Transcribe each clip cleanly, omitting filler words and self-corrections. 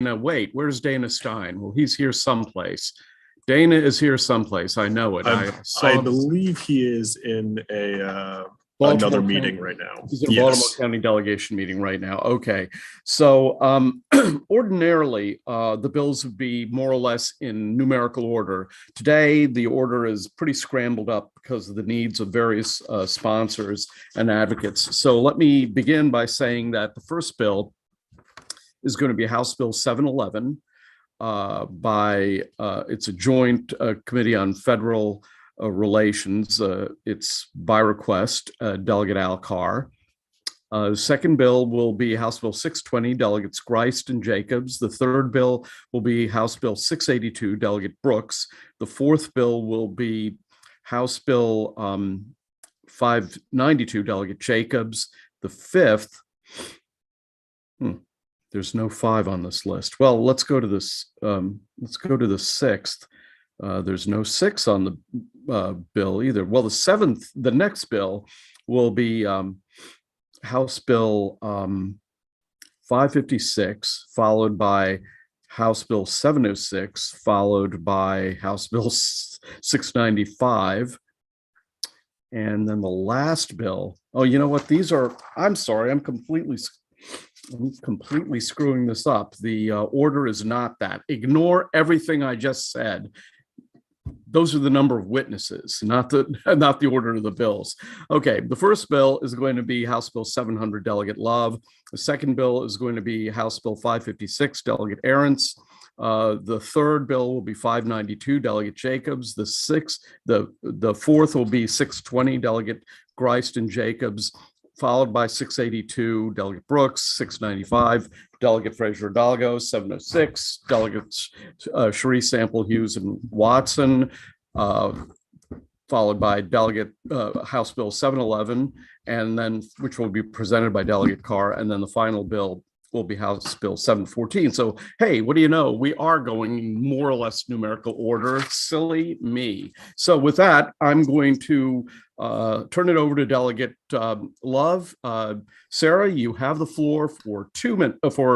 Dana. Wait, where's Dana Stein? Well, he's here someplace. Dana is here someplace. I know it. I believe he is in another meeting right now. He's in a Baltimore County delegation meeting right now. Okay. So ordinarily, the bills would be more or less in numerical order. Today, the order is pretty scrambled up because of the needs of various sponsors and advocates. So let me begin by saying that the first bill is going to be House Bill 711. It's a joint committee on federal relations. It's by request, Delegate Al Carr. The second bill will be House Bill 620, Delegates Grist and Jacobs. The third bill will be House Bill 682, Delegate Brooks. The fourth bill will be House Bill 592, Delegate Jacobs. The fifth, there's no 5 on this list. Well, let's go to this. Let's go to the 6th. There's no 6 on the bill either. Well, the 7th, the next bill will be House Bill 556, followed by House Bill 706, followed by House Bill 695. And then the last bill. Oh, you know what? These are, I'm sorry, I'm completely screwing this up. The order is not that. Ignore everything I just said. Those are the number of witnesses, not the order of the bills. Okay, the first bill is going to be House Bill 700, Delegate Love. The second bill is going to be House Bill 556, Delegate Arentz. The third bill will be 592, Delegate Jacobs. The fourth will be 620, Delegate Grist and Jacobs, followed by 682, Delegate Brooks, 695, Delegate Frazier-Hidalgo, 706, Delegates Sharice, Sample, Hughes, and Watson, followed by Delegate House Bill 711, and then which will be presented by Delegate Carr, and then the final bill will be House Bill 714. So, hey, what do you know? We are going in more or less numerical order. Silly me. So with that, I'm going to turn it over to Delegate Love. Sarah, you have the floor for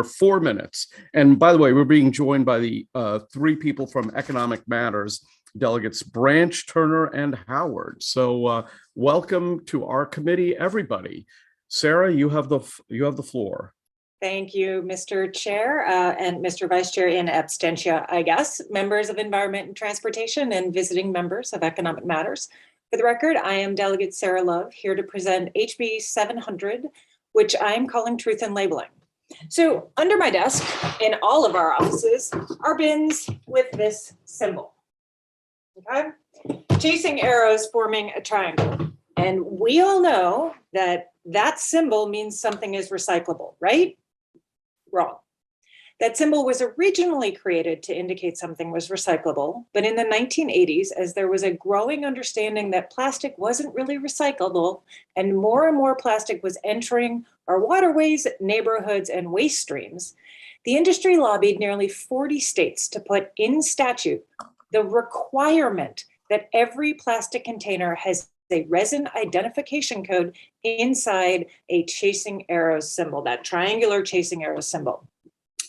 4 minutes. And by the way, we're being joined by the 3 people from Economic Matters, Delegates Branch, Turner, and Howard. So welcome to our committee, everybody. Sarah, you have the floor. Thank you, Mr. Chair and Mr. Vice Chair in absentia, I guess, members of Environment and Transportation and visiting members of Economic Matters. For the record, I am Delegate Sarah Love, here to present HB 700, which I am calling Truth in Labeling. So under my desk in all of our offices are bins with this symbol, okay? Chasing arrows forming a triangle. And we all know that that symbol means something is recyclable, right? Wrong. That symbol was originally created to indicate something was recyclable, but in the 1980s, as there was a growing understanding that plastic wasn't really recyclable and more plastic was entering our waterways, neighborhoods, and waste streams, the industry lobbied nearly 40 states to put in statute the requirement that every plastic container has a resin identification code inside a chasing arrows symbol, that triangular chasing arrows symbol.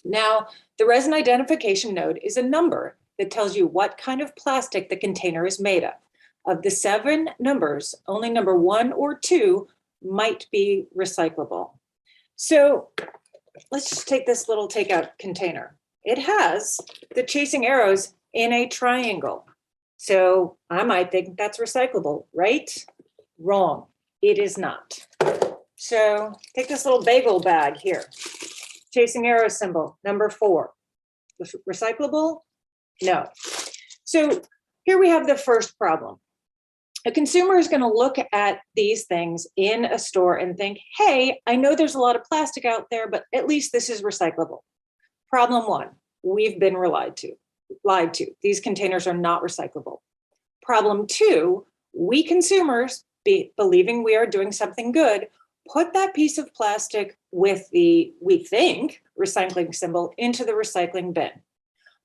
Now, the resin identification node is a number that tells you what kind of plastic the container is made of. Of the 7 numbers, only number 1 or 2 might be recyclable. So let's just take this little takeout container. It has the chasing arrows in a triangle. So I might think that's recyclable, right? Wrong, it is not. So take this little bagel bag here. Chasing arrow symbol, number 4. Recyclable? No. So here we have the first problem. A consumer is going to look at these things in a store and think, hey, I know there's a lot of plastic out there, but at least this is recyclable. Problem 1, we've been lied to. These containers are not recyclable. Problem 2, we consumers, believing we are doing something good, put that piece of plastic with the, we think, recycling symbol into the recycling bin.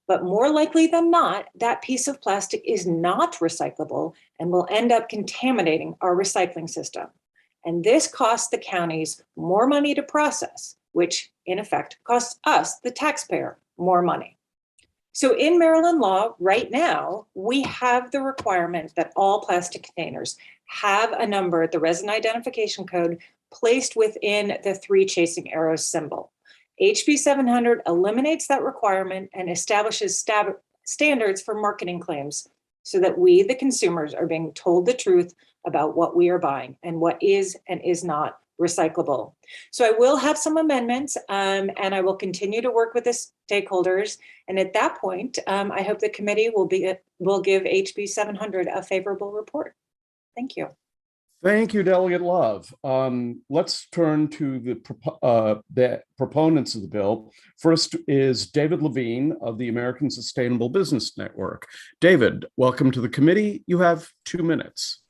But more likely than not, that piece of plastic is not recyclable and will end up contaminating our recycling system. And this costs the counties more money to process, which in effect costs us, the taxpayer, more money. So in Maryland law right now, we have the requirement that all plastic containers have a number, the resin identification code, placed within the 3 chasing arrows symbol. HB 700 eliminates that requirement and establishes standards for marketing claims so that we, the consumers, are being told the truth about what we are buying and what is and is not recyclable. So I will have some amendments and I will continue to work with the stakeholders. And at that point, I hope the committee will give HB 700 a favorable report. Thank you. Thank you, Delegate Love. Let's turn to the proponents of the bill. First is David Levine of the American Sustainable Business Network. David, welcome to the committee. You have 2 minutes.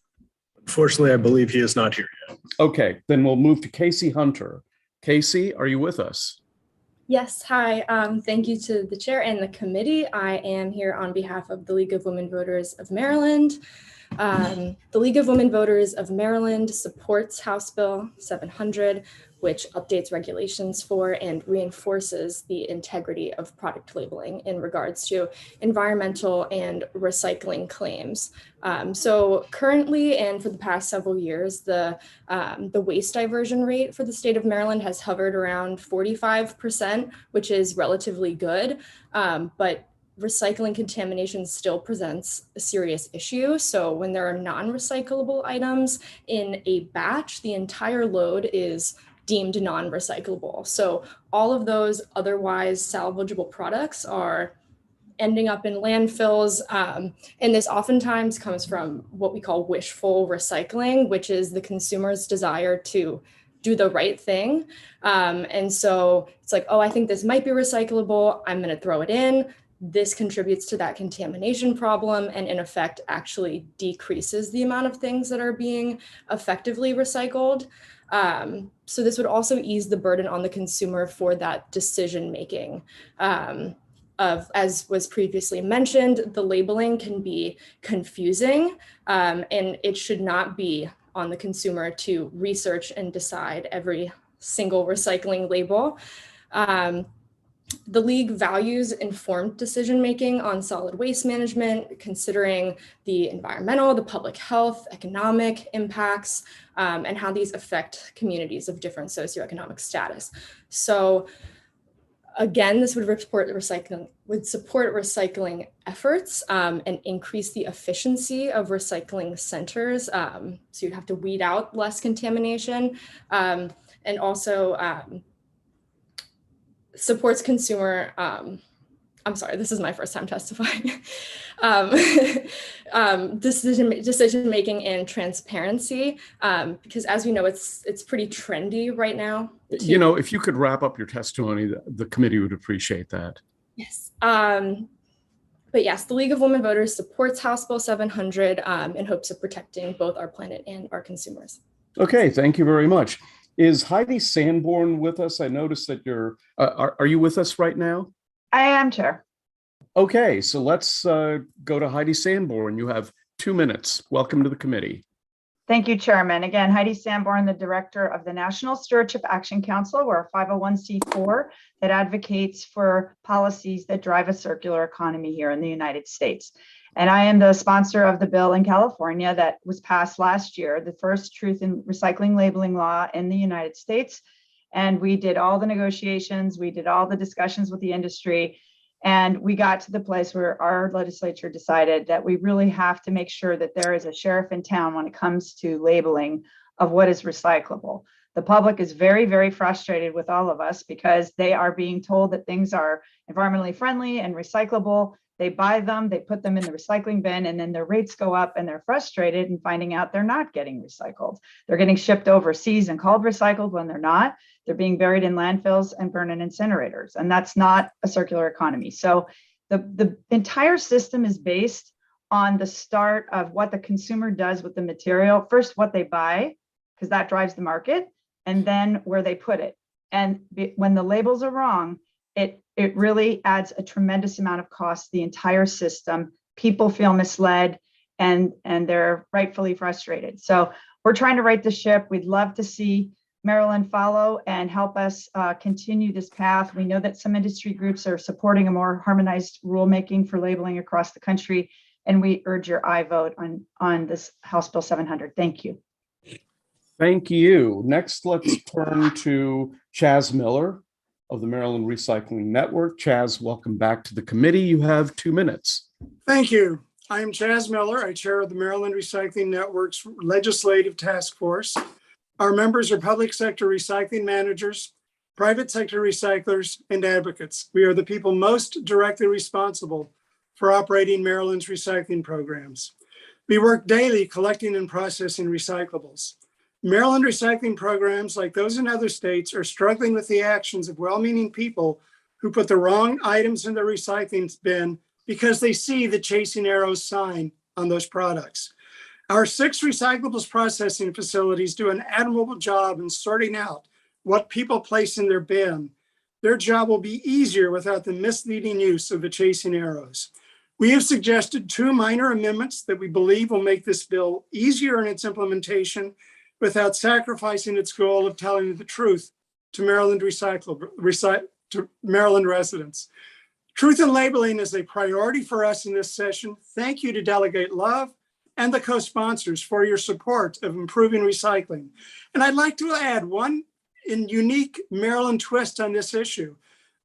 Unfortunately, I believe he is not here yet. Okay, then we'll move to Casey Hunter. Casey, are you with us? Yes, hi. Thank you to the chair and the committee. I am here on behalf of the League of Women Voters of Maryland. The League of Women Voters of Maryland supports House Bill 700, which updates regulations for and reinforces the integrity of product labeling in regards to environmental and recycling claims. So currently, and for the past several years, the waste diversion rate for the state of Maryland has hovered around 45%, which is relatively good, but recycling contamination still presents a serious issue. So when there are non-recyclable items in a batch, the entire load is deemed non-recyclable. So all of those otherwise salvageable products are ending up in landfills. And this oftentimes comes from what we call wishful recycling, which is the consumer's desire to do the right thing. And so it's like, oh, I think this might be recyclable, I'm going to throw it in. This contributes to that contamination problem and in effect actually decreases the amount of things that are being effectively recycled. So this would also ease the burden on the consumer for that decision making. As was previously mentioned, the labeling can be confusing and it should not be on the consumer to research and decide every single recycling label. The League values informed decision-making on solid waste management, considering the environmental, the public health, economic impacts, and how these affect communities of different socioeconomic status. So again, this would support recycling efforts and increase the efficiency of recycling centers. So you'd have to weed out less contamination and also supports consumer, I'm sorry, this is my first time testifying, decision-making and transparency, because as we know, it's pretty trendy right now. You know, if you could wrap up your testimony, the committee would appreciate that. Yes. But yes, the League of Women Voters supports House Bill 700 in hopes of protecting both our planet and our consumers. Okay, thank you very much. Is Heidi Sanborn with us? I noticed that you're, are you with us right now? I am, Chair. Okay, so let's go to Heidi Sanborn. You have 2 minutes. Welcome to the committee. Thank you, Chairman. Again, Heidi Sanborn, the Director of the National Stewardship Action Council. We're a 501c4 that advocates for policies that drive a circular economy here in the United States. And I am the sponsor of the bill in California that was passed last year, the first truth in recycling labeling law in the United States. And we did all the negotiations, we did all the discussions with the industry, and we got to the place where our legislature decided that we really have to make sure that there is a sheriff in town when it comes to labeling of what is recyclable. The public is very, very frustrated with all of us because they are being told that things are environmentally friendly and recyclable. They buy them, they put them in the recycling bin, and then their rates go up and they're frustrated and finding out they're not getting recycled. They're getting shipped overseas and called recycled when they're not. They're being buried in landfills and burned in incinerators. And that's not a circular economy. So the entire system is based on the start of what the consumer does with the material. First, what they buy, because that drives the market, and then where they put it. And when the labels are wrong, it really adds a tremendous amount of cost to the entire system. People feel misled and they're rightfully frustrated. So we're trying to right the ship. We'd love to see Maryland follow and help us continue this path. We know that some industry groups are supporting a more harmonized rulemaking for labeling across the country, and we urge your aye vote on this House Bill 700. Thank you. Thank you. Next, let's turn to Chaz Miller of the Maryland Recycling Network. Chaz, welcome back to the committee. You have 2 minutes. Thank you. I am Chaz Miller. I chair of the Maryland Recycling Network's Legislative Task Force. Our members are public sector recycling managers, private sector recyclers, and advocates. We are the people most directly responsible for operating Maryland's recycling programs. We work daily collecting and processing recyclables. Maryland recycling programs, like those in other states, are struggling with the actions of well-meaning people who put the wrong items in the recycling bin because they see the Chasing Arrows sign on those products. Our 6 recyclables processing facilities do an admirable job in sorting out what people place in their bin. Their job will be easier without the misleading use of the Chasing Arrows. We have suggested 2 minor amendments that we believe will make this bill easier in its implementation without sacrificing its goal of telling the truth to Maryland Maryland residents. Truth in labeling is a priority for us in this session. Thank you to Delegate Love and the co-sponsors for your support of improving recycling. And I'd like to add one unique Maryland twist on this issue.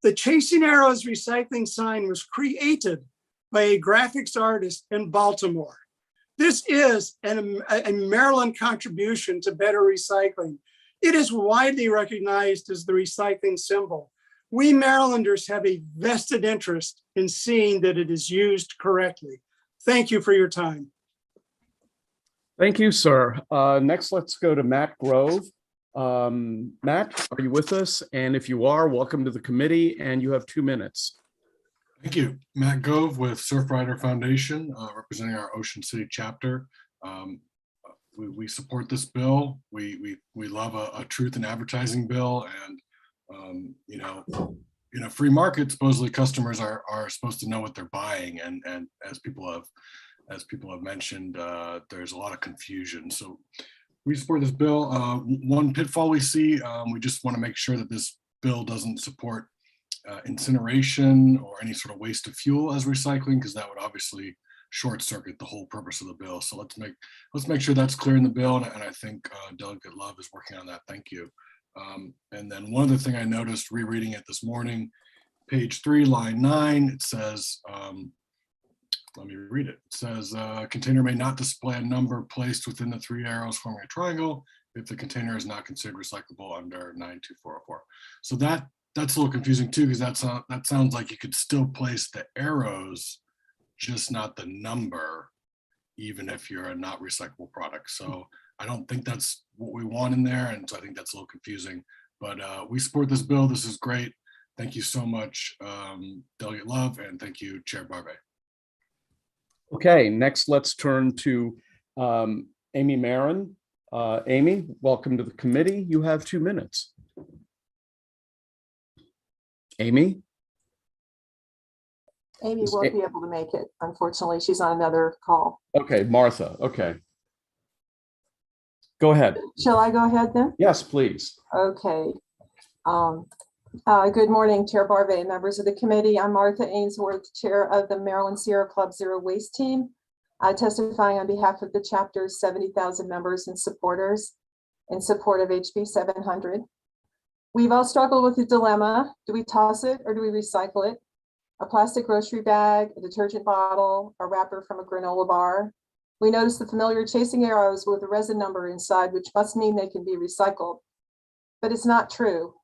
The Chasing Arrows recycling sign was created by a graphics artist in Baltimore. This is a Maryland contribution to better recycling. It is widely recognized as the recycling symbol. We Marylanders have a vested interest in seeing that it is used correctly. Thank you for your time. Thank you, sir. Next, let's go to Matt Grove. Matt, are you with us? And if you are, welcome to the committee, and you have 2 minutes. Thank you. Matt Gove with Surfrider Foundation, representing our Ocean City chapter. We support this bill. We love a truth in advertising bill, and in a free market, supposedly customers are supposed to know what they're buying, and as people have mentioned, there's a lot of confusion. So we support this bill. One pitfall we see, we just want to make sure that this bill doesn't support incineration or any sort of waste of fuel as recycling, because that would obviously short circuit the whole purpose of the bill. So let's make sure that's clear in the bill, and I think Delegate Love is working on that. Thank you. And then one other thing I noticed rereading it this morning, page 3, line 9, it says, let me read it. It says, container may not display a number placed within the 3 arrows forming a triangle if the container is not considered recyclable under 92404. So that's a little confusing too, because that sounds like you could still place the arrows, just not the number, even if you're a not recyclable product. So I don't think that's what we want in there, and so I think that's a little confusing. But we support this bill. This is great. Thank you so much, Delegate Love, and thank you, Chair Barbe. Okay, next let's turn to Amy Marin. Amy, welcome to the committee. You have 2 minutes. Amy? Amy won't be able to make it. Unfortunately, she's on another call. Okay, Martha, okay. Go ahead. Shall I go ahead then? Yes, please. Okay. Good morning, Chair Barbe, members of the committee. I'm Martha Ainsworth, Chair of the Maryland Sierra Club Zero Waste Team, testifying on behalf of the chapter's 70,000 members and supporters in support of HB 700. We've all struggled with the dilemma. Do we toss it or do we recycle it? A plastic grocery bag, a detergent bottle, a wrapper from a granola bar. We notice the familiar Chasing Arrows with a resin number inside, which must mean they can be recycled. But it's not true.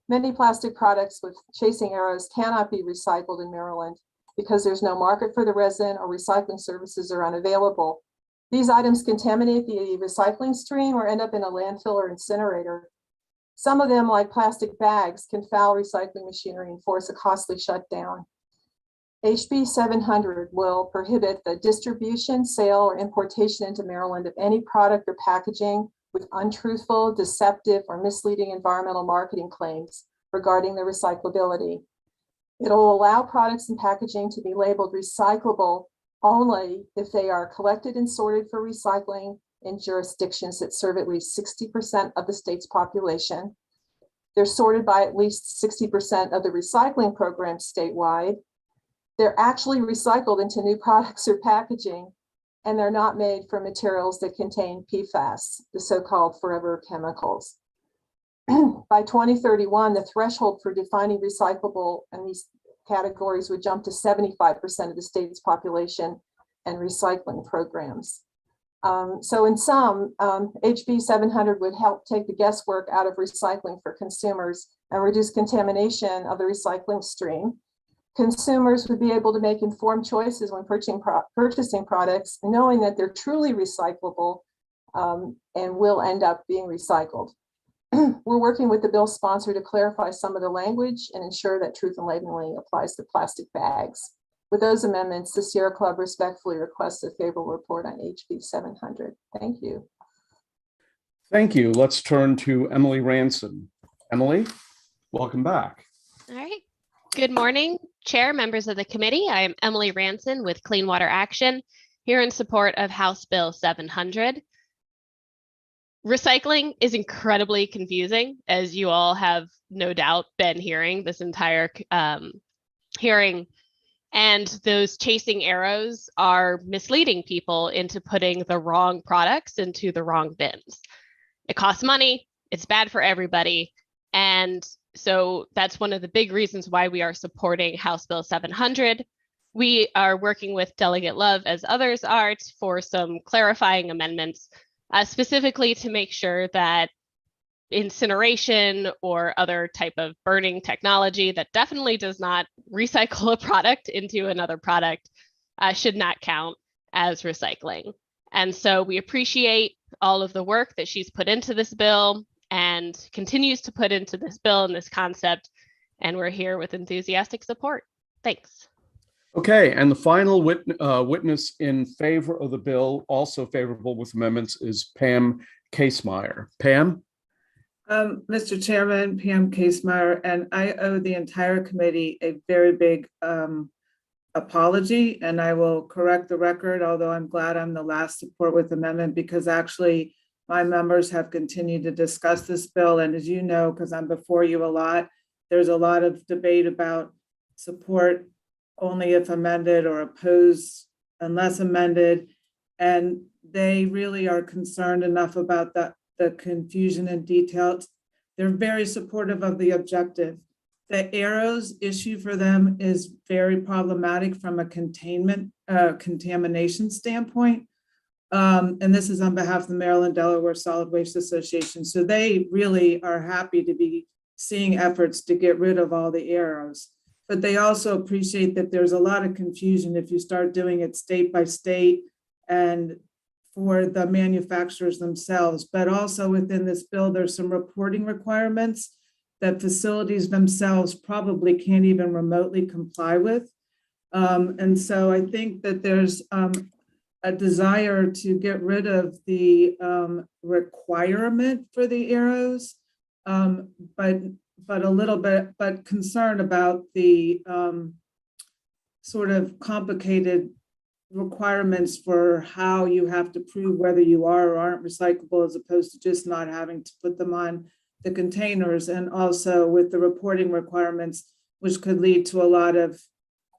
Many plastic products with Chasing Arrows cannot be recycled in Maryland because there's no market for the resin or recycling services are unavailable. These items contaminate the recycling stream or end up in a landfill or incinerator. Some of them, like plastic bags, can foul recycling machinery and force a costly shutdown. HB 700 will prohibit the distribution, sale, or importation into Maryland of any product or packaging with untruthful, deceptive, or misleading environmental marketing claims regarding their recyclability. It'll allow products and packaging to be labeled recyclable only if they are collected and sorted for recycling in jurisdictions that serve at least 60% of the state's population. They're sorted by at least 60% of the recycling programs statewide. They're actually recycled into new products or packaging, and they're not made from materials that contain PFAS, the so-called forever chemicals. By 2031, the threshold for defining recyclable in these categories would jump to 75% of the state's population and recycling programs. So in sum, HB 700 would help take the guesswork out of recycling for consumers and reduce contamination of the recycling stream. Consumers would be able to make informed choices when purchasing products, knowing that they're truly recyclable and will end up being recycled. We're working with the bill sponsor to clarify some of the language and ensure that truth in labeling applies to plastic bags. With those amendments, the Sierra Club respectfully requests a favorable report on HB 700. Thank you. Thank you. Let's turn to Emily Ranson. Emily, welcome back. All right. Good morning, Chair, members of the committee. I am Emily Ranson with Clean Water Action, here in support of House Bill 700. Recycling is incredibly confusing, as you all have no doubt been hearing this entire hearing. And those chasing arrows are misleading people into putting the wrong products into the wrong bins. It costs money, it's bad for everybody. And so that's one of the big reasons why we are supporting House Bill 700. We are working with Delegate Love, as others are, for some clarifying amendments, specifically to make sure that incineration or other type of burning technology that definitely does not recycle a product into another product should not count as recycling. And so we appreciate all of the work that she's put into this bill and continues to put into this bill and this concept. And we're here with enthusiastic support. Thanks. Okay, and the final witness in favor of the bill, also favorable with amendments, is Pam Casemeyer. Pam? Mr. Chairman, Pam Casemeyer, and I owe the entire committee a very big apology, and I will correct the record, although I'm glad I'm the last support with amendment, because actually my members have continued to discuss this bill. And as you know, because I'm before you a lot, there's a lot of debate about support only if amended or opposed unless amended. And they really are concerned enough about the confusion and details. They're very supportive of the objective. The arrows issue for them is very problematic from a contamination standpoint. And this is on behalf of the Maryland Delaware Solid Waste Association. So they really are happy to be seeing efforts to get rid of all the arrows. But they also appreciate that there's a lot of confusion if you start doing it state by state and for the manufacturers themselves. But also within this bill, there's some reporting requirements that facilities themselves probably can't even remotely comply with. And so I think that there's a desire to get rid of the requirement for the arrows, but a little bit, but concerned about the sort of complicated requirements for how you have to prove whether you are or aren't recyclable, as opposed to just not having to put them on the containers, and also with the reporting requirements, which could lead to a lot of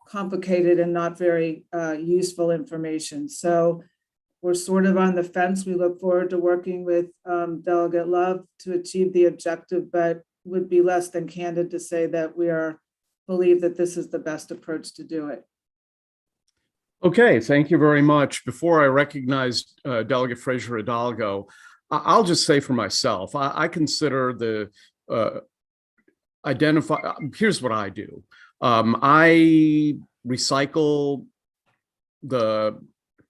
complicated and not very useful information. So we're sort of on the fence. We look forward to working with Delegate Love to achieve the objective, but would be less than candid to say that we believe that this is the best approach to do it. Okay, thank you very much. Before I recognize Delegate Frazier Hidalgo, I'll just say for myself, I consider the here's what I do. I recycle the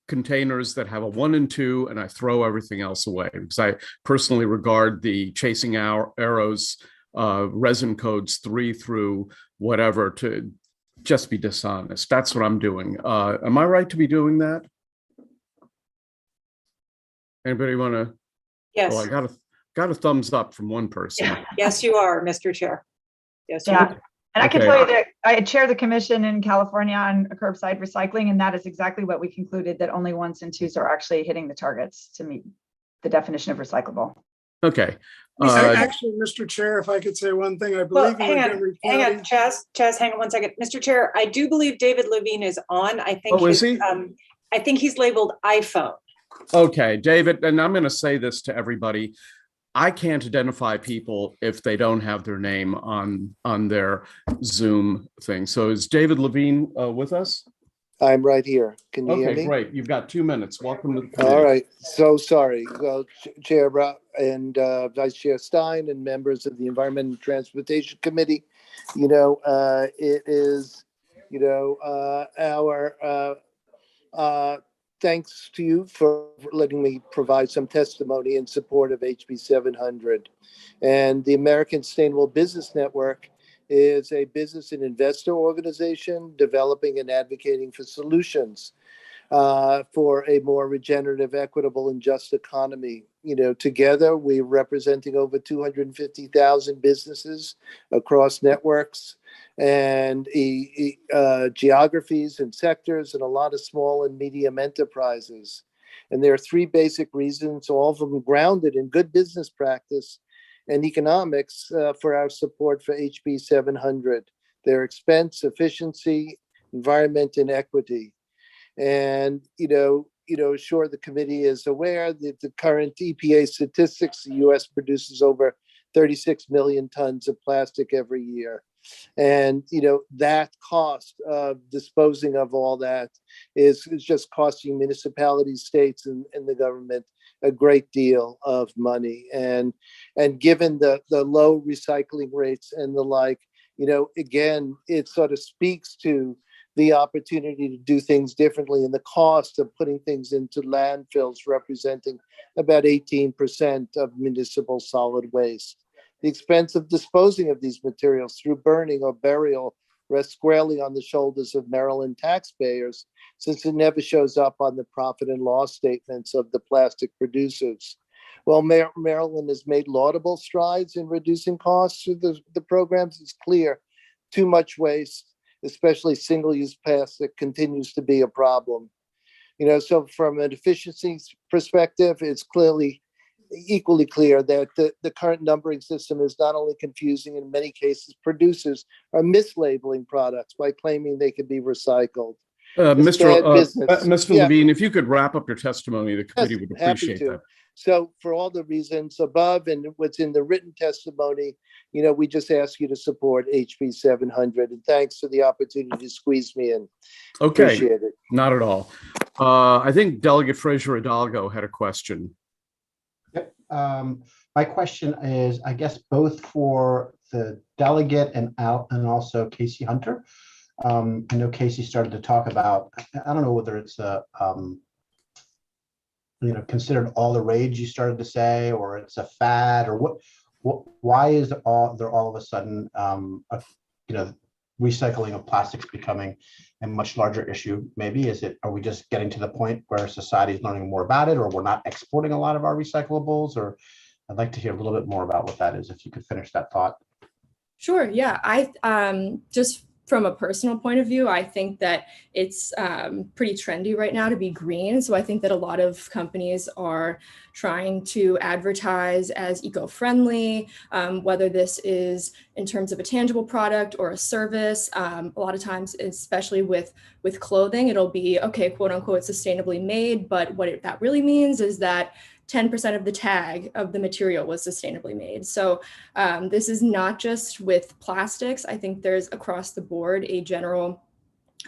containers that have a 1 and 2, and I throw everything else away because I personally regard the chasing arrows resin codes 3 through whatever to just be dishonest. That's what I'm doing. Am I right to be doing that? Anybody want to? Yes. Oh, I got a thumbs up from one person. Yeah. Yes, you are, Mr. Chair. Yes, you Yeah. are. And I can Okay. tell you that I chair the commission in California on curbside recycling, and that is exactly what we concluded, that only 1s and 2s are actually hitting the targets to meet the definition of recyclable. Okay. Actually, Mr. Chair, if I could say one thing, I Well, believe in hang Montgomery on, County. Chaz, hang on one second. Mr. Chair, I do believe David Levine is on. I think Oh, is he? I think he's labeled iPhone. Okay, David, and I'm going to say this to everybody. I can't identify people if they don't have their name on their Zoom thing. So is David Levine with us? I'm right here. Can you hear Okay, me? great. You've got 2 minutes. Welcome to the committee. All right. So sorry. Well, Chair and Vice Chair Stein and members of the Environment and Transportation Committee, it is, our thanks to you for letting me provide some testimony in support of HB 700. And the American Sustainable Business Network is a business and investor organization developing and advocating for solutions for a more regenerative, equitable, and just economy. Together we're representing over 250,000 businesses across networks and geographies and sectors, and a lot of small and medium enterprises. And there are three basic reasons, all of them grounded in good business practice and economics, for our support for HB 700. Their expense, efficiency, environment, and equity. And, sure, the committee is aware that the current EPA statistics, the US produces over 36 million tons of plastic every year. And, that cost of disposing of all that is just costing municipalities, states, and the government a great deal of money. And given the low recycling rates and the like, again, it sort of speaks to the opportunity to do things differently, and the cost of putting things into landfills representing about 18% of municipal solid waste. The expense of disposing of these materials through burning or burial rests squarely on the shoulders of Maryland taxpayers, since it never shows up on the profit and loss statements of the plastic producers. Well, Maryland has made laudable strides in reducing costs through the programs. It's clear too much waste, especially single-use plastic, continues to be a problem. So from an efficiency perspective, it's equally clear that the current numbering system is not only confusing, in many cases, producers are mislabeling products by claiming they could be recycled. Mr. Levine, if you could wrap up your testimony, the committee would appreciate that. So for all the reasons above and what's in the written testimony, we just ask you to support HB 700. And thanks for the opportunity to squeeze me in. Okay, appreciate it. Not at all. I think Delegate Fraser Hidalgo had a question. Yep. My question is, I guess, both for the delegate and also Casey Hunter. I know Casey started to talk about, I don't know whether it's considered all the rage, you started to say, or it's a fad, or why is there all of a sudden recycling of plastics becoming a much larger issue? Maybe are we just getting to the point where society is learning more about it, or we're not exporting a lot of our recyclables? Or I'd like to hear a little bit more about what that is, if you could finish that thought. Sure. Yeah. I just from a personal point of view, I think that it's pretty trendy right now to be green. So I think that a lot of companies are trying to advertise as eco-friendly, whether this is in terms of a tangible product or a service. A lot of times, especially with clothing, it'll be, okay, quote unquote, sustainably made. But what that really means is that 10% of the tag of the material was sustainably made. So this is not just with plastics. I think there's across the board a general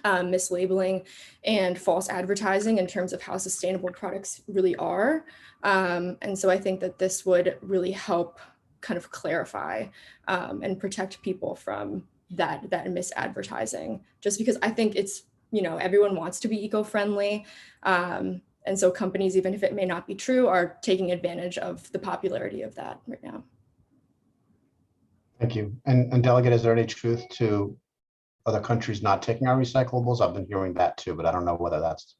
mislabeling and false advertising in terms of how sustainable products really are. And so I think that this would really help kind of clarify and protect people from that misadvertising, just because I think it's, everyone wants to be eco-friendly. And so companies, even if it may not be true, are taking advantage of the popularity of that right now. Thank you. And Delegate, is there any truth to other countries not taking our recyclables? I've been hearing that too, but I don't know whether that's.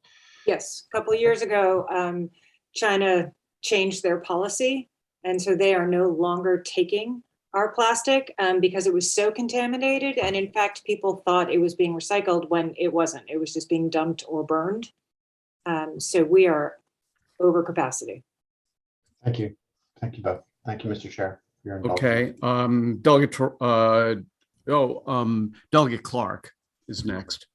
Yes, a couple of years ago, China changed their policy. And so they are no longer taking our plastic because it was so contaminated. And in fact, people thought it was being recycled when it wasn't. It was just being dumped or burned. So we are over capacity. Thank you. Thank you both. Thank you, Mr. Chair. for your indulgence. Okay, Delegate Clark is next.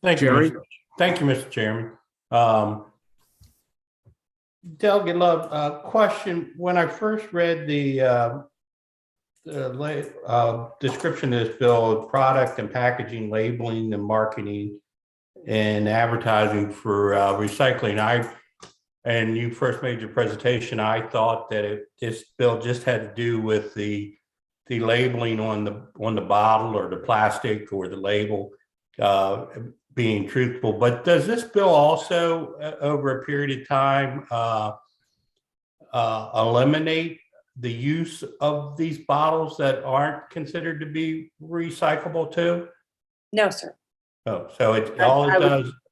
Thank you, Jerry? Thank you, Mr. Chairman. Delegate Love, question. When I first read the description of this bill, product and packaging, labeling and marketing and advertising for recycling, and you first made your presentation, I thought that this bill just had to do with the labeling on the bottle or the plastic or the label being truthful. But does this bill also, over a period of time, eliminate the use of these bottles that aren't considered to be recyclable too? No, sir. Oh, so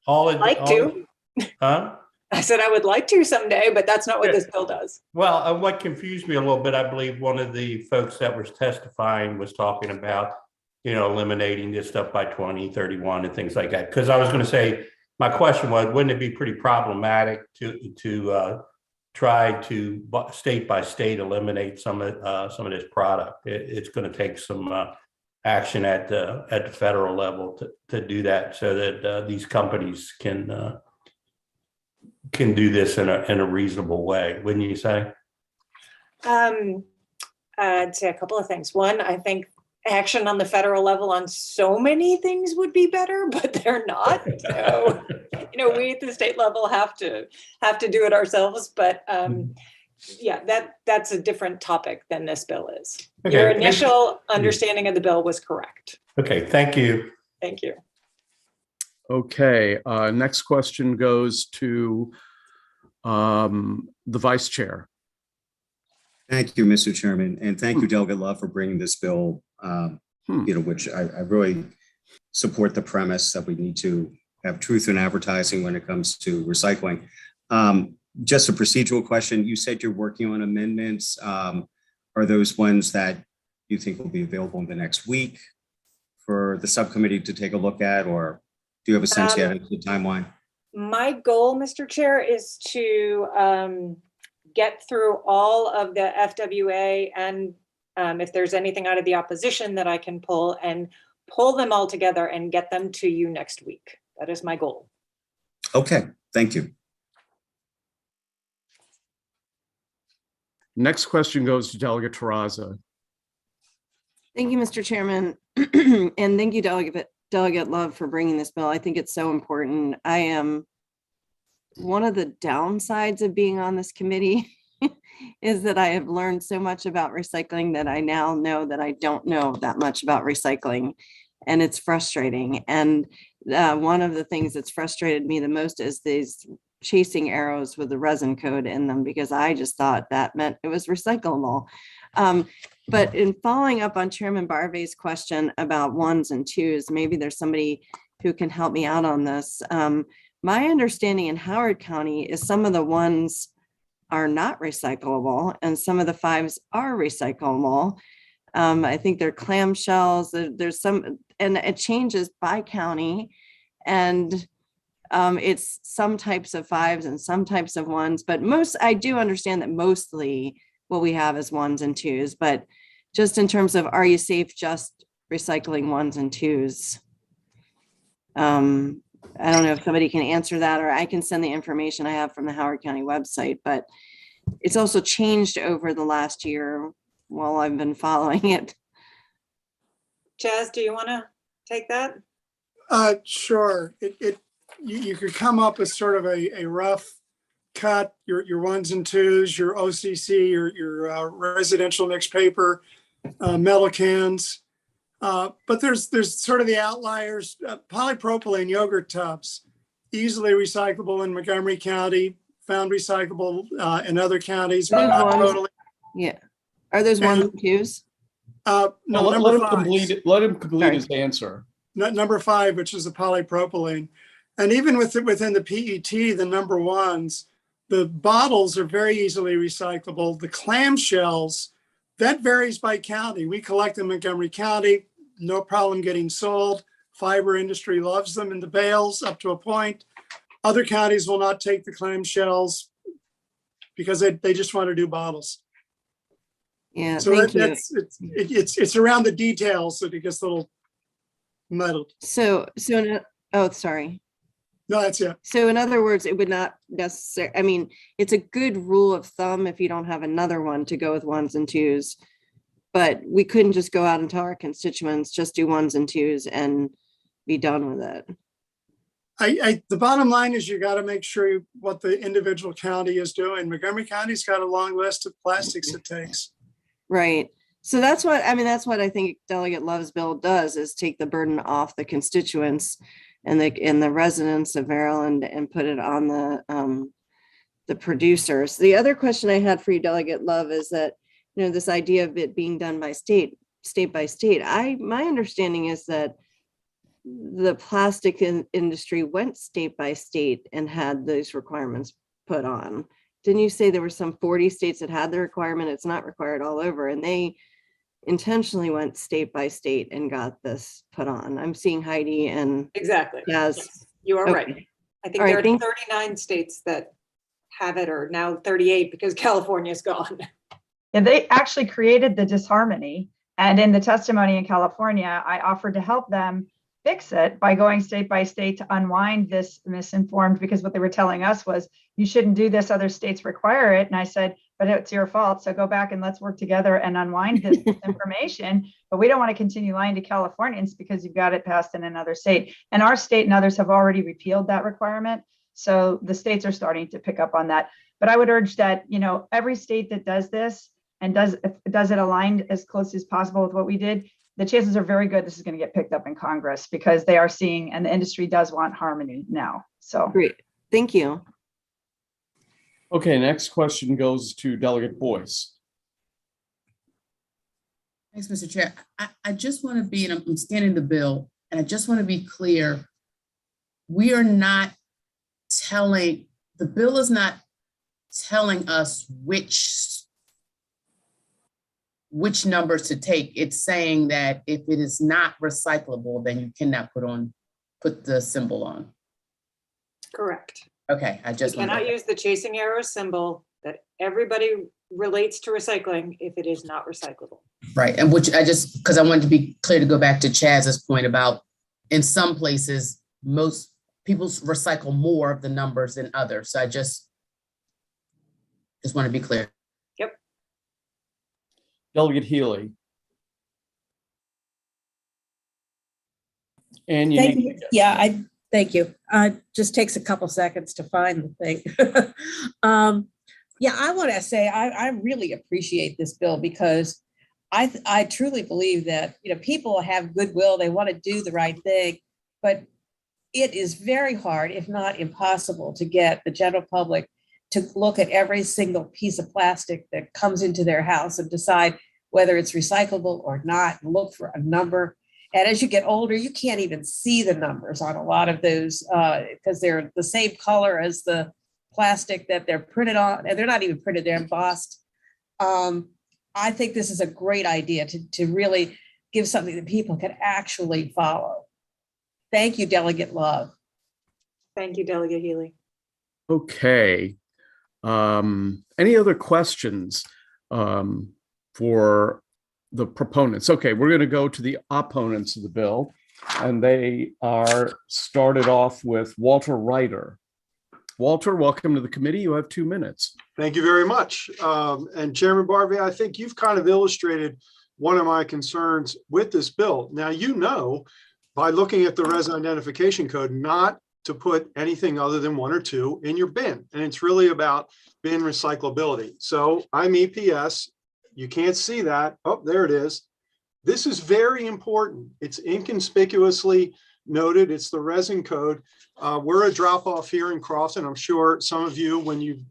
all it Like to. Huh? I said I would like to someday, but that's not what this bill does. Well, what confused me a little bit, I believe one of the folks that was testifying was talking about, eliminating this stuff by 2031 and things like that. Because I was going to say, my question was, wouldn't it be pretty problematic to try to state by state eliminate some of this product? It's going to take some action at the federal level to do that, so that these companies can do this in a reasonable way, wouldn't you say? I'd say a couple of things. One, I think action on the federal level on so many things would be better, but they're not. So, we at the state level have to do it ourselves. But yeah, that's a different topic than this bill is. Okay. Your initial understanding of the bill was correct. Okay, thank you. Thank you. Okay, next question goes to the Vice Chair. Thank you, Mr. Chairman, and thank you, Delegate Love, for bringing this bill, which I really support the premise that we need to have truth in advertising when it comes to recycling. Just a procedural question. You said you're working on amendments. Are those ones that you think will be available in the next week for the subcommittee to take a look at, or do you have a sense yet of the timeline? My goal, Mr. Chair, is to get through all of the FWA, and if there's anything out of the opposition that I can pull them all together and get them to you next week. That is my goal. Okay, thank you. Next question goes to Delegate Terraza. Thank you, Mr. Chairman. And thank you, Delegate Love, for bringing this bill. I think it's so important. I am one of the downsides of being on this committee is that I have learned so much about recycling that I now know that I don't know that much about recycling, and it's frustrating. And one of the things that's frustrated me the most is these chasing arrows with the resin code in them, because I just thought that meant it was recyclable. But in following up on Chairman Barvey's question about ones and twos, maybe there's somebody who can help me out on this. My understanding in Howard County is some of the ones are not recyclable and some of the fives are recyclable. I think they're clamshells. There's some, and it changes by county, and it's some types of fives and some types of ones, but I do understand that mostly what we have is ones and twos. But just in terms of, are you safe just recycling ones and twos? I don't know if somebody can answer that, or I can send the information I have from the Howard County website, but it's also changed over the last year while I've been following it. Chaz, do you want to take that? Sure. You could come up with sort of a rough cut, your ones and twos, your OCC, your residential mixed paper, metal cans. But there's sort of the outliers. Polypropylene yogurt tubs, easily recyclable in Montgomery County, found recyclable in other counties, but not totally. Yeah. Are those ones and twos? No, let him complete his answer. Number 5, which is the polypropylene. And even within the PET, the number ones, the bottles are very easily recyclable. The clamshells, that varies by county. We collect them in Montgomery County, no problem getting sold. Fiber industry loves them in the bales up to a point. Other counties will not take the clamshells because they just want to do bottles. Yeah, So thank you. it's around the details that it gets a little muddled. Oh, sorry. No, that's it. So in other words, it would not necessarily, I mean, it's a good rule of thumb if you don't have another one to go with ones and twos. But we couldn't just go out and tell our constituents, just do ones and twos and be done with it. The bottom line is you got to make sure what the individual county is doing. Montgomery County's got a long list of plastics it takes. Right. So that's what I think Delegate Love's bill does, is take the burden off the constituents and the residents of Maryland and put it on the producers. The other question I had for you, Delegate Love, is that, this idea of it being done by state by state. My understanding is that the plastic industry went state by state and had those requirements put on. Didn't you say there were some 40 states that had the requirement? It's not required all over, and they intentionally went state by state and got this put on. I'm seeing Heidi and Exactly. Yes, you are okay. right. I think All there right, are 39 states that have it, or now 38 because California's gone. Yeah, they actually created the disharmony. And in the testimony in California, I offered to help them fix it by going state by state to unwind this misinformed, because what they were telling us was, you shouldn't do this, other states require it. And I said, but it's your fault. So go back and let's work together and unwind this information. But we don't want to continue lying to Californians because you've got it passed in another state. And our state and others have already repealed that requirement. So the states are starting to pick up on that. But I would urge that, every state that does this and does it aligned as close as possible with what we did, the chances are very good this is going to get picked up in Congress, because they are seeing, and the industry does want harmony now. So great. Thank you. Okay, next question goes to Delegate Boyce. Thanks, Mr. Chair. I just want to be, and I'm scanning the bill, and I just want to be clear. We are not telling, the bill is not telling us which numbers to take. It's saying that if it is not recyclable, then you cannot put the symbol on. Correct. Okay, I just You cannot use the chasing arrow symbol that everybody relates to recycling if it is not recyclable. Right, and which because I wanted to be clear, to go back to Chaz's point about, in some places, most people recycle more of the numbers than others. So I just want to be clear. Yep. Delegate Healy. And you Thank need you. Yeah, thank you. Just takes a couple seconds to find the thing. Yeah, I want to say I really appreciate this bill, because I truly believe that people have goodwill, they want to do the right thing, but it is very hard, if not impossible, to get the general public to look at every single piece of plastic that comes into their house and decide whether it's recyclable or not, and look for a number. And as you get older, you can't even see the numbers on a lot of those because they're the same color as the plastic that they're printed on, and they're not even printed, they're embossed. I think this is a great idea to really give something that people can actually follow. Thank you, Delegate Love. Thank you, Delegate Healy. Okay. Any other questions for the proponents? Okay, we're going to go to the opponents of the bill, and they are started off with Walter Ryder. Walter, welcome to the committee. You have 2 minutes. Thank you very much. And Chairman Barbie, I think you've kind of illustrated one of my concerns with this bill. Now, by looking at the res identification code, not to put anything other than 1 or 2 in your bin. And it's really about bin recyclability. So I'm EPS. You can't see that. Oh, there it is. This is very important. It's inconspicuously noted. It's the resin code. We're a drop off here in Crofton. I'm sure some of you, when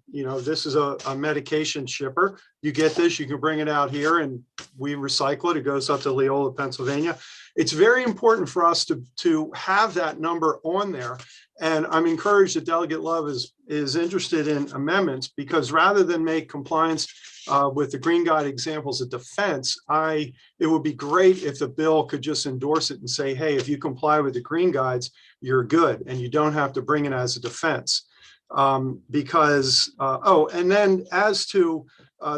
this is a medication shipper, you get this, you can bring it out here and we recycle it. It goes up to Leola, Pennsylvania. it's very important for us to have that number on there. And I'm encouraged that Delegate Love is interested in amendments, because rather than make compliance with the Green Guide examples a defense, it would be great if the bill could just endorse it and say, hey, if you comply with the Green Guides, you're good, and you don't have to bring it as a defense. And then as to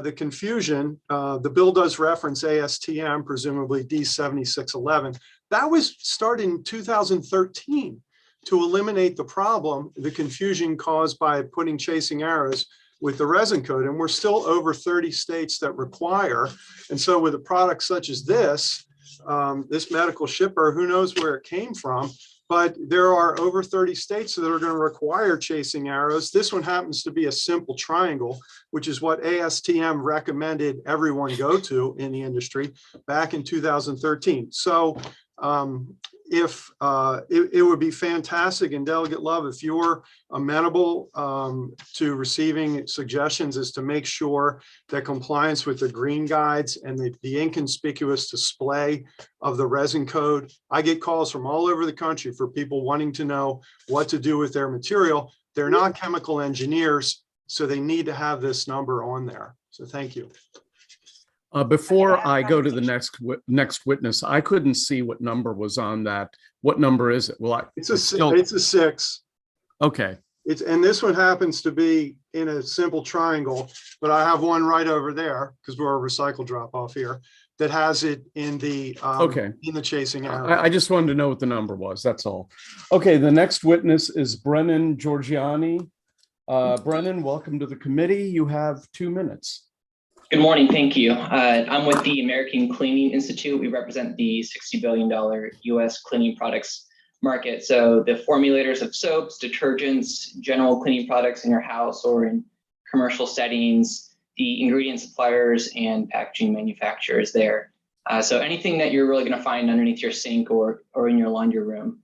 the confusion, the bill does reference ASTM, presumably D7611. That was started in 2013 to eliminate the problem, the confusion caused by putting chasing arrows with the resin code. And we're still over 30 states that require. And so with a product such as this medical shipper, who knows where it came from, but there are over 30 states that are going to require chasing arrows. This one happens to be a simple triangle, which is what ASTM recommended everyone go to in the industry back in 2013. So it would be fantastic, and Delegate Love, if you're amenable to receiving suggestions, is to make sure that compliance with the Green Guides and the inconspicuous display of the resin code. I get calls from all over the country for people wanting to know what to do with their material. They're not chemical engineers, so they need to have this number on there. So thank you. Before I go to the next witness, I couldn't see what number was on that. What number is it? Well, it's a 6. Okay. And this one happens to be in a simple triangle, but I have one right over there because we're a recycle drop off here that has it in the in the chasing arrow. I just wanted to know what the number was. That's all. Okay. The next witness is Brennan Georgiani. Brennan, welcome to the committee. You have 2 minutes. Good morning, thank you. I'm with the American Cleaning Institute. We represent the $60 billion US cleaning products market. So the formulators of soaps, detergents, general cleaning products in your house or in commercial settings, the ingredient suppliers and packaging manufacturers there. So anything that you're really gonna find underneath your sink or in your laundry room.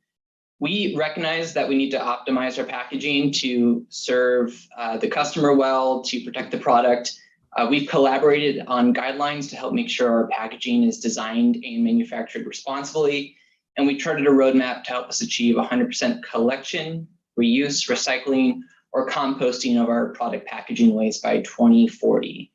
We recognize that we need to optimize our packaging to serve the customer well, to protect the product. We've collaborated on guidelines to help make sure our packaging is designed and manufactured responsibly. And we charted a roadmap to help us achieve 100% collection, reuse, recycling, or composting of our product packaging waste by 2040.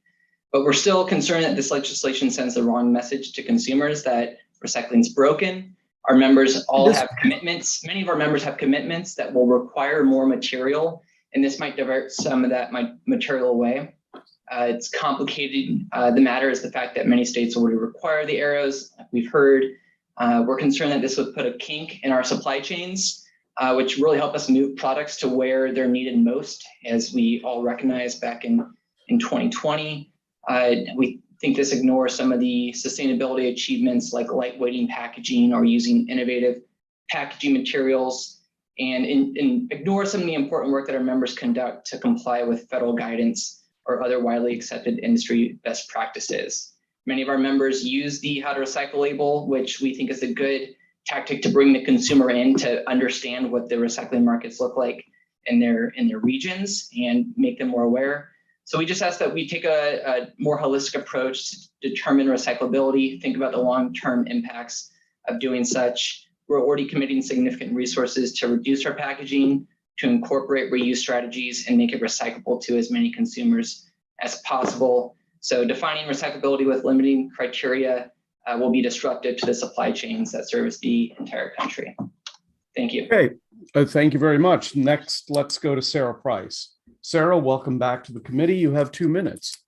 But we're still concerned that this legislation sends the wrong message to consumers that recycling is broken. Our members all have commitments. Many of our members have commitments that will require more material, and this might divert some of that material away. It's complicated. The matter is the fact that many states already require the arrows. Like we've heard, we're concerned that this would put a kink in our supply chains, which really help us move products to where they're needed most, as we all recognized back in 2020. We think this ignores some of the sustainability achievements like lightweighting packaging or using innovative packaging materials, and ignore some of the important work that our members conduct to comply with federal guidance or other widely accepted industry best practices. Many of our members use the How to Recycle label, which we think is a good tactic to bring the consumer in to understand what the recycling markets look like in their regions and make them more aware. So we just ask that we take a more holistic approach to determine recyclability, think about the long-term impacts of doing such. We're already committing significant resources to reduce our packaging, to incorporate reuse strategies and make it recyclable to as many consumers as possible. So defining recyclability with limiting criteria will be disruptive to the supply chains that service the entire country. Thank you. Okay, thank you very much. Next, let's go to Sarah Price. Sarah, welcome back to the committee. You have 2 minutes.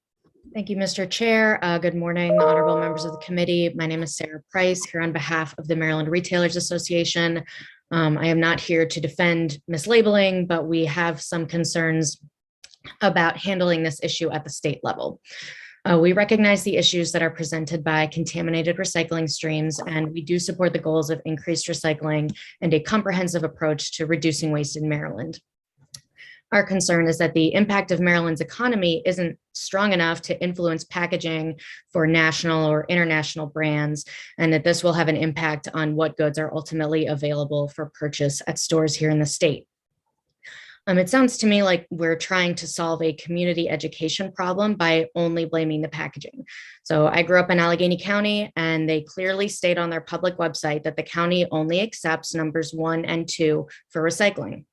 Thank you, Mr. Chair. Good morning, honorable members of the committee. My name is Sarah Price, here on behalf of the Maryland Retailers Association. I am not here to defend mislabeling, but we have some concerns about handling this issue at the state level. We recognize the issues that are presented by contaminated recycling streams, and we do support the goals of increased recycling and a comprehensive approach to reducing waste in Maryland. Our concern is that the impact of Maryland's economy isn't strong enough to influence packaging for national or international brands, and that this will have an impact on what goods are ultimately available for purchase at stores here in the state. It sounds to me like we're trying to solve a community education problem by only blaming the packaging. So I grew up in Allegheny County, and they clearly state on their public website that the county only accepts numbers 1 and 2 for recycling.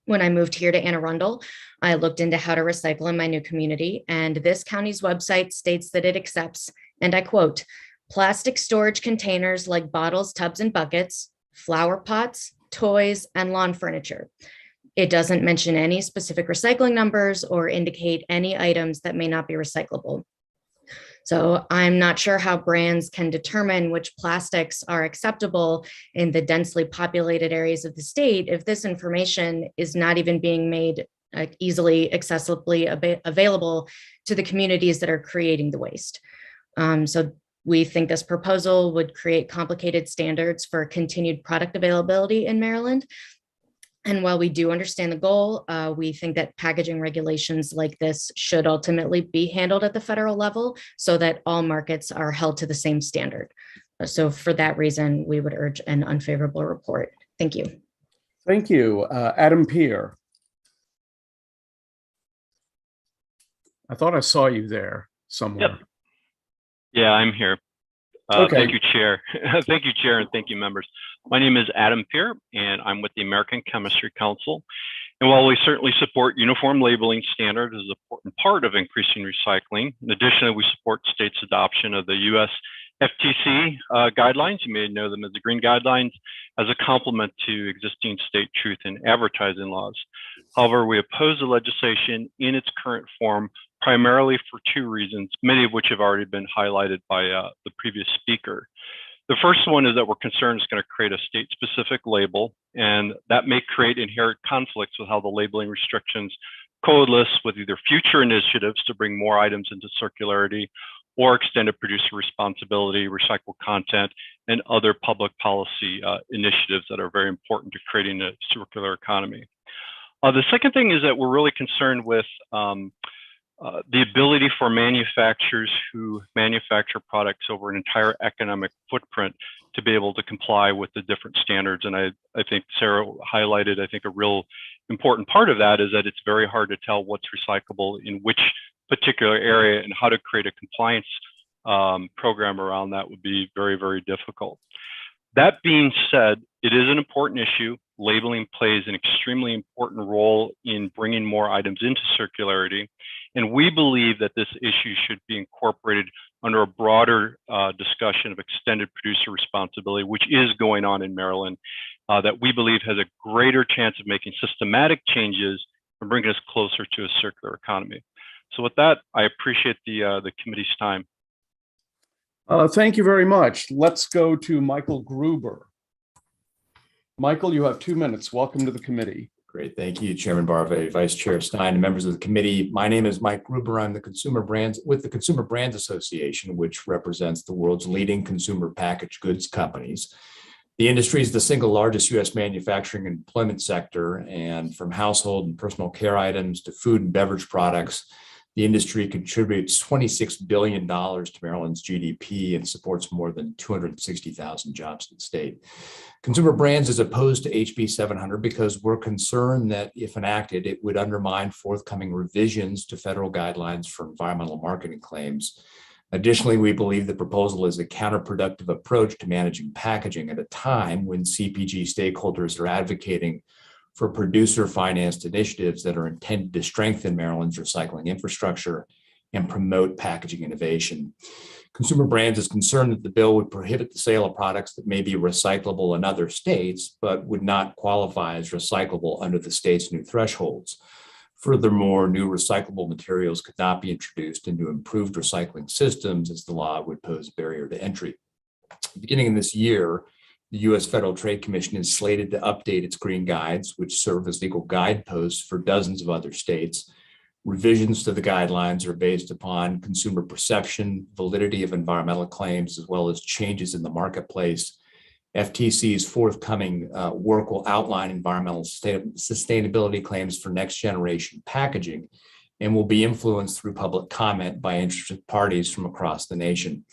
When I moved here to Anne Arundel, I looked into how to recycle in my new community, and this county's website states that it accepts, and I quote, plastic storage containers like bottles, tubs, and buckets, flower pots, toys, and lawn furniture. It doesn't mention any specific recycling numbers or indicate any items that may not be recyclable. So I'm not sure how brands can determine which plastics are acceptable in the densely populated areas of the state if this information is not even being made easily accessibly available to the communities that are creating the waste. So we think this proposal would create complicated standards for continued product availability in Maryland. And while we do understand the goal, we think that packaging regulations like this should ultimately be handled at the federal level so that all markets are held to the same standard. So for that reason, we would urge an unfavorable report. Thank you. Thank you. Adam Peer. I thought I saw you there somewhere. Yep. Yeah, I'm here. Okay. Thank you, Chair. Thank you, Chair, and thank you, members. My name is Adam Peer, and I'm with the American Chemistry Council. And while we certainly support uniform labeling standards as an important part of increasing recycling, in addition, we support states' adoption of the U.S. FTC guidelines, you may know them as the green guidelines, as a complement to existing state truth and advertising laws. However, we oppose the legislation in its current form primarily for 2 reasons, many of which have already been highlighted by the previous speaker. The first one is that we're concerned it's going to create a state-specific label, and that may create inherent conflicts with how the labeling restrictions coalesce with either future initiatives to bring more items into circularity or extended producer responsibility, recycled content, and other public policy initiatives that are very important to creating a circular economy. The second thing is that we're really concerned with the ability for manufacturers who manufacture products over an entire economic footprint to be able to comply with the different standards. And I think Sarah highlighted, I think a real important part of that is that it's very hard to tell what's recyclable in which particular area, and how to create a compliance program around that would be very, very difficult. That being said, it is an important issue. Labeling plays an extremely important role in bringing more items into circularity. And we believe that this issue should be incorporated under a broader discussion of extended producer responsibility, which is going on in Maryland, that we believe has a greater chance of making systematic changes and bringing us closer to a circular economy. So with that, I appreciate the committee's time. Thank you very much. Let's go to Michael Gruber. Michael, you have 2 minutes. Welcome to the committee. Great. Thank you, Chairman Barve, Vice Chair Stein, and members of the committee. My name is Mike Gruber. I'm the Consumer Brands Association, which represents the world's leading consumer packaged goods companies. The industry is the single largest U.S. manufacturing and employment sector, and from household and personal care items to food and beverage products, the industry contributes $26 billion to Maryland's GDP and supports more than 260,000 jobs in the state. Consumer Brands is opposed to HB 700 because we're concerned that if enacted, it would undermine forthcoming revisions to federal guidelines for environmental marketing claims. Additionally, we believe the proposal is a counterproductive approach to managing packaging at a time when CPG stakeholders are advocating for producer-financed initiatives that are intended to strengthen Maryland's recycling infrastructure and promote packaging innovation. Consumer Brands is concerned that the bill would prohibit the sale of products that may be recyclable in other states, but would not qualify as recyclable under the state's new thresholds. Furthermore, new recyclable materials could not be introduced into improved recycling systems, as the law would pose a barrier to entry. Beginning in this year, the U.S. Federal Trade Commission is slated to update its green guides, which serve as legal guideposts for dozens of other states. Revisions to the guidelines are based upon consumer perception, validity of environmental claims, as well as changes in the marketplace. FTC's forthcoming work will outline environmental sustainability claims for next generation packaging and will be influenced through public comment by interested parties from across the nation.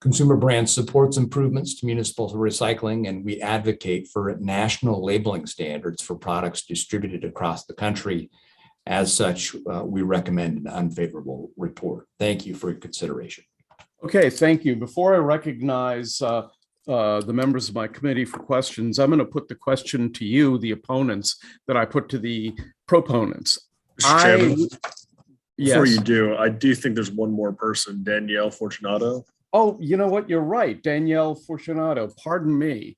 Consumer Brands supports improvements to municipal recycling, and we advocate for national labeling standards for products distributed across the country. As such, we recommend an unfavorable report. Thank you for your consideration. Okay, thank you. Before I recognize the members of my committee for questions, I'm going to put the question to you, the opponents, that I put to the proponents. Mr. Chairman, before Yes. you do, I do think there's one more person, Danielle Fortunato. Oh, you know what? You're right. Danielle Fortunato, pardon me.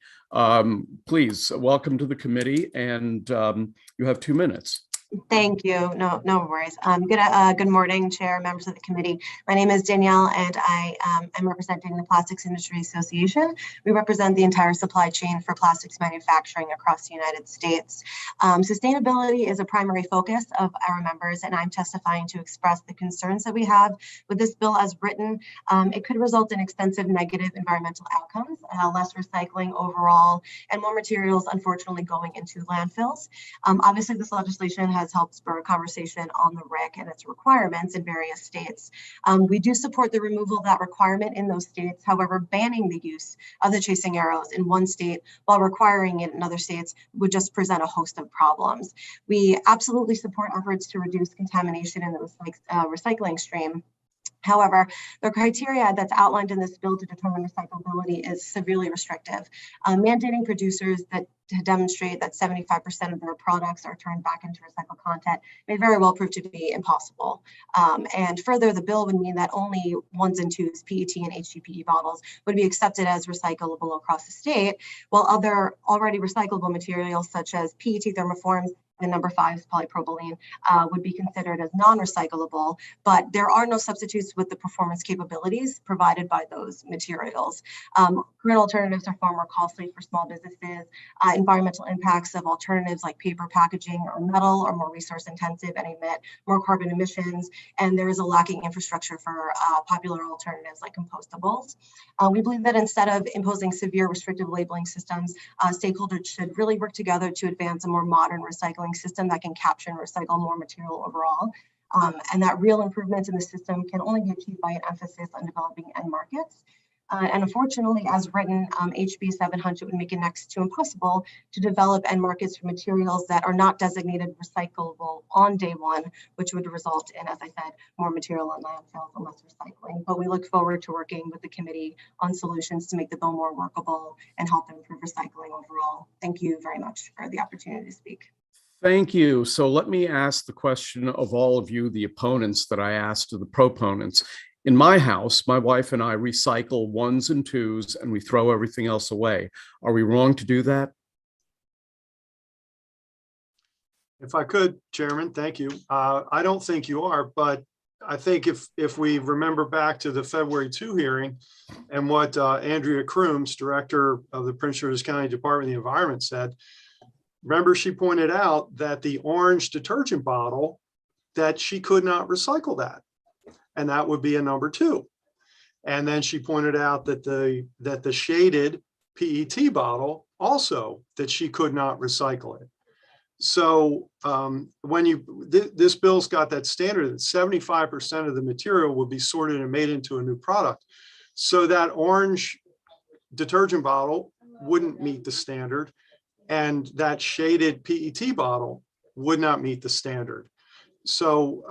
Please, welcome to the committee, and you have 2 minutes. Thank you. No worries. Good morning, Chair, members of the committee. My name is Danielle, and I am representing the Plastics Industry Association. We represent the entire supply chain for plastics manufacturing across the United States. Sustainability is a primary focus of our members, and I'm testifying to express the concerns that we have with this bill as written. It could result in extensive negative environmental outcomes, less recycling overall, and more materials, unfortunately, going into landfills. Obviously, this legislation has helped spur a conversation on the RIC and its requirements in various states. We do support the removal of that requirement in those states. However, banning the use of the chasing arrows in one state while requiring it in other states would just present a host of problems. We absolutely support efforts to reduce contamination in the recycling stream. However, the criteria that's outlined in this bill to determine recyclability is severely restrictive. Mandating producers to demonstrate that 75% of their products are turned back into recycled content may very well prove to be impossible. And further, the bill would mean that only 1s and 2s, PET and HDPE bottles, would be accepted as recyclable across the state, while other already recyclable materials such as PET thermoforms and number 5 is polypropylene would be considered as non-recyclable, but there are no substitutes with the performance capabilities provided by those materials. Current alternatives are far more costly for small businesses. Environmental impacts of alternatives like paper packaging or metal are more resource intensive and emit more carbon emissions, and there is a lacking infrastructure for popular alternatives like compostables. We believe that instead of imposing severe restrictive labeling systems, stakeholders should really work together to advance a more modern recycling system that can capture and recycle more material overall. And that real improvements in the system can only be achieved by an emphasis on developing end markets. And unfortunately, as written, HB 700 would make it next to impossible to develop end markets for materials that are not designated recyclable on day one, which would result in, as I said, more material in landfills and less recycling. But we look forward to working with the committee on solutions to make the bill more workable and help improve recycling overall. Thank you very much for the opportunity to speak. Thank you. So let me ask the question of all of you, the opponents, that I asked to the proponents. In my house, my wife and I recycle 1s and 2s, and we throw everything else away. Are we wrong to do that? If I could, Chairman, thank you. I don't think you are, but I think if we remember back to the February 2 hearing and what Andrea Crooms, Director of the Prince George's County Department of the Environment, said, remember, she pointed out that the orange detergent bottle, that she could not recycle that. And that would be a number 2. And then she pointed out that the shaded PET bottle also, that she could not recycle it. So this bill's got that standard that 75% of the material will be sorted and made into a new product. So that orange detergent bottle wouldn't meet the standard, and that shaded PET bottle would not meet the standard. So,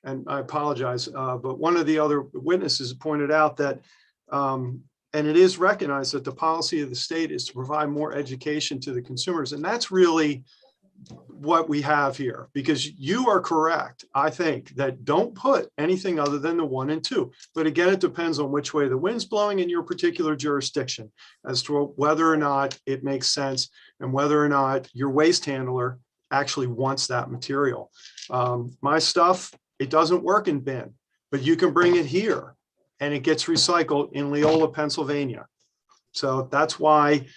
and I apologize, but one of the other witnesses pointed out that, and it is recognized that the policy of the state is to provide more education to the consumers. And that's really what we have here, because you are correct. I think that don't put anything other than the 1 and 2. But again, it depends on which way the wind's blowing in your particular jurisdiction as to whether or not it makes sense and whether or not your waste handler actually wants that material. My stuff, it doesn't work in bin, but you can bring it here and it gets recycled in Leola, Pennsylvania. So that's why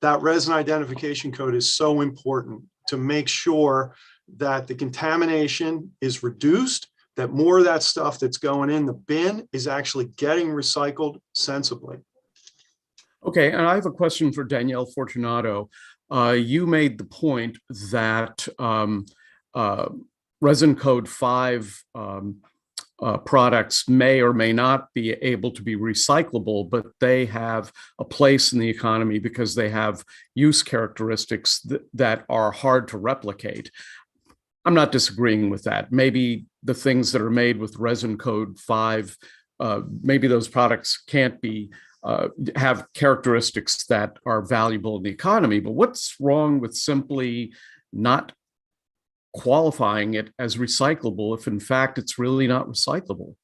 that resin identification code is so important, to make sure that the contamination is reduced, that more of that stuff that's going in the bin is actually getting recycled sensibly. Okay, and I have a question for Danielle Fortunato. You made the point that Resin Code 5 products may or may not be able to be recyclable, but they have a place in the economy because they have use characteristics that are hard to replicate. I'm not disagreeing with that. Maybe the things that are made with resin code 5, maybe those products can't be have characteristics that are valuable in the economy. But what's wrong with simply not qualifying it as recyclable if in fact it's really not recyclable?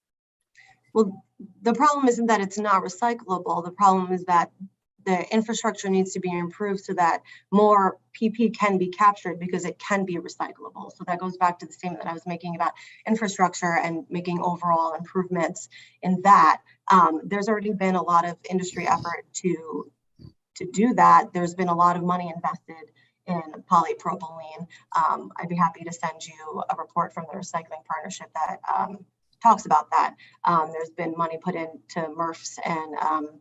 Well, the problem isn't that it's not recyclable. The problem is that the infrastructure needs to be improved so that more PP can be captured because it can be recyclable. So that goes back to the statement that I was making about infrastructure and making overall improvements in that. There's already been a lot of industry effort to do that. There's been a lot of money invested in polypropylene. I'd be happy to send you a report from the recycling partnership that talks about that. There's been money put into MRFs and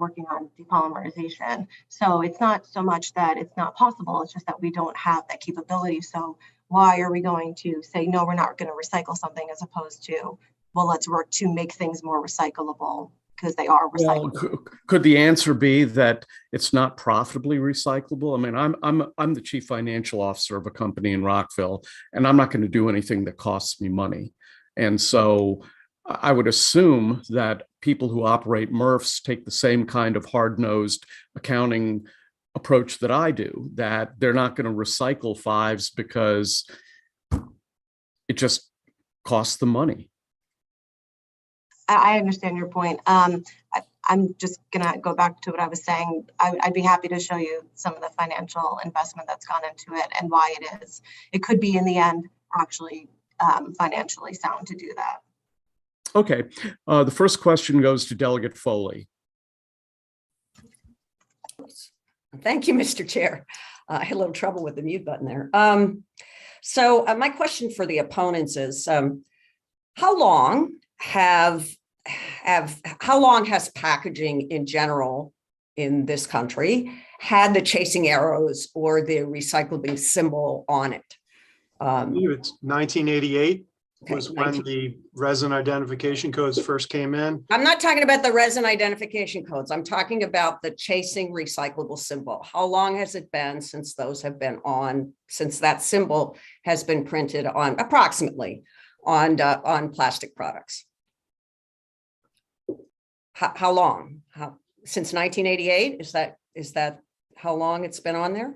working on depolymerization. So it's not so much that it's not possible, it's just that we don't have that capability. So why are we going to say, no, we're not going to recycle something as opposed to, well, let's work to make things more recyclable because they are recyclable. Well, could the answer be that it's not profitably recyclable? I mean, I'm the chief financial officer of a company in Rockville, and I'm not going to do anything that costs me money. And so I would assume that people who operate MRFs take the same kind of hard-nosed accounting approach that I do, that they're not going to recycle 5s because it just costs them money. I understand your point. I'm just gonna go back to what I was saying. I'd be happy to show you some of the financial investment that's gone into it and why it is. It could be in the end actually financially sound to do that. Okay, the first question goes to Delegate Foley. Thank you, Mr. Chair. I had a little trouble with the mute button there. So my question for the opponents is, how long has packaging in general in this country had the chasing arrows or the recycling symbol on it? I believe it's 1988 was when the resin identification codes first came in. I'm not talking about the resin identification codes. I'm talking about the chasing recyclable symbol. How long has it been since those have been on, since that symbol has been printed on approximately on plastic products? How long? Since 1988? Is that how long it's been on there?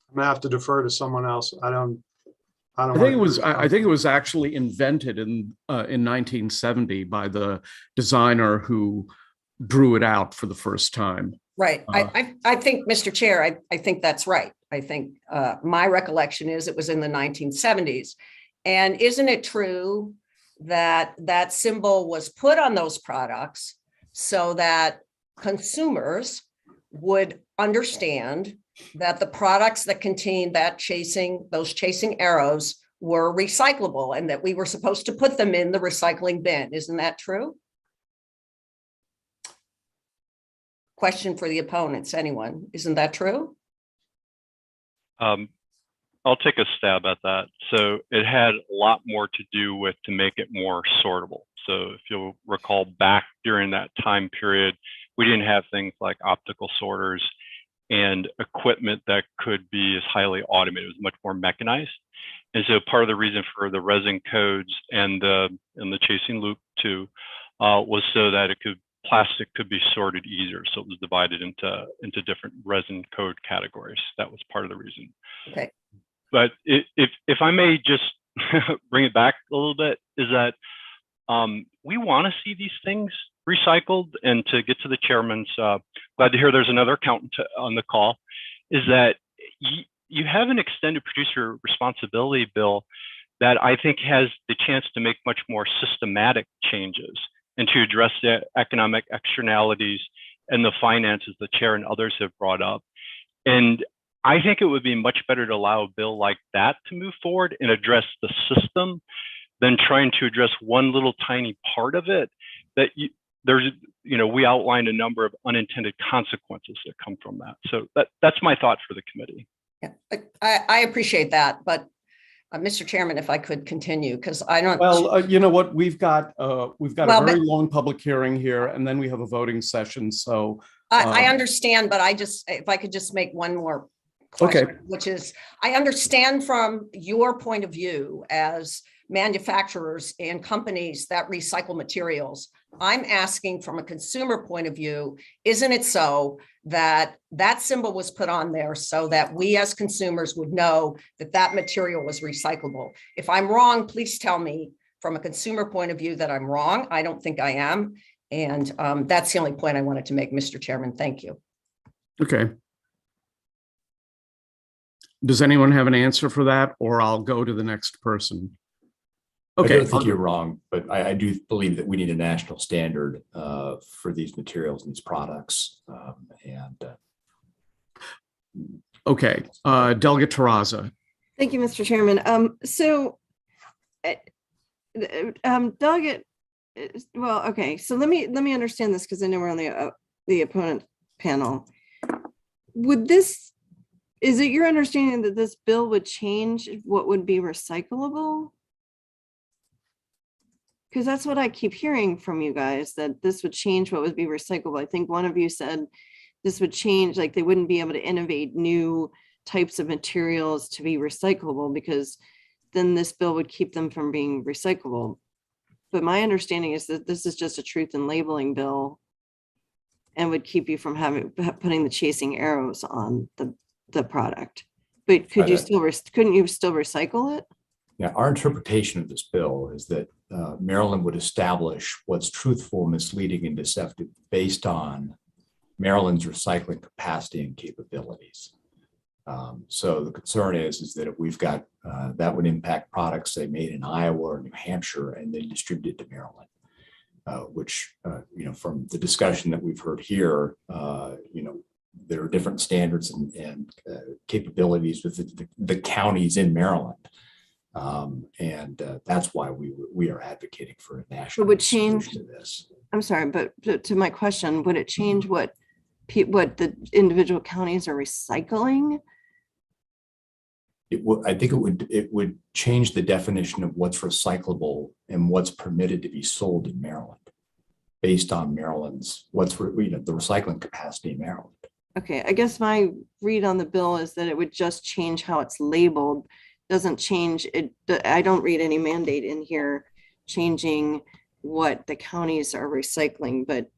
I'm gonna have to defer to someone else. I think it was actually invented in 1970 by the designer who drew it out for the first time. Right. I think, Mr. Chair, I think that's right. I think my recollection is it was in the 1970s. And isn't it true that that symbol was put on those products so that consumers would understand that the products that contained those chasing arrows were recyclable and that we were supposed to put them in the recycling bin? Isn't that true? Question for the opponents, anyone? Isn't that true? I'll take a stab at that. So it had a lot more to do with to make it more sortable. So if you'll recall back during that time period, we didn't have things like optical sorters and equipment that could be as highly automated. It was much more mechanized. And so part of the reason for the resin codes and the chasing loop too was so that plastic could be sorted easier. So it was divided into different resin code categories. That was part of the reason. Okay. But if I may just bring it back a little bit, is that we want to see these things recycled. And to get to the chairman's, glad to hear there's another accountant on the call, is that you have an extended producer responsibility bill that I think has the chance to make much more systematic changes and to address the economic externalities and the finances the chair and others have brought up. And I think it would be much better to allow a bill like that to move forward and address the system than trying to address one little tiny part of it that we outlined a number of unintended consequences that come from that. So that's my thought for the committee. Yeah, I appreciate that, but Mr. Chairman, if I could continue, because I don't. Well, you know what, we've got a Well, very but- long public hearing here, and then we have a voting session, so. I understand, but if I could just make one more question, Okay. which is, I understand from your point of view as manufacturers and companies that recycle materials. I'm asking from a consumer point of view, isn't it so that that symbol was put on there so that we as consumers would know that that material was recyclable? If I'm wrong, please tell me from a consumer point of view that I'm wrong. I don't think I am. And that's the only point I wanted to make, Mr. Chairman. Thank you. Okay. Does anyone have an answer for that, or I'll go to the next person? Okay. I don't think you're wrong, but I do believe that we need a national standard for these materials and these products. Okay, Delegate Terraza. Thank you, Mr. Chairman. Delegate, well, okay, so let me understand this because I know we're on the opponent panel. Is it your understanding that this bill would change what would be recyclable? Because that's what I keep hearing from you guys, that this would change what would be recyclable. I think one of you said this would change, like they wouldn't be able to innovate new types of materials to be recyclable because then this bill would keep them from being recyclable. But my understanding is that this is just a truth in labeling bill and would keep you from putting the chasing arrows on the product. But couldn't you still recycle it? Yeah, our interpretation of this bill is that Maryland would establish what's truthful, misleading, and deceptive based on Maryland's recycling capacity and capabilities. So the concern is that if we've got, that would impact products, say, made in Iowa or New Hampshire and then distributed to Maryland, which, from the discussion that we've heard here, there are different standards and capabilities with the counties in Maryland. That's why we are advocating for a national solution to this. I'm sorry, but to my question, would it change what the individual counties are recycling? I think it would change the definition of what's recyclable and what's permitted to be sold in Maryland, based on Maryland's the recycling capacity in Maryland. Okay, I guess my read on the bill is that it would just change how it's labeled. Doesn't change it. I don't read any mandate in here changing what the counties are recycling, but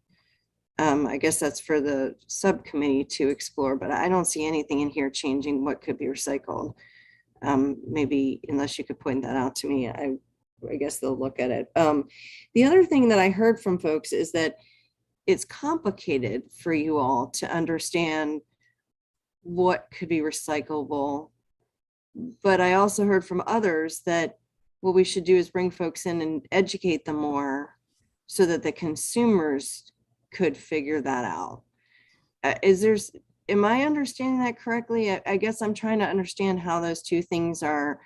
I guess that's for the subcommittee to explore, but I don't see anything in here changing what could be recycled. Maybe unless you could point that out to me, I guess they'll look at it. The other thing that I heard from folks is that it's complicated for you all to understand what could be recyclable. But I also heard from others that what we should do is bring folks in and educate them more so that the consumers could figure that out. Am I understanding that correctly? I guess I'm trying to understand how those two things are,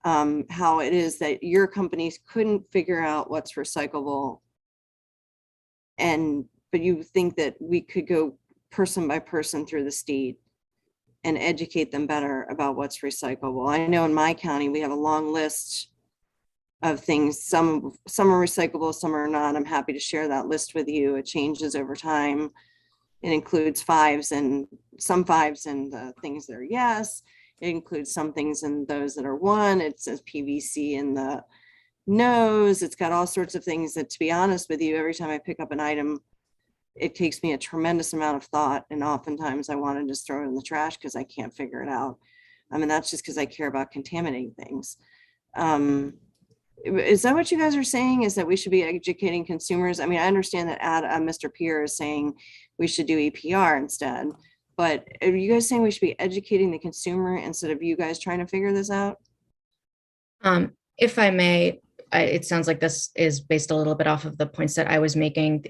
how it is that your companies couldn't figure out what's recyclable. But you think that we could go person by person through the state and educate them better about what's recyclable. I know in my county, we have a long list of things. Some are recyclable, some are not. I'm happy to share that list with you. It changes over time. It includes some fives and the things that are yes. It includes some things and those that are one. It says PVC in the nose. It's got all sorts of things that, to be honest with you, every time I pick up an item, it takes me a tremendous amount of thought. And oftentimes I want to just throw it in the trash because I can't figure it out. I mean, that's just because I care about contaminating things. Is that what you guys are saying, is that we should be educating consumers? I mean, I understand that Mr. Pierre is saying we should do EPR instead, but are you guys saying we should be educating the consumer instead of you guys trying to figure this out? If I may, it sounds like this is based a little bit off of the points that I was making.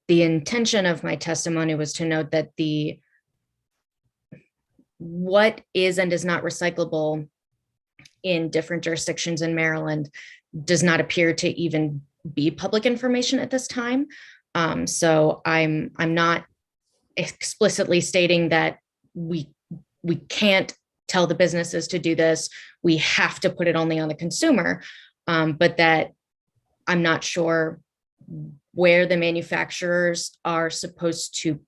The intention of my testimony was to note that what is and is not recyclable in different jurisdictions in Maryland does not appear to even be public information at this time. So I'm not explicitly stating that we can't tell the businesses to do this. We have to put it only on the consumer. But that I'm not sure where the manufacturers are supposed to,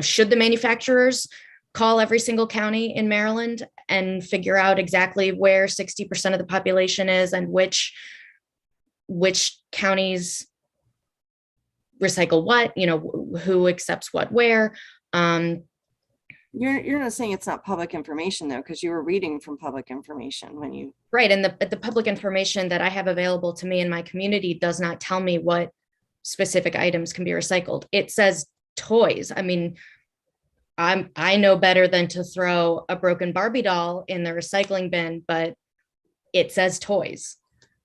should the manufacturers call every single county in Maryland and figure out exactly where 60% of the population is and which counties recycle what, who accepts what where. You're not saying it's not public information though, because you were reading from public information when you. Right. And the public information that I have available to me in my community does not tell me what specific items can be recycled. It says toys. I mean, I know better than to throw a broken Barbie doll in the recycling bin, but it says toys.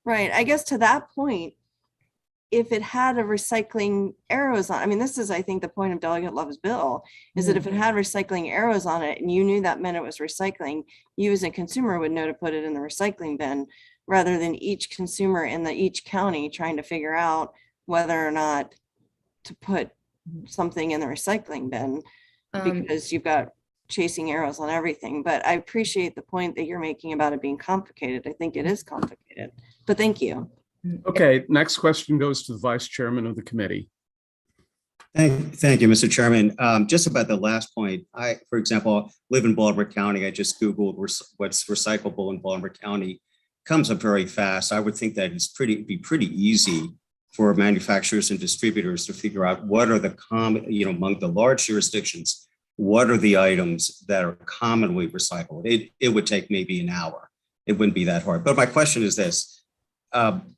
Right. I guess to that point, if it had a recycling arrows on, I mean, this is, I think, the point of Delegate Love's bill, is that if it had recycling arrows on it and you knew that meant it was recycling, you as a consumer would know to put it in the recycling bin, rather than each consumer in each county trying to figure out whether or not to put something in the recycling bin, because you've got chasing arrows on everything. But I appreciate the point that you're making about it being complicated. I think it is complicated, but thank you. Okay, next question goes to the Vice Chairman of the committee. Thank you, Mr. Chairman. Just about the last point, for example, live in Baltimore County. I just Googled what's recyclable in Baltimore County. Comes up very fast. I would think that be pretty easy for manufacturers and distributors to figure out what are the common, among the large jurisdictions, what are the items that are commonly recycled. It would take maybe an hour. It wouldn't be that hard. But my question is this.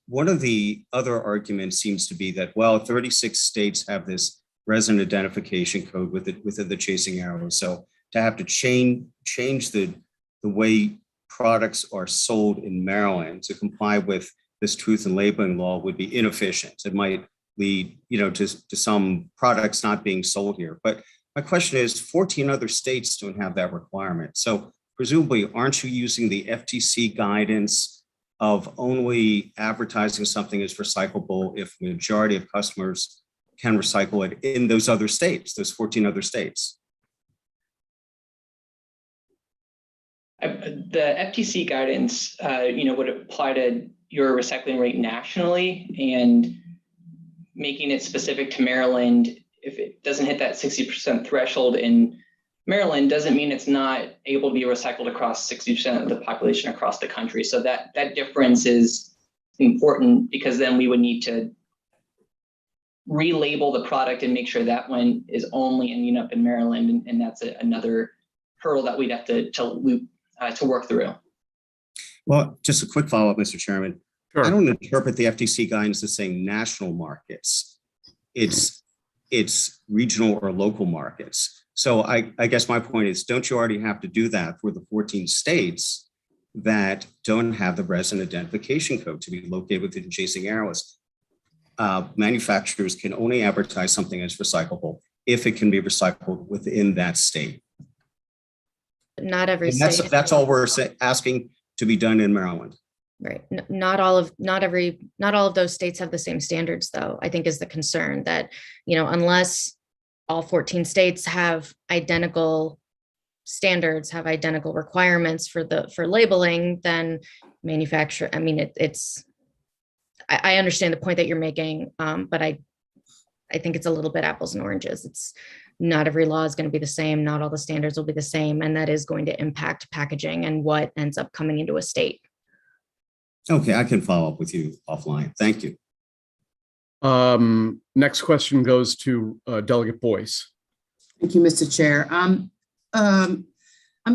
One of the other arguments seems to be that, well, 36 states have this resident identification code within the chasing arrow. So to have to change the way products are sold in Maryland to comply with this truth in labeling law would be inefficient. It might lead, to some products not being sold here. But my question is, 14 other states don't have that requirement. So presumably, aren't you using the FTC guidance of only advertising something as recyclable if the majority of customers can recycle it in those other states, those 14 other states? The FTC guidance, would apply to your recycling rate nationally, and making it specific to Maryland. If it doesn't hit that 60% threshold in Maryland, doesn't mean it's not able to be recycled across 60% of the population across the country. So that difference is important, because then we would need to relabel the product and make sure that one is only ending up in Maryland, and that's another hurdle that we'd have to work through. Well, just a quick follow-up, Mr. Chairman. Sure. I don't interpret the FTC guidance as saying national markets. It's regional or local markets. So I guess my point is, don't you already have to do that for the 14 states that don't have the resident identification code to be located within chasing arrows? Manufacturers can only advertise something as recyclable if it can be recycled within that state. Not every And state. that's all we're asking to be done in Maryland. Right. Not all of those states have the same standards, though, I think is the concern, that, unless all 14 states have identical standards, have identical requirements for labeling, then manufacturer, I mean, I understand the point that you're making, but I think it's a little bit apples and oranges. It's not every law is going to be the same. Not all the standards will be the same. And that is going to impact packaging and what ends up coming into a state. Okay, I can follow up with you offline. Thank you. Next question goes to Delegate Boyce. Thank you, Mr. Chair. I'm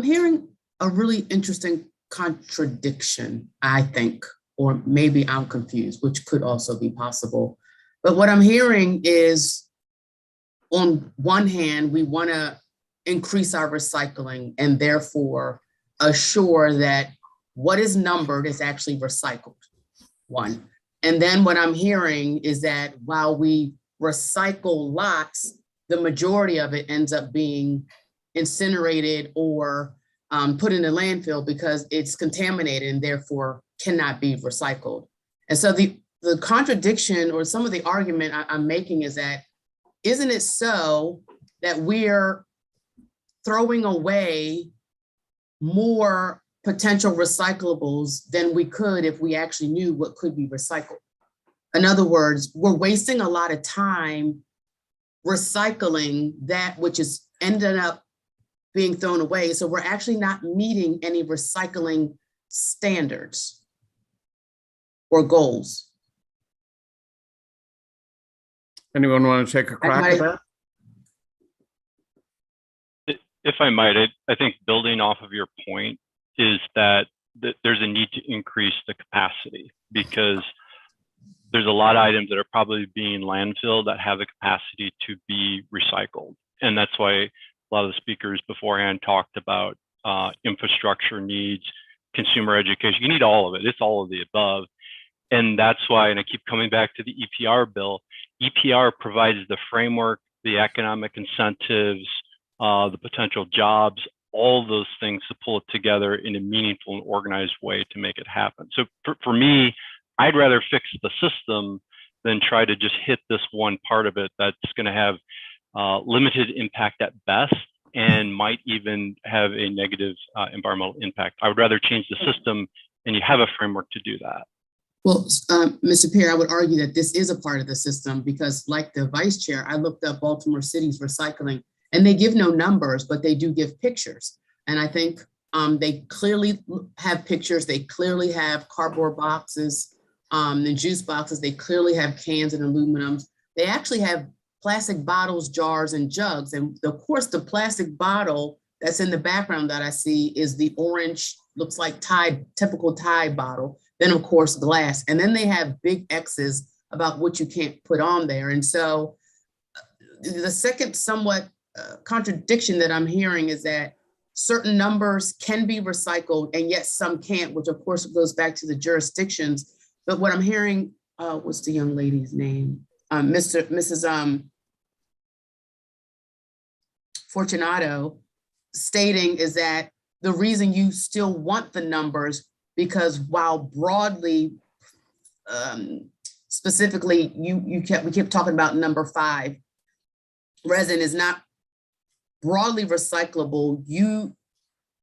hearing a really interesting contradiction, I think, or maybe I'm confused, which could also be possible. But what I'm hearing is, on one hand, we want to increase our recycling and therefore assure that what is numbered is actually recycled, one. And then what I'm hearing is that while we recycle lots, the majority of it ends up being incinerated or put in the landfill because it's contaminated and therefore cannot be recycled. And so the contradiction, or some of the argument I'm making, is that, isn't it so that we're throwing away more potential recyclables than we could if we actually knew what could be recycled. In other words, we're wasting a lot of time recycling that which is ended up being thrown away. So we're actually not meeting any recycling standards or goals. Anyone want to take a crack at that? If I might, I think building off of your point is that there's a need to increase the capacity, because there's a lot of items that are probably being landfilled that have the capacity to be recycled. And that's why a lot of the speakers beforehand talked about infrastructure needs, consumer education. You need all of it. It's all of the above. And that's why, and I keep coming back to the EPR bill, EPR provides the framework, the economic incentives, the potential jobs, all those things to pull it together in a meaningful and organized way to make it happen. So for me, I'd rather fix the system than try to just hit this one part of it that's going to have limited impact at best and might even have a negative environmental impact. I would rather change the system, and you have a framework to do that. Well, Mr. Pierre, I would argue that this is a part of the system because, like the vice chair, I looked up Baltimore City's recycling, and they give no numbers, but they do give pictures. And I think they clearly have pictures. They clearly have cardboard boxes, and juice boxes. They clearly have cans and aluminums. They actually have plastic bottles, jars, and jugs. And of course, the plastic bottle that's in the background that I see is the orange, looks like Tide, typical Tide bottle. Then of course, glass. And then they have big X's about what you can't put on there. And so the second somewhat contradiction that I'm hearing is that certain numbers can be recycled and yet some can't, which of course goes back to the jurisdictions. But what I'm hearing, what's the young lady's name? Mrs. Fortunato stating is that the reason you still want the numbers because while broadly, specifically, we kept talking about number 5, resin is not broadly recyclable. You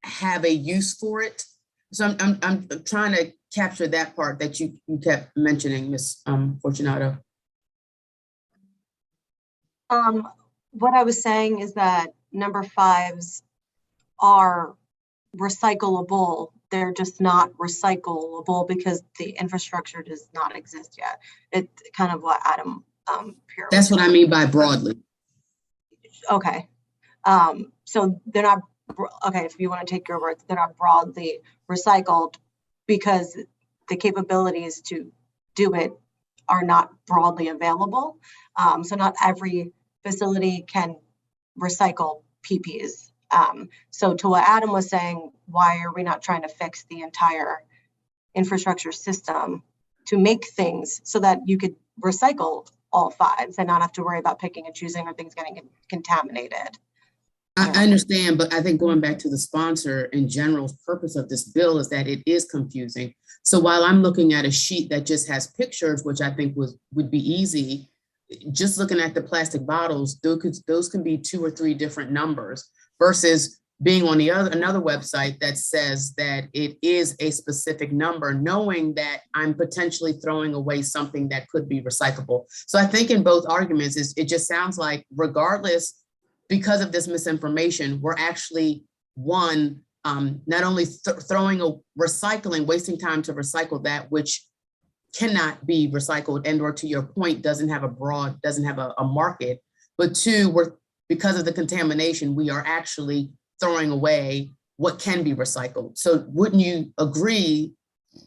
have a use for it. So I'm trying to capture that part that you kept mentioning, Ms. Fortunato. What I was saying is that number 5s are recyclable. They're just not recyclable because the infrastructure does not exist yet. It's kind of what Adam Pierre. That's what I mean by broadly. Okay. So they're not, okay, if you want to take your words, they're not broadly recycled because the capabilities to do it are not broadly available. So not every facility can recycle PPs. So to what Adam was saying, why are we not trying to fix the entire infrastructure system to make things so that you could recycle all 5s and not have to worry about picking and choosing or things getting contaminated? I understand, but I think going back to the sponsor in general, purpose of this bill is that it is confusing. So while I'm looking at a sheet that just has pictures, which I think would be easy, just looking at the plastic bottles, those can be 2 or 3 different numbers versus being on another website that says that it is a specific number, knowing that I'm potentially throwing away something that could be recyclable. So I think in both arguments, it just sounds like regardless, because of this misinformation, we're actually not only wasting time to recycle that which cannot be recycled and or to your point, doesn't have a market, but 2, because of the contamination, we are actually throwing away what can be recycled. So wouldn't you agree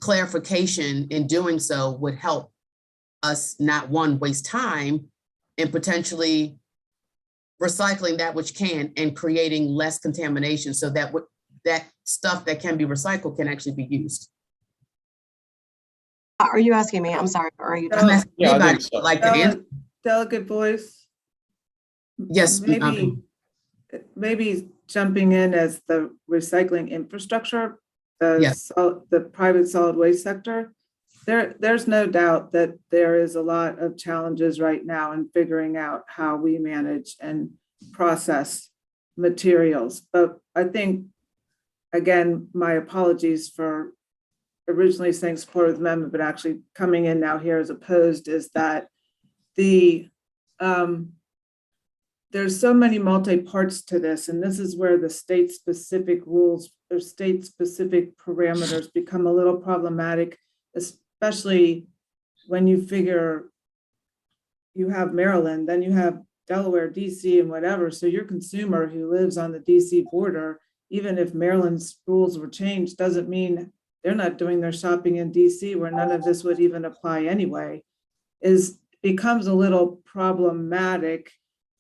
clarification in doing so would help us not waste time and potentially recycling that which can and creating less contamination so that that stuff that can be recycled can actually be used? Are you asking me? I'm sorry. Or are you? I'm asking anybody so. like to answer. Delegate Boyce? Yes. Maybe jumping in as the recycling infrastructure, Yes. the private solid waste sector. There's no doubt that there is a lot of challenges right now in figuring out how we manage and process materials. But I think again, my apologies for originally saying support of the amendment, but actually coming in now here as opposed, is that there's so many multi-parts to this, and this is where the state-specific rules or state-specific parameters become a little problematic, especially when you figure you have Maryland, then you have Delaware, DC, and whatever. So your consumer who lives on the DC border, even if Maryland's rules were changed, doesn't mean they're not doing their shopping in DC, where none of this would even apply anyway, becomes a little problematic.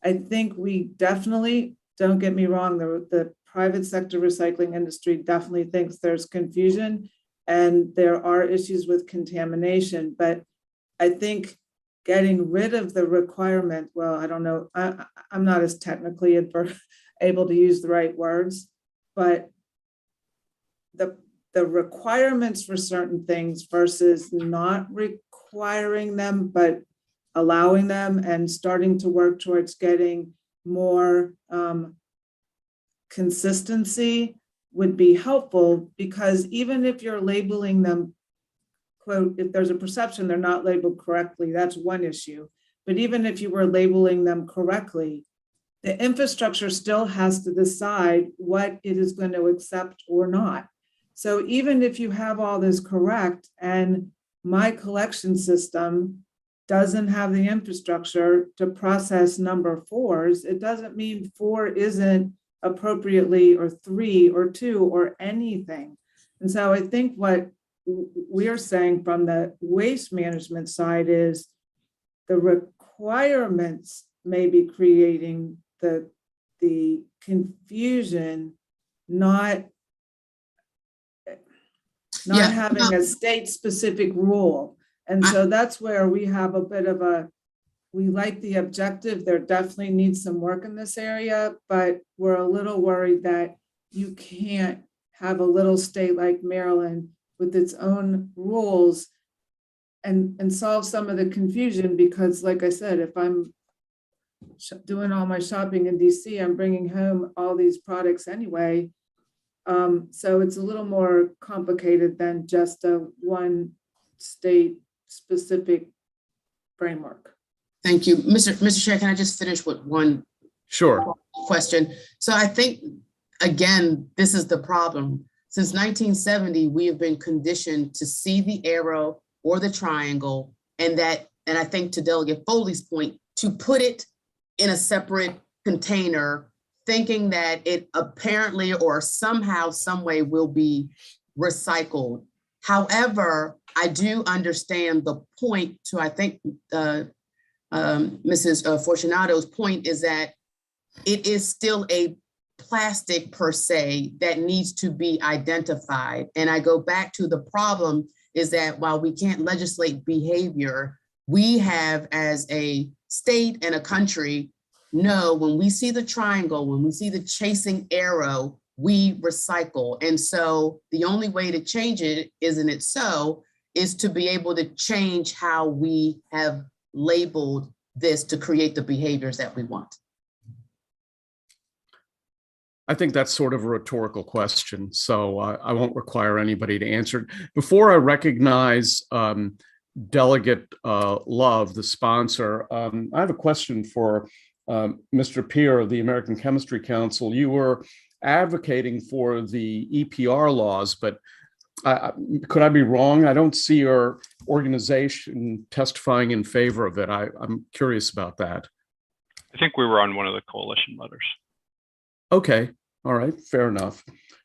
I think we definitely, don't get me wrong, the private sector recycling industry definitely thinks there's confusion and there are issues with contamination, but I think getting rid of the requirement, well, I don't know, I'm not as technically able to use the right words, but the requirements for certain things versus not requiring them, but allowing them and starting to work towards getting more consistency would be helpful, because even if you're labeling them, quote, if there's a perception they're not labeled correctly, that's one issue. But even if you were labeling them correctly, the infrastructure still has to decide what it is going to accept or not. So even if you have all this correct and my collection system doesn't have the infrastructure to process number 4s, it doesn't mean 4 isn't appropriately, or 3 or 2 or anything. And so I think what we're saying from the waste management side is the requirements may be creating the confusion, not having a state-specific rule. And so that's where we have a bit of we like the objective. There definitely needs some work in this area, but we're a little worried that you can't have a little state like Maryland with its own rules and solve some of the confusion, because like I said, if I'm doing all my shopping in DC, I'm bringing home all these products anyway. So it's a little more complicated than just a one state specific framework. Thank you. Mr. Chair, can I just finish with one question? So I think, again, this is the problem. Since 1970, we have been conditioned to see the arrow or the triangle, and I think to Delegate Foley's point, to put it in a separate container, thinking that it apparently or somehow, some way will be recycled. However, I do understand the point to, I think, Mrs. Fortunato's point is that it is still a plastic per se that needs to be identified. And I go back to the problem is that while we can't legislate behavior, we have as a state and a country know when we see the triangle, when we see the chasing arrow, we recycle. And so the only way to change it, isn't it so, is to be able to change how we have labeled this to create the behaviors that we want. I think that's sort of a rhetorical question, so I won't require anybody to answer it. Before I recognize Delegate Love, the sponsor, I have a question for Mr. Peer of the American Chemistry Council. You were advocating for the EPR laws, but could I be wrong? I don't see your organization testifying in favor of it. I'm curious about that. I think we were on one of the coalition letters. Okay, all right, fair enough.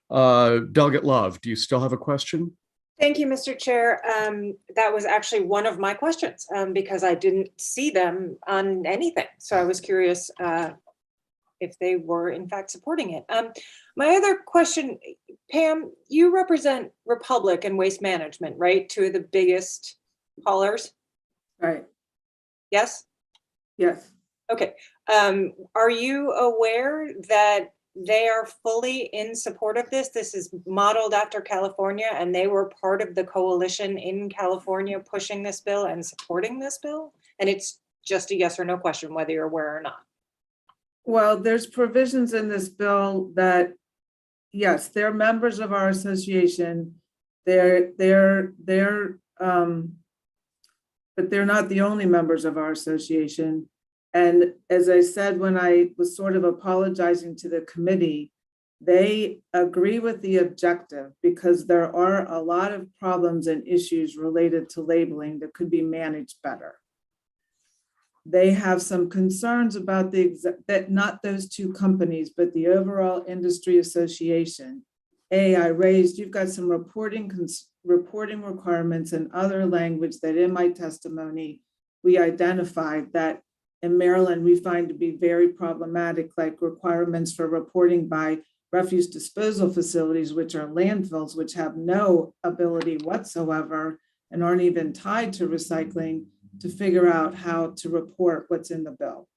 Delegate Love, do you still have a question? Thank you, Mr. Chair. That was actually one of my questions because I didn't see them on anything. So I was curious if they were in fact supporting it. My other question, Pam, you represent Republic and Waste Management, right? Two of the biggest haulers. Right. Yes? Yes. Okay. Are you aware that they are fully in support of this? This is modeled after California, and they were part of the coalition in California pushing this bill and supporting this bill. And it's just a yes or no question whether you're aware or not. Well, there's provisions in this bill that, yes, they're members of our association. But they're not the only members of our association. And as I said, when I was sort of apologizing to the committee, they agree with the objective because there are a lot of problems and issues related to labeling that could be managed better. They have some concerns about that not those two companies, but the overall industry association. I raised, you've got some reporting requirements and other language that in my testimony, we identified that in Maryland, we find to be very problematic, like requirements for reporting by refuse disposal facilities, which are landfills, which have no ability whatsoever and aren't even tied to recycling to figure out how to report what's in the bill.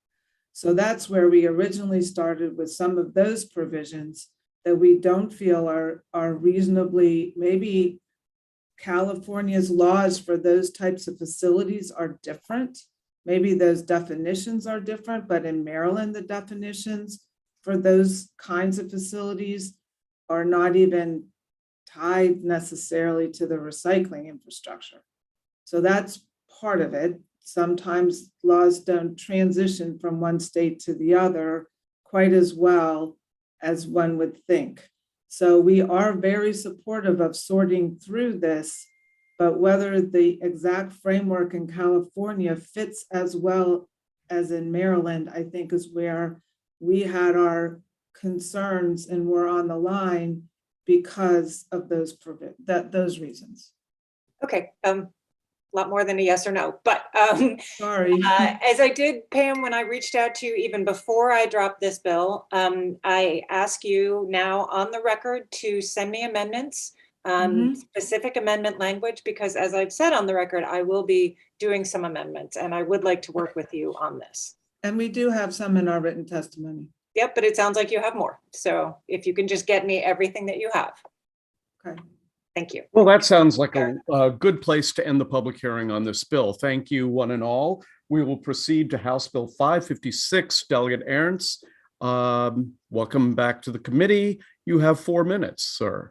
So that's where we originally started with some of those provisions that we don't feel are reasonably, maybe California's laws for those types of facilities are different. Maybe those definitions are different, but in Maryland, the definitions for those kinds of facilities are not even tied necessarily to the recycling infrastructure. So that's part of it. Sometimes laws don't transition from one state to the other quite as well as one would think. So we are very supportive of sorting through this, but whether the exact framework in California fits as well as in Maryland, I think is where we had our concerns and were on the line because of those reasons. Okay, a lot more than a yes or no, but sorry. As I did, Pam, when I reached out to you even before I dropped this bill, I ask you now on the record to send me amendments, specific amendment language, because as I've said on the record, I will be doing some amendments and I would like to work with you on this. And we do have some in our written testimony. Yep, but it sounds like you have more. So if you can just get me everything that you have. Okay. Thank you. Well, that sounds like a good place to end the public hearing on this bill. Thank you, one and all. We will proceed to House Bill 556. Delegate Ernst, welcome back to the committee. You have 4 minutes, sir.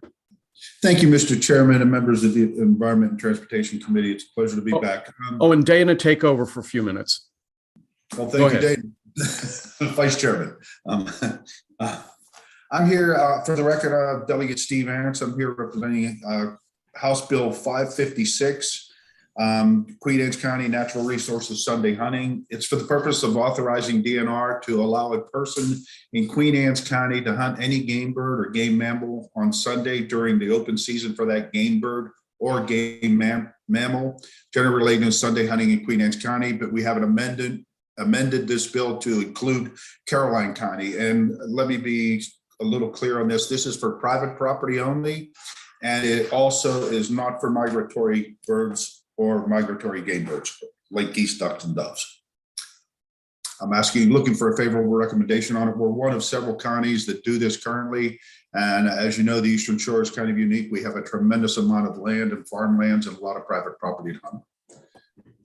Thank you, Mr. Chairman and members of the Environment and Transportation Committee. It's a pleasure to be back. And Dana, take over for a few minutes. Well, thank you, Dana. Vice Chairman. I'm here for the record, Delegate Steve Ernst. I'm here representing House Bill 556, Queen Anne's County Natural Resources Sunday Hunting. It's for the purpose of authorizing DNR to allow a person in Queen Anne's County to hunt any game bird or game mammal on Sunday during the open season for that game bird or game mammal, generally relating to Sunday hunting in Queen Anne's County, but we have an amended this bill to include Caroline County. And let me be a little clear on this. This is for private property only, and it also is not for migratory birds or migratory game birds, like geese, ducks, and doves. I'm looking for a favorable recommendation on it. We're one of several counties that do this currently. And as you know, the Eastern Shore is kind of unique. We have a tremendous amount of land and farmlands and a lot of private property to hunt.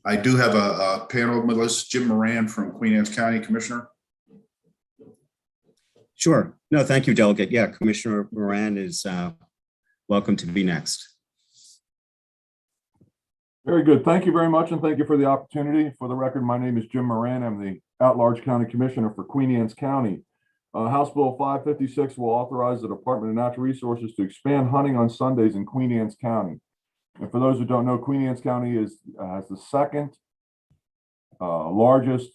I do have a panel with us, Jim Moran from Queen Anne's County, Commissioner. Sure. No, thank you, Delegate. Yeah, Commissioner Moran is welcome to be next. Very good. Thank you very much, and thank you for the opportunity. For the record, my name is Jim Moran. I'm the at-large county commissioner for Queen Anne's County. House Bill 556 will authorize the Department of Natural Resources to expand hunting on Sundays in Queen Anne's County. And for those who don't know, Queen Anne's County has the second largest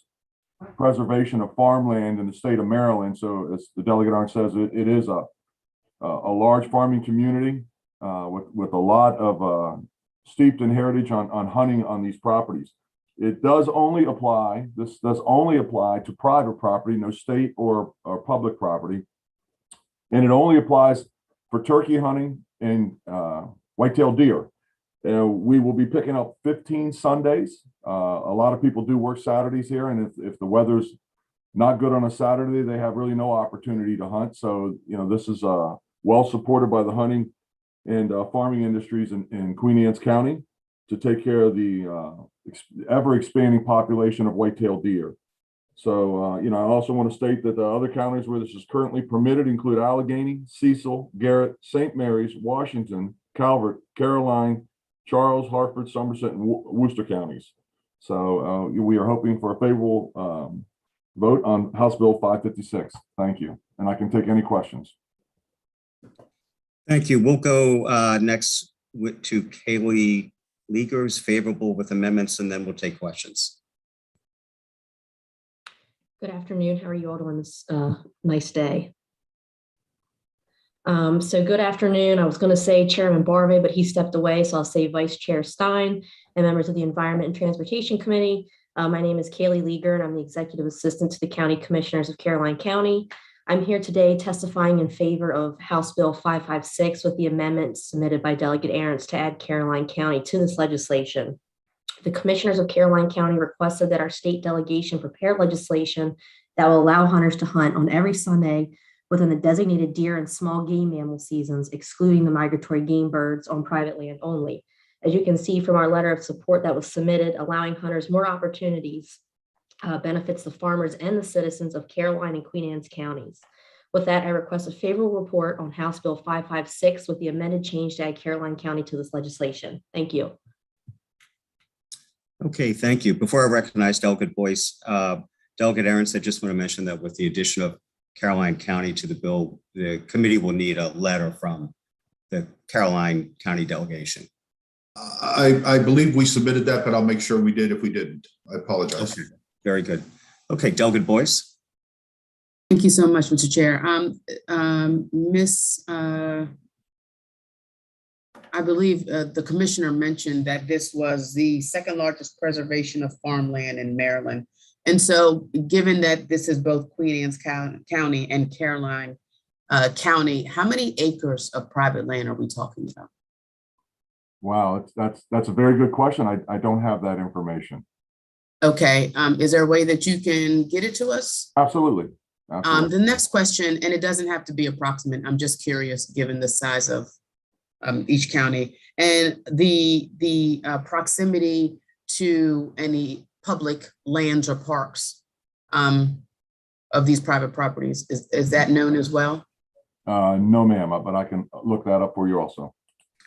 preservation of farmland in the state of Maryland. So as the delegate says, it is a large farming community with a lot of steeped in heritage on hunting on these properties. It does only apply, this does only apply to private property, no state or public property. And it only applies for turkey hunting and white-tailed deer. We will be picking up 15 Sundays. A lot of people do work Saturdays here, and if the weather's not good on a Saturday, they have really no opportunity to hunt. So, this is well supported by the hunting and farming industries in Queen Anne's County to take care of the ever expanding population of white-tailed deer. So, I also want to state that the other counties where this is currently permitted include Allegheny, Cecil, Garrett, St. Mary's, Washington, Calvert, Caroline, Charles, Hartford, Somerset, and Worcester counties. So we are hoping for a favorable vote on House Bill 556. Thank you. And I can take any questions. Thank you. We'll go next to Kaylee Leaguers, favorable with amendments, and then we'll take questions. Good afternoon. How are you all doing this nice day? So good afternoon. I was going to say Chairman Barve, but he stepped away, so I'll say Vice Chair Stein and members of the Environment and Transportation Committee. My name is Kaylee Leager, and I'm the Executive Assistant to the County Commissioners of Caroline County. I'm here today testifying in favor of House Bill 556 with the amendments submitted by Delegate Ahrens to add Caroline County to this legislation. The Commissioners of Caroline County requested that our state delegation prepare legislation that will allow hunters to hunt on every Sunday within the designated deer and small game mammal seasons, excluding the migratory game birds on private land only. As you can see from our letter of support that was submitted, allowing hunters more opportunities benefits the farmers and the citizens of Caroline and Queen Anne's counties. With that, I request a favorable report on House Bill 556 with the amended change to add Caroline County to this legislation. Thank you. Okay, thank you. Before I recognize Delegate Boyce, Delegate Ahrens, I just want to mention that with the addition of Caroline County to the bill, the committee will need a letter from the Caroline County delegation. I believe we submitted that, but I'll make sure we did if we didn't. I apologize. Okay, very good. Okay, Delegate Boyce. Thank you so much, Mr. Chair. I believe the commissioner mentioned that this was the second largest preservation of farmland in Maryland. And so given that this is both Queen Anne's County and Caroline County, how many acres of private land are we talking about? Wow, that's a very good question. I don't have that information. Okay, is there a way that you can get it to us? Absolutely. Absolutely. The next question, and it doesn't have to be approximate, I'm just curious, given the size of each county and the proximity to any public lands or parks of these private properties. Is that known as well? No, ma'am, but I can look that up for you also.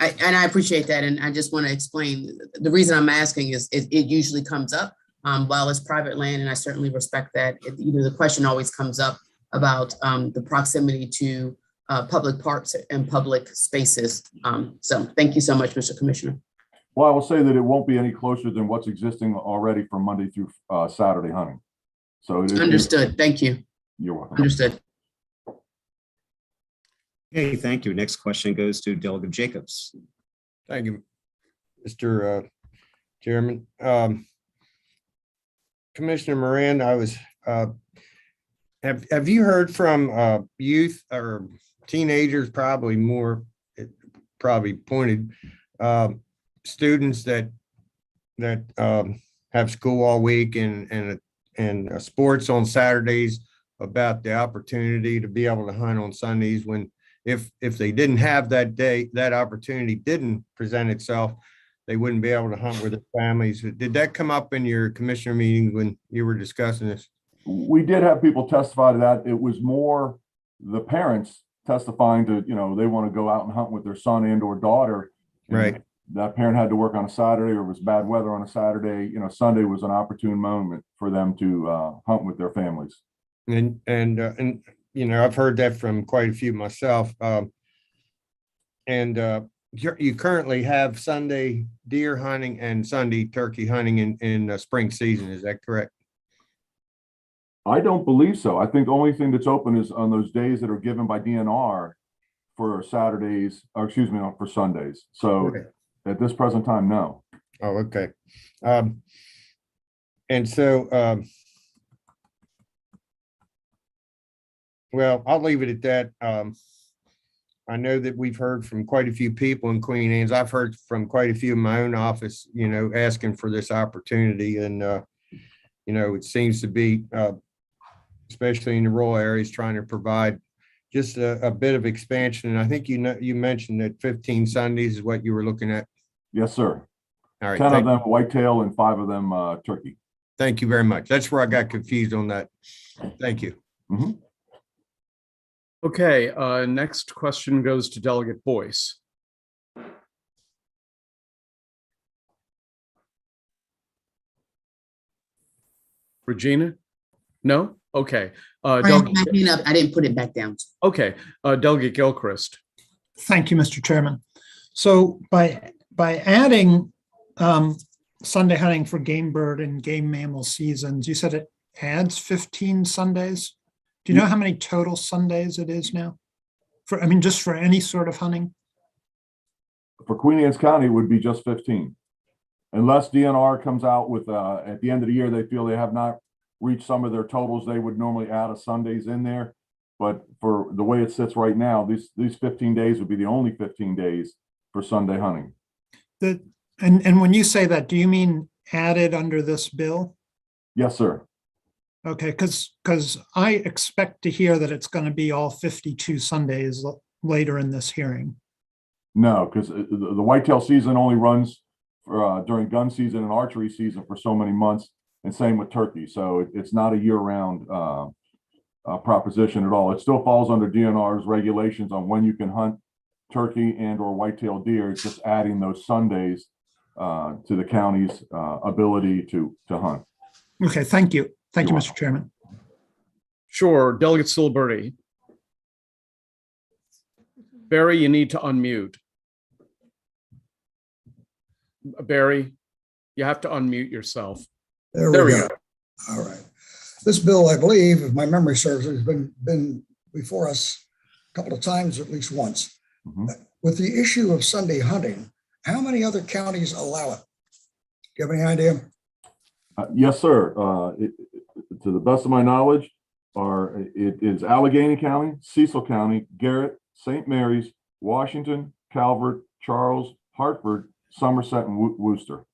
I appreciate that. And I just want to explain the reason I'm asking is it usually comes up while it's private land. And I certainly respect that. The question always comes up about the proximity to public parks and public spaces. So thank you so much, Mr. Commissioner. Well, I will say that it won't be any closer than what's existing already from Monday through Saturday hunting. So it is understood. Thank you. You're welcome. Understood. Okay, thank you. Next question goes to Delegate Jacobs. Thank you, Mr. Chairman. Commissioner Moran, I was have you heard from youth or teenagers, probably more, probably pointed students that have school all week and sports on Saturdays, about the opportunity to be able to hunt on Sundays when if they didn't have that day, that opportunity didn't present itself, they wouldn't be able to hunt with their families. Did that come up in your commissioner meetings when you were discussing this? We did have people testify to that. It was more the parents testifying to, they want to go out and hunt with their son and or daughter. Right. That parent had to work on a Saturday or it was bad weather on a Saturday. Sunday was an opportune moment for them to hunt with their families. And I've heard that from quite a few myself. You currently have Sunday deer hunting and Sunday turkey hunting in spring season. Is that correct? I don't believe so. I think the only thing that's open is on those days that are given by DNR for Saturdays, or excuse me, for Sundays. So okay. At this present time, no. Oh, okay. And so, well, I'll leave it at that. I know that we've heard from quite a few people in Queen Anne's. I've heard from quite a few in my own office, asking for this opportunity. And, it seems to be, especially in the rural areas, trying to provide just a bit of expansion. And I think, you mentioned that 15 Sundays is what you were looking at. Yes, sir. All right. 10 of them whitetail and 5 of them turkey. Thank you very much. That's where I got confused on that. Thank you. Mhm. Okay, next question goes to Delegate Boyce. Regina? No? Okay. Backing up, I didn't put it back down. Okay, Delegate Gilchrist. Thank you, Mr. Chairman. So by adding Sunday hunting for game bird and game mammal seasons, you said it adds 15 Sundays. Do you know how many total Sundays it is now? I mean, just for any sort of hunting? For Queen Anne's County, it would be just 15. Unless DNR comes out with, at the end of the year, they feel they have not reached some of their totals, they would normally add a Sundays in there. But for the way it sits right now, these 15 days would be the only 15 days for Sunday hunting. And when you say that, do you mean added under this bill? Yes, sir. Okay, because I expect to hear that it's going to be all 52 Sundays later in this hearing. No, because the whitetail season only runs during gun season and archery season for so many months, and same with turkey. So it's not a year-round proposition at all. It still falls under DNR's regulations on when you can hunt turkey and or whitetail deer. It's just adding those Sundays to the county's ability to hunt. Okay, thank you. Thank you, Mr. Chairman. Sure, Delegate Silberti. Barry, you need to unmute. Barry, you have to unmute yourself. There we go. All right. This bill, I believe, if my memory serves, has been before us a couple of times, at least once. Mm-hmm. With the issue of Sunday hunting, how many other counties allow it? Do you have any idea? Yes, sir. To the best of my knowledge, it is Allegheny County, Cecil County, Garrett, St. Mary's, Washington, Calvert, Charles, Hartford, Somerset, and Worcester.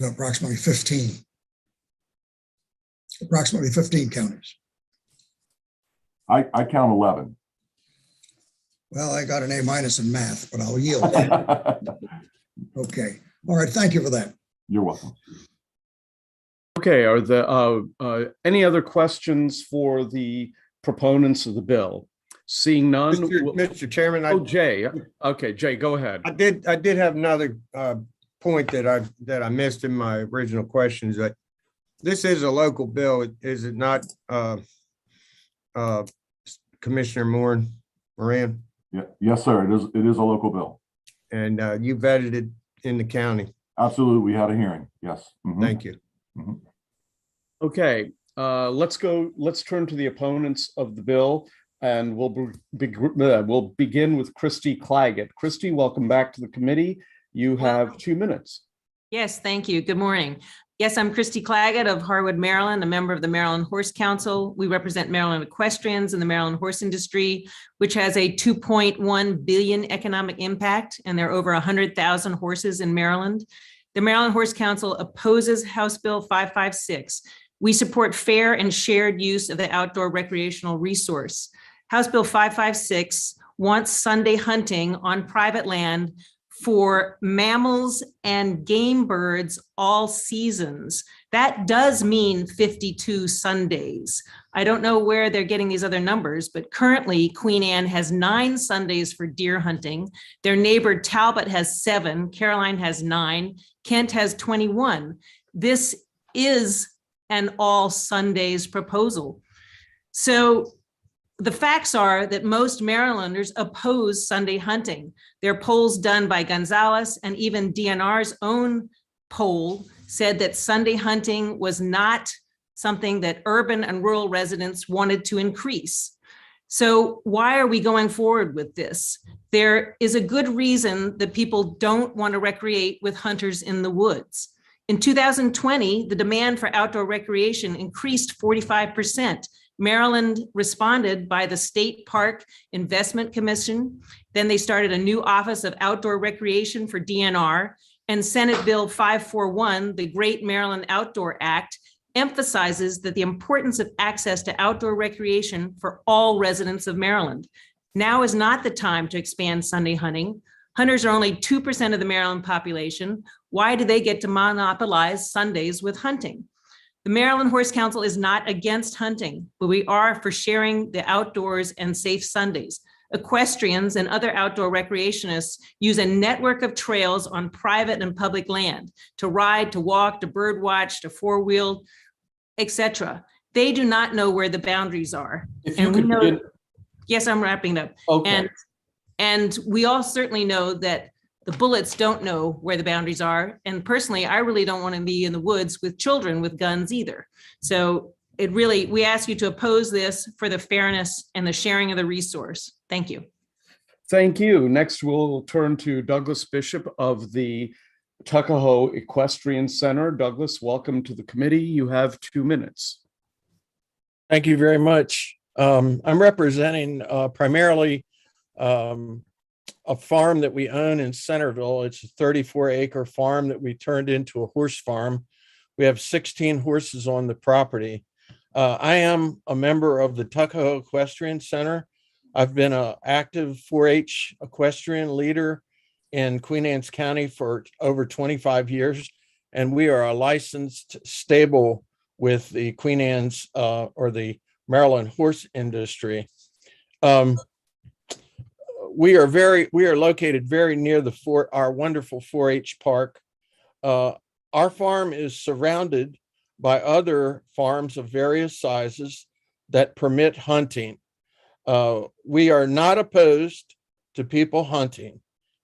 So approximately 15. Approximately 15 counties. I count 11. Well, I got an A- in math, but I'll yield. Okay. All right. Thank you for that. You're welcome. Okay, are there any other questions for the proponents of the bill? Seeing none. Mr. Chairman. Jay. Okay, Jay, go ahead. I did have another point that I missed in my original questions. That this is a local bill, is it not, Commissioner Moran? Yeah, yes, sir. It is a local bill. And you vetted it in the county. Absolutely, we had a hearing. Yes. Mm-hmm. Thank you. Mm-hmm. Okay, let's turn to the opponents of the bill, and we'll begin with Christy Claggett. Christy, welcome back to the committee. You have 2 minutes. Yes, thank you. Good morning. Yes, I'm Christy Claggett of Harwood, Maryland, a member of the Maryland Horse Council. We represent Maryland equestrians and the Maryland horse industry, which has a 2.1 billion economic impact, and there are over 100,000 horses in Maryland. The Maryland Horse Council opposes House Bill 556. We support fair and shared use of the outdoor recreational resource. House Bill 556 wants Sunday hunting on private land for mammals and game birds all seasons. That does mean 52 Sundays. I don't know where they're getting these other numbers, but currently Queen Anne has 9 Sundays for deer hunting. Their neighbor Talbot has 7, Caroline has 9, Kent has 21. This is an all Sundays proposal. So the facts are that most Marylanders oppose Sunday hunting. There are polls done by Gonzalez, and even DNR's own poll said that Sunday hunting was not something that urban and rural residents wanted to increase. So why are we going forward with this? There is a good reason that people don't want to recreate with hunters in the woods. In 2020, the demand for outdoor recreation increased 45%. Maryland responded by the State Park Investment Commission. Then they started a new Office of Outdoor Recreation for DNR, and Senate Bill 541, the Great Maryland Outdoor Act, emphasizes that the importance of access to outdoor recreation for all residents of Maryland. Now is not the time to expand Sunday hunting. Hunters are only 2% of the Maryland population. Why do they get to monopolize Sundays with hunting? The Maryland Horse Council is not against hunting, but we are for sharing the outdoors and safe Sundays. Equestrians and other outdoor recreationists use a network of trails on private and public land to ride, to walk, to bird watch, to four-wheel, etc. They do not know where the boundaries are. If you could begin. Yes, I'm wrapping up. Okay. And we all certainly know that the bullets don't know where the boundaries are. And personally, I really don't want to be in the woods with children with guns either. So we ask you to oppose this for the fairness and the sharing of the resource. Thank you. Thank you. Next, we'll turn to Douglas Bishop of the Tuckahoe Equestrian Center. Douglas, welcome to the committee. You have 2 minutes. Thank you very much. I'm representing primarily a farm that we own in Centerville. It's a 34-acre farm that we turned into a horse farm. We have 16 horses on the property. I am a member of the Tuckahoe Equestrian Center. I've been an active 4-H equestrian leader in Queen Anne's County for over 25 years, and we are a licensed stable with the Queen Anne's or the Maryland horse industry. We are located very near our wonderful 4-H park. Our farm is surrounded by other farms of various sizes that permit hunting. We are not opposed to people hunting.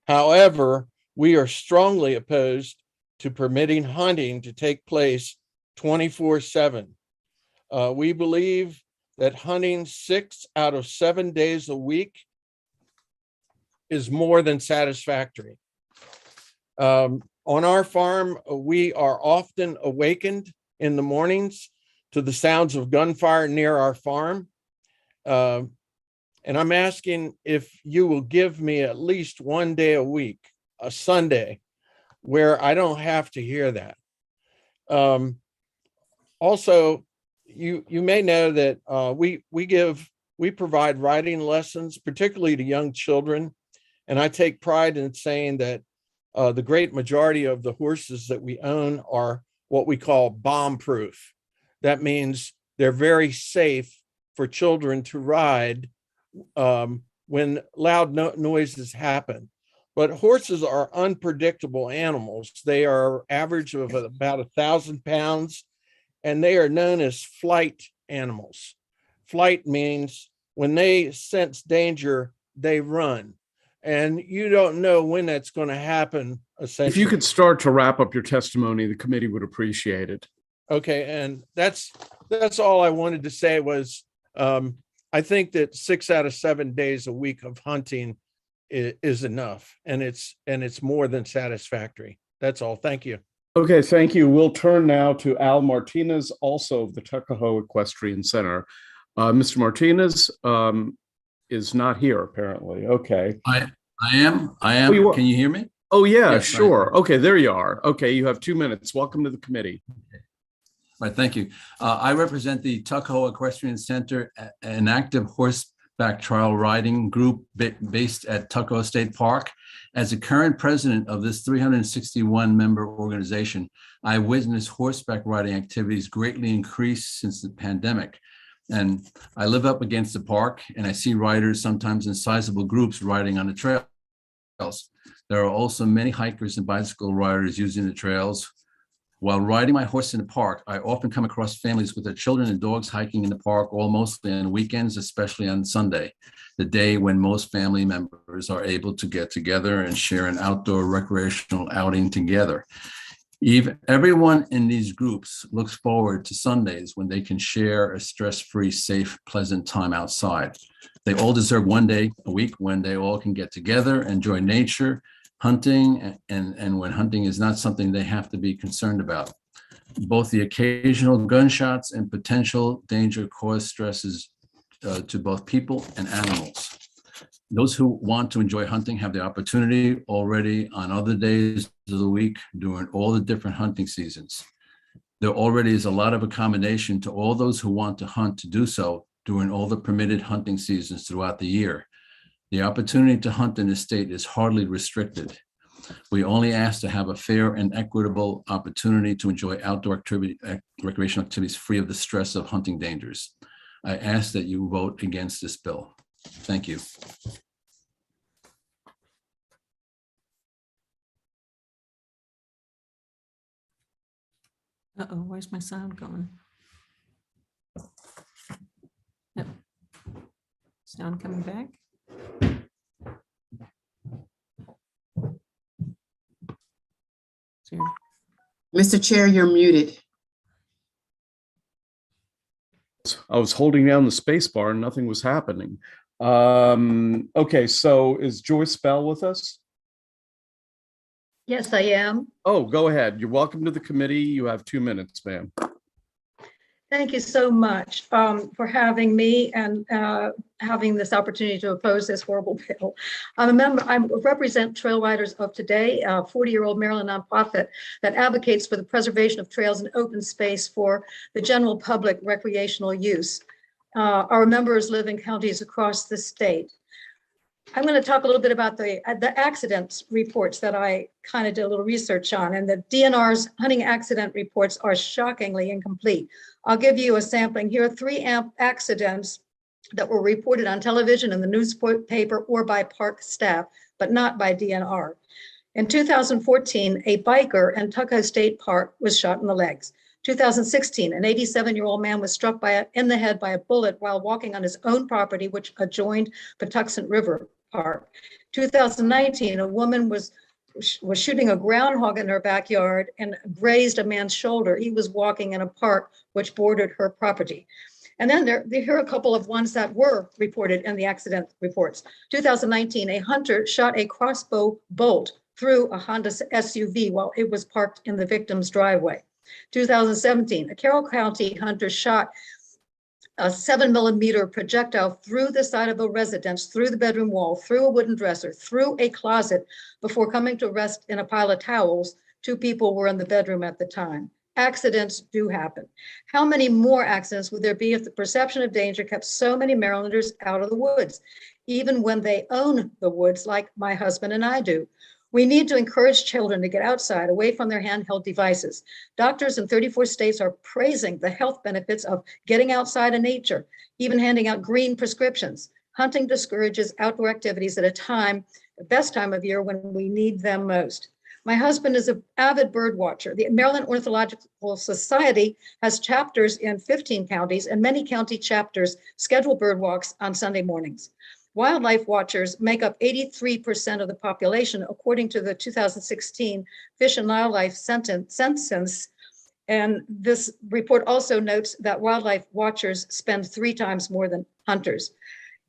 However, we are strongly opposed to permitting hunting to take place 24/7. We believe that hunting 6 out of 7 days a week is more than satisfactory. On our farm, we are often awakened in the mornings to the sounds of gunfire near our farm. And I'm asking if you will give me at least 1 day a week, a Sunday, where I don't have to hear that. Also, you may know that we provide riding lessons, particularly to young children. And I take pride in saying that the great majority of the horses that we own are what we call bomb-proof. That means they're very safe for children to ride when loud noises happen. But horses are unpredictable animals. They are average of about 1,000 pounds, and they are known as flight animals. Flight means when they sense danger, they run. And you don't know when that's going to happen, essentially. If you could start to wrap up your testimony, the committee would appreciate it. Okay, and that's all I wanted to say was I think that 6 out of 7 days a week of hunting is enough, and it's more than satisfactory. That's all. Thank you. Okay, thank you. We'll turn now to Al Martinez, also of the Tuckahoe Equestrian Center. Mr. Martinez is not here, apparently. Okay. I am. Oh, Can you hear me? Oh, yeah, Yes, sure. Okay, there you are. Okay, you have 2 minutes. Welcome to the committee. Right, thank you. I represent the Tuckahoe Equestrian Center, an active horseback trial riding group based at Tuckahoe State Park. As the current president of this 361-member organization, I witnessed horseback riding activities greatly increase since the pandemic. And I live up against the park, and I see riders sometimes in sizable groups riding on the trails. There are also many hikers and bicycle riders using the trails. While riding my horse in the park, I often come across families with their children and dogs hiking in the park, all mostly on weekends, especially on Sunday, the day when most family members are able to get together and share an outdoor recreational outing together. Everyone in these groups looks forward to Sundays when they can share a stress-free, safe, pleasant time outside. They all deserve 1 day a week when they all can get together, enjoy nature, hunting, and when hunting is not something they have to be concerned about. Both the occasional gunshots and potential danger cause stresses to both people and animals. Those who want to enjoy hunting have the opportunity already on other days of the week during all the different hunting seasons. There already is a lot of accommodation to all those who want to hunt to do so during all the permitted hunting seasons throughout the year. The opportunity to hunt in the state is hardly restricted. We only ask to have a fair and equitable opportunity to enjoy outdoor recreational activities free of the stress of hunting dangers. I ask that you vote against this bill. Thank you. Uh-oh, where's my sound going? Yep. Sound coming back? Sure. Mr. Chair, you're muted. I was holding down the space bar and nothing was happening. Okay, so is Joyce Bell with us? Yes, I am. Oh, go ahead. You're welcome to the committee. You have 2 minutes, ma'am. Thank you so much for having me and having this opportunity to oppose this horrible bill. I'm a member, I represent Trail Riders of Today, a 40-year-old Maryland nonprofit that advocates for the preservation of trails and open space for the general public recreational use. Our members live in counties across the state. I'm going to talk a little bit about the accidents reports that I kind of did a little research on, and the DNR's hunting accident reports are shockingly incomplete. I'll give you a sampling. Here are 3 accidents that were reported on television, in the newspaper, or by park staff, but not by DNR. In 2014, a biker in Tuckahoe State Park was shot in the legs. 2016, an 87-year-old man was struck in the head by a bullet while walking on his own property, which adjoined Patuxent River Park. 2019, a woman was shooting a groundhog in her backyard and grazed a man's shoulder. He was walking in a park which bordered her property. And then here are a couple of ones that were reported in the accident reports. 2019, a hunter shot a crossbow bolt through a Honda SUV while it was parked in the victim's driveway. 2017, a Carroll County hunter shot a 7mm projectile through the side of a residence, through the bedroom wall, through a wooden dresser, through a closet before coming to rest in a pile of towels. 2 people were in the bedroom at the time. Accidents do happen. How many more accidents would there be if the perception of danger kept so many Marylanders out of the woods, even when they own the woods like my husband and I do? We need to encourage children to get outside, away from their handheld devices. Doctors in 34 states are praising the health benefits of getting outside in nature, even handing out green prescriptions. Hunting discourages outdoor activities at the best time of year when we need them most. My husband is an avid bird watcher. The Maryland Ornithological Society has chapters in 15 counties, and many county chapters schedule bird walks on Sunday mornings. Wildlife watchers make up 83% of the population, according to the 2016 Fish and Wildlife Census. And this report also notes that wildlife watchers spend 3 times more than hunters.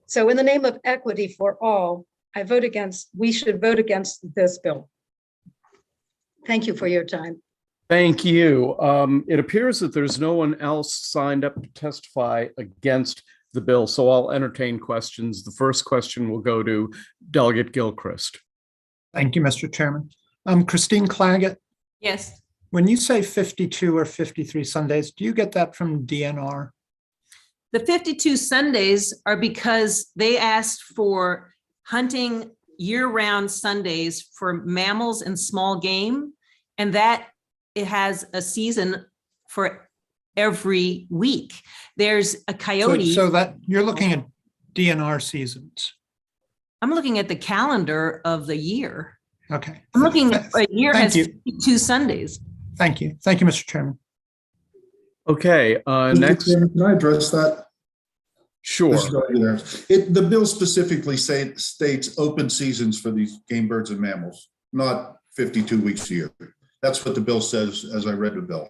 So in the name of equity for all, we should vote against this bill. Thank you for your time. Thank you. It appears that there's no one else signed up to testify against the bill, so I'll entertain questions. The first question will go to Delegate Gilchrist. Thank you, Mr. Chairman. Christine Claggett, Yes. when you say 52 or 53 Sundays, do you get that from DNR? The 52 Sundays are because they asked for hunting year-round Sundays for mammals and small game, and that it has a season for every week. There's a coyote. So that you're looking at DNR seasons. I'm looking at the calendar of the year. Okay. I'm looking at a year Thank has you. 52 Sundays. Thank you. Thank you, Mr. Chairman. Okay, next. Can I address that? Sure. The bill specifically states open seasons for these game birds and mammals, not 52 weeks a year. That's what the bill says as I read the bill.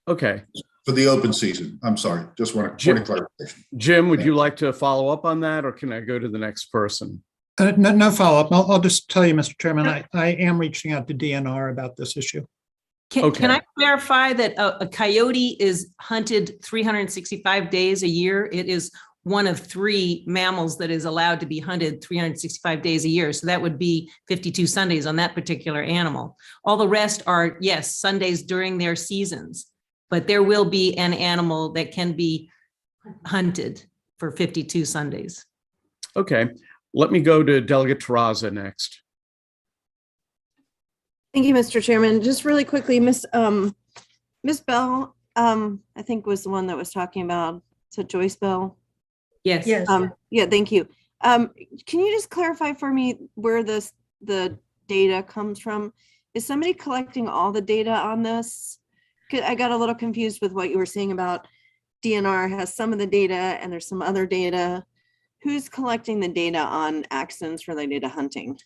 Okay. For the open season. I'm sorry. Just want a clarification. Jim, would you like to follow up on that, or can I go to the next person? No follow-up. I'll just tell you, Mr. Chairman, I am reaching out to DNR about this issue. Can I clarify that a coyote is hunted 365 days a year? It is one of 3 mammals that is allowed to be hunted 365 days a year. So that would be 52 Sundays on that particular animal. All the rest are, yes, Sundays during their seasons, but there will be an animal that can be hunted for 52 Sundays. Okay. Let me go to Delegate Terraza next. Thank you, Mr. Chairman. Just really quickly, Miss Bell, I think was the one that was talking about, so Joyce Bell. Yes. Yes. Yeah, thank you. Can you just clarify for me where the data comes from? Is somebody collecting all the data on this? I got a little confused with what you were saying about DNR has some of the data and there's some other data. Who's collecting the data on accidents related to hunting?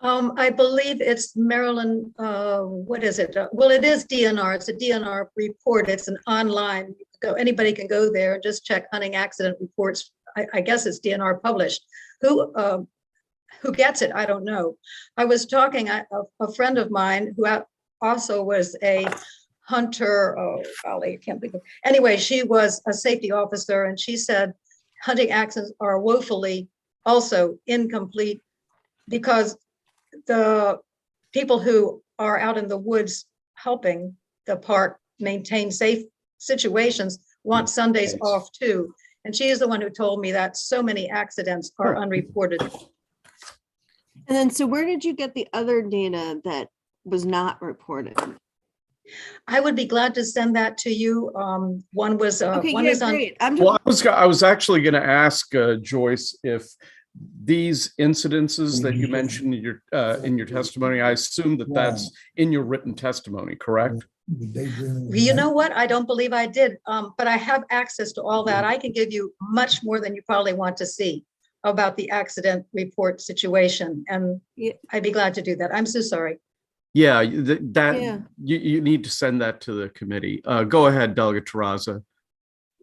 I believe it's Maryland, what is it? Well, it is DNR. It's a DNR report. It's an online, anybody can go there and just check hunting accident reports. I guess it's DNR published. Who gets it? I don't know. I was talking, a friend of mine who also was a hunter, oh golly, I can't think of, anyway, she was a safety officer and she said hunting accidents are woefully also incomplete because the people who are out in the woods helping the park maintain safe situations want Sundays off too. And she is the one who told me that so many accidents are unreported. And then, so where did you get the other data that was not reported? I would be glad to send that to you. One was okay, one yeah, is on. great. Well, I was actually going to ask Joyce if these incidences that you mentioned in your testimony, I assume that that's in your written testimony, correct? You know what? I don't believe I did, but I have access to all that. I can give you much more than you probably want to see about the accident report situation, and I'd be glad to do that. I'm so sorry. Yeah, you need to send that to the committee. Go ahead, Delegate Terraza.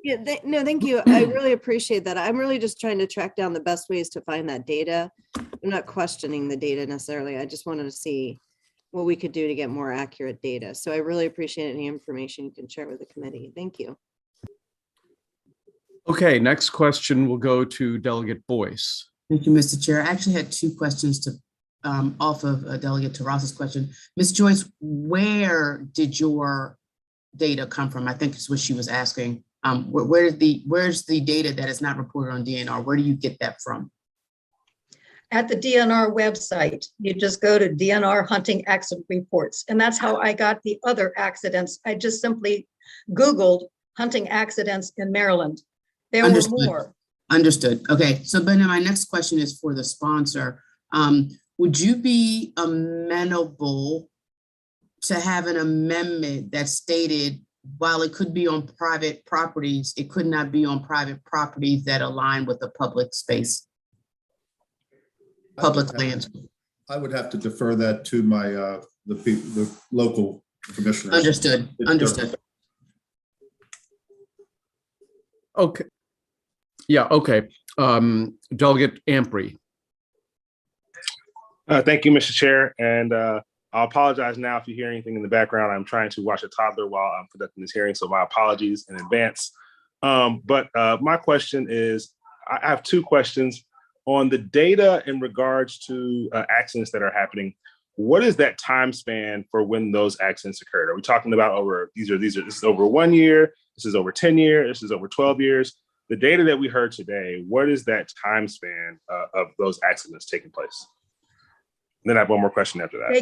Yeah, no, thank you. I really appreciate that. I'm really just trying to track down the best ways to find that data. I'm not questioning the data necessarily. I just wanted to see what we could do to get more accurate data. So I really appreciate any information you can share with the committee. Thank you. Okay, next question will go to Delegate Boyce. Thank you, Mr. Chair. I actually had two questions to off of Delegate Terraza's question. Ms. Joyce, where did your data come from? I think is what she was asking. Where's the data that is not reported on DNR? Where do you get that from? At the DNR website, you just go to DNR hunting accident reports. And that's how I got the other accidents. I just simply Googled hunting accidents in Maryland. There were more. Understood. Okay. So then my next question is for the sponsor. Would you be amenable to have an amendment that stated, while it could be on private properties, it could not be on private properties that align with the public space, public lands? I would have to defer that to my the local commissioners. Understood. Understood. Okay. Yeah. Okay. Delegate Ampry. Thank you, Mr. Chair. And I'll apologize now if you hear anything in the background. I'm trying to watch a toddler while I'm conducting this hearing, so my apologies in advance. But my question is, I have two questions. On the data in regards to accidents that are happening, what is that time span for when those accidents occurred? Are we talking about over, this is over 1 year, this is over 10 years, this is over 12 years? The data that we heard today, what is that time span of those accidents taking place? And then I have one more question after that.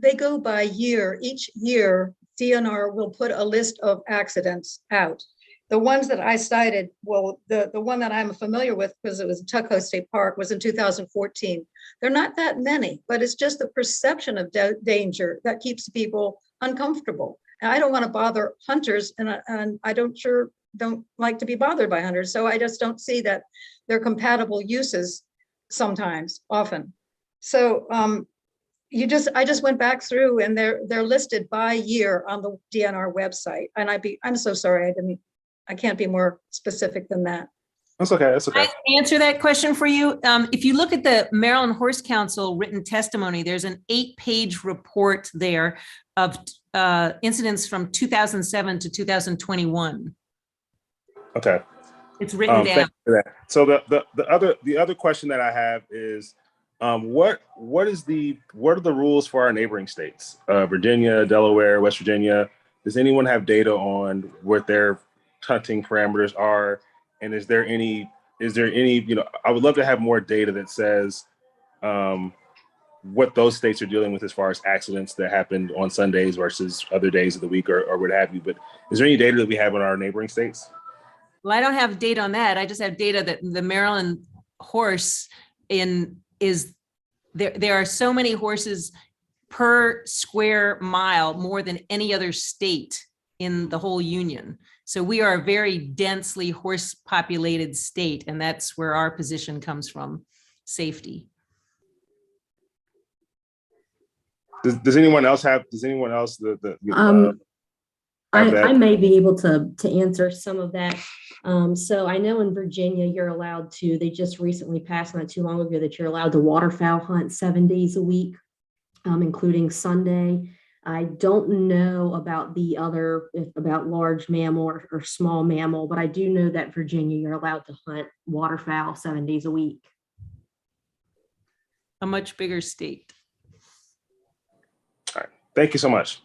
They go by year. Each year, DNR will put a list of accidents out. The ones that I cited, well, the one that I'm familiar with, because it was in Tuckahoe State Park, was in 2014. They're not that many, but it's just the perception of danger that keeps people uncomfortable. And I don't want to bother hunters, and I don't like to be bothered by hunters. So I just don't see that they're compatible uses sometimes, often. So I just went back through and they're listed by year on the DNR website. And I'm so sorry, I can't be more specific than that. That's okay. That's okay. I answer that question for you. If you look at the Maryland Horse Council written testimony, there's an 8-page report there of incidents from 2007 to 2021. Okay. It's written down. Thank you for that. So the other question that I have is, what are the rules for our neighboring states? Virginia, Delaware, West Virginia. Does anyone have data on what their hunting parameters are? And is there any is there any, I would love to have more data that says what those states are dealing with as far as accidents that happened on Sundays versus other days of the week or what have you. But is there any data that we have in our neighboring states? Well, I don't have data on that. I just have data that the Maryland horse there are so many horses per square mile, more than any other state in the whole union. So we are a very densely horse populated state, and that's where our position comes from, safety. Does anyone else have I may be able to answer some of that. So I know in Virginia, you're allowed to, they just recently passed not too long ago that you're allowed to waterfowl hunt 7 days a week, including Sunday. I don't know about about large mammal or small mammal, but I do know that Virginia, you're allowed to hunt waterfowl 7 days a week. A much bigger state. All right, thank you so much.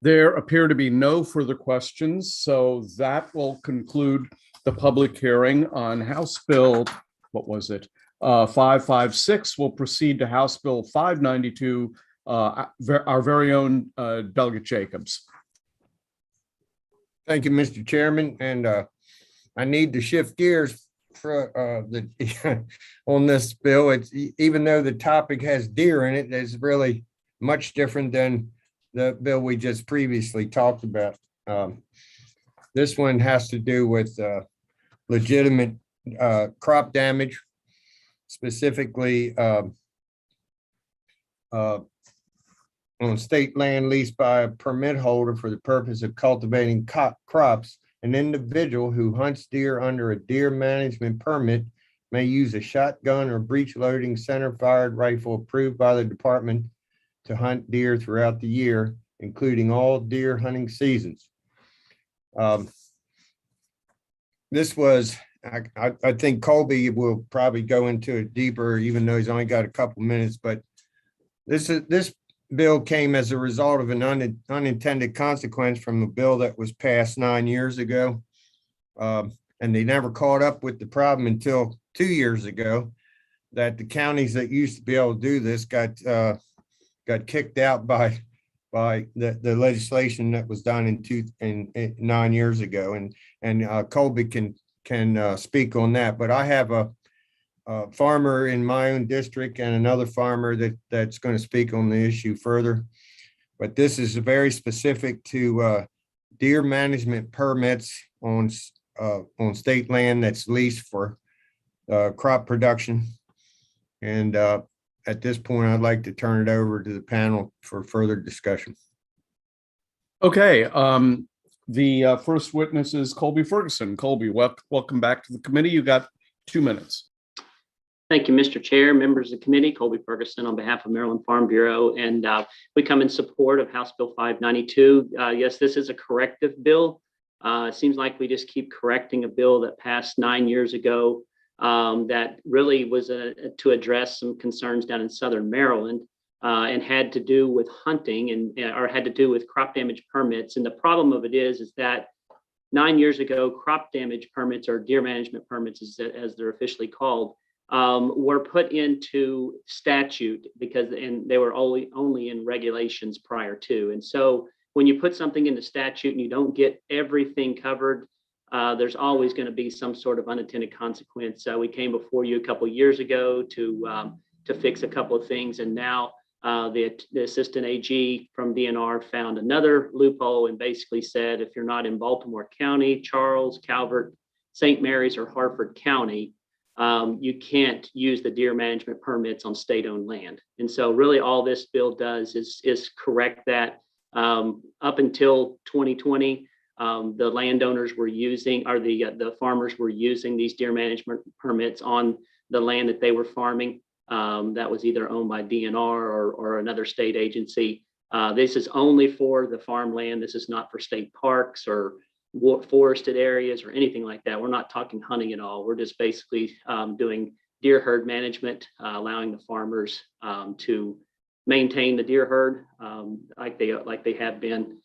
There appear to be no further questions, so that will conclude the public hearing on House Bill, 556. We'll proceed to House Bill 592, our very own Delegate Jacobs. Thank you, Mr. Chairman. And I need to shift gears for on this bill. It's even though the topic has deer in it, it's really much different than the bill we just previously talked about. This one has to do with legitimate crop damage, specifically on state land leased by a permit holder for the purpose of cultivating crops. An individual who hunts deer under a deer management permit may use a shotgun or breech loading center fired rifle approved by the department to hunt deer throughout the year, including all deer hunting seasons. This was, I think Colby will probably go into it deeper, even though he's only got a couple minutes, but this bill came as a result of an unintended consequence from a bill that was passed 9 years ago. And they never caught up with the problem until 2 years ago, that the counties that used to be able to do this got kicked out by the legislation that was done in 9 years ago. And Colby can speak on that. But I have a farmer in my own district and another farmer that's going to speak on the issue further. But this is very specific to deer management permits on state land that's leased for crop production. And at this point, I'd like to turn it over to the panel for further discussion. Okay, the first witness is Colby Ferguson. Colby, welcome back to the committee. You got 2 minutes. Thank you, Mr. Chair, members of the committee. Colby Ferguson on behalf of Maryland Farm Bureau, and we come in support of House Bill 592. Yes, this is a corrective bill. It seems like we just keep correcting a bill that passed 9 years ago that really was to address some concerns down in Southern Maryland and had to do with hunting or had to do with crop damage permits. And the problem of it is that 9 years ago, crop damage permits, or deer management permits as they're officially called, were put into statute and they were only in regulations prior to. And so when you put something into statute and you don't get everything covered, there's always going to be some sort of unintended consequence. We came before you a couple of years ago to fix a couple of things, and now the assistant AG from DNR found another loophole and basically said if you're not in Baltimore County, Charles, Calvert, St. Mary's, or Harford County, you can't use the deer management permits on state-owned land. And so really all this bill does is correct that. Up until 2020, the landowners were using, or the farmers were using these deer management permits on the land that they were farming. That was either owned by DNR or another state agency. This is only for the farmland. This is not for state parks or forested areas or anything like that. We're not talking hunting at all. We're just basically doing deer herd management, allowing the farmers to maintain the deer herd like they have been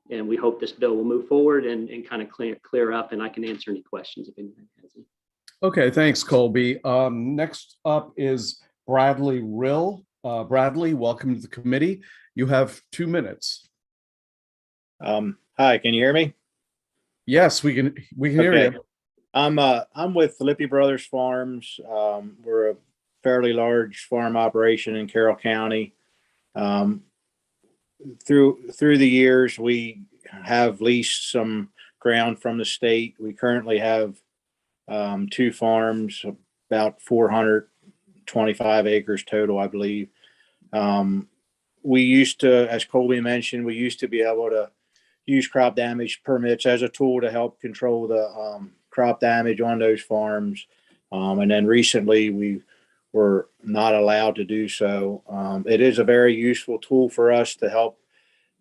And we hope this bill will move forward and kind of clear up, and I can answer any questions if anyone has any. Okay, thanks, Colby. Next up is Bradley Rill. Bradley, welcome to the committee. You have 2 minutes. Hi, can you hear me? Yes, we can hear Okay. you. I'm with Filippi Brothers Farms. We're a fairly large farm operation in Carroll County. Through the years, we have leased some ground from the state. We currently have 2 farms, about 425 acres total, I believe. We used to, as Colby mentioned, we used to be able to use crop damage permits as a tool to help control the crop damage on those farms. And then recently we were not allowed to do so. It is a very useful tool for us to help,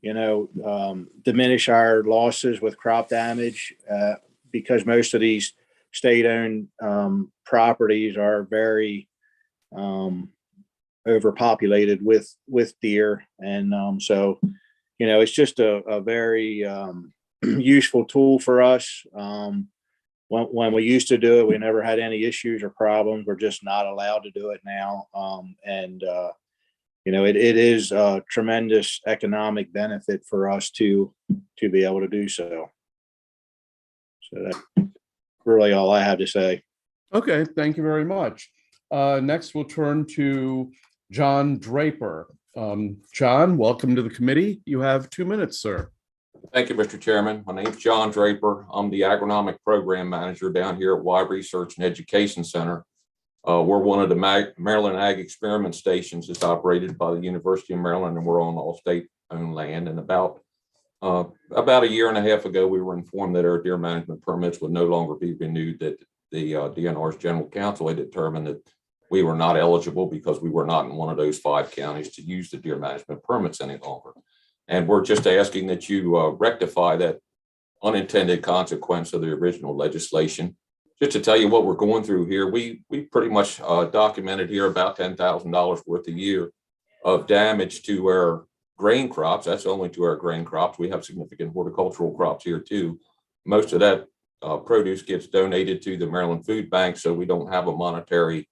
diminish our losses with crop damage because most of these state-owned properties are very overpopulated with deer. And so, it's just a very useful tool for us. When we used to do it, we never had any issues or problems. We're just not allowed to do it now. It is a tremendous economic benefit for us to be able to do so. So that's really all I have to say. Okay, thank you very much. Next, we'll turn to John Draper. John, welcome to the committee. You have 2 minutes, sir. Thank you, Mr. Chairman. My name is John Draper. I'm the agronomic program manager down here at Y Research and Education Center. We're one of the Maryland Ag Experiment Stations that's operated by the University of Maryland, and we're on all state-owned land. And about a year and a half ago, we were informed that our deer management permits would no longer be renewed, that the DNR's general counsel had determined that we were not eligible because we were not in one of those 5 counties to use the deer management permits any longer. And we're just asking that you rectify that unintended consequence of the original legislation. Just to tell you what we're going through here, we pretty much documented here about $10,000 worth a year of damage to our grain crops. That's only to our grain crops. We have significant horticultural crops here too. Most of that produce gets donated to the Maryland Food Bank, so we don't have a monetary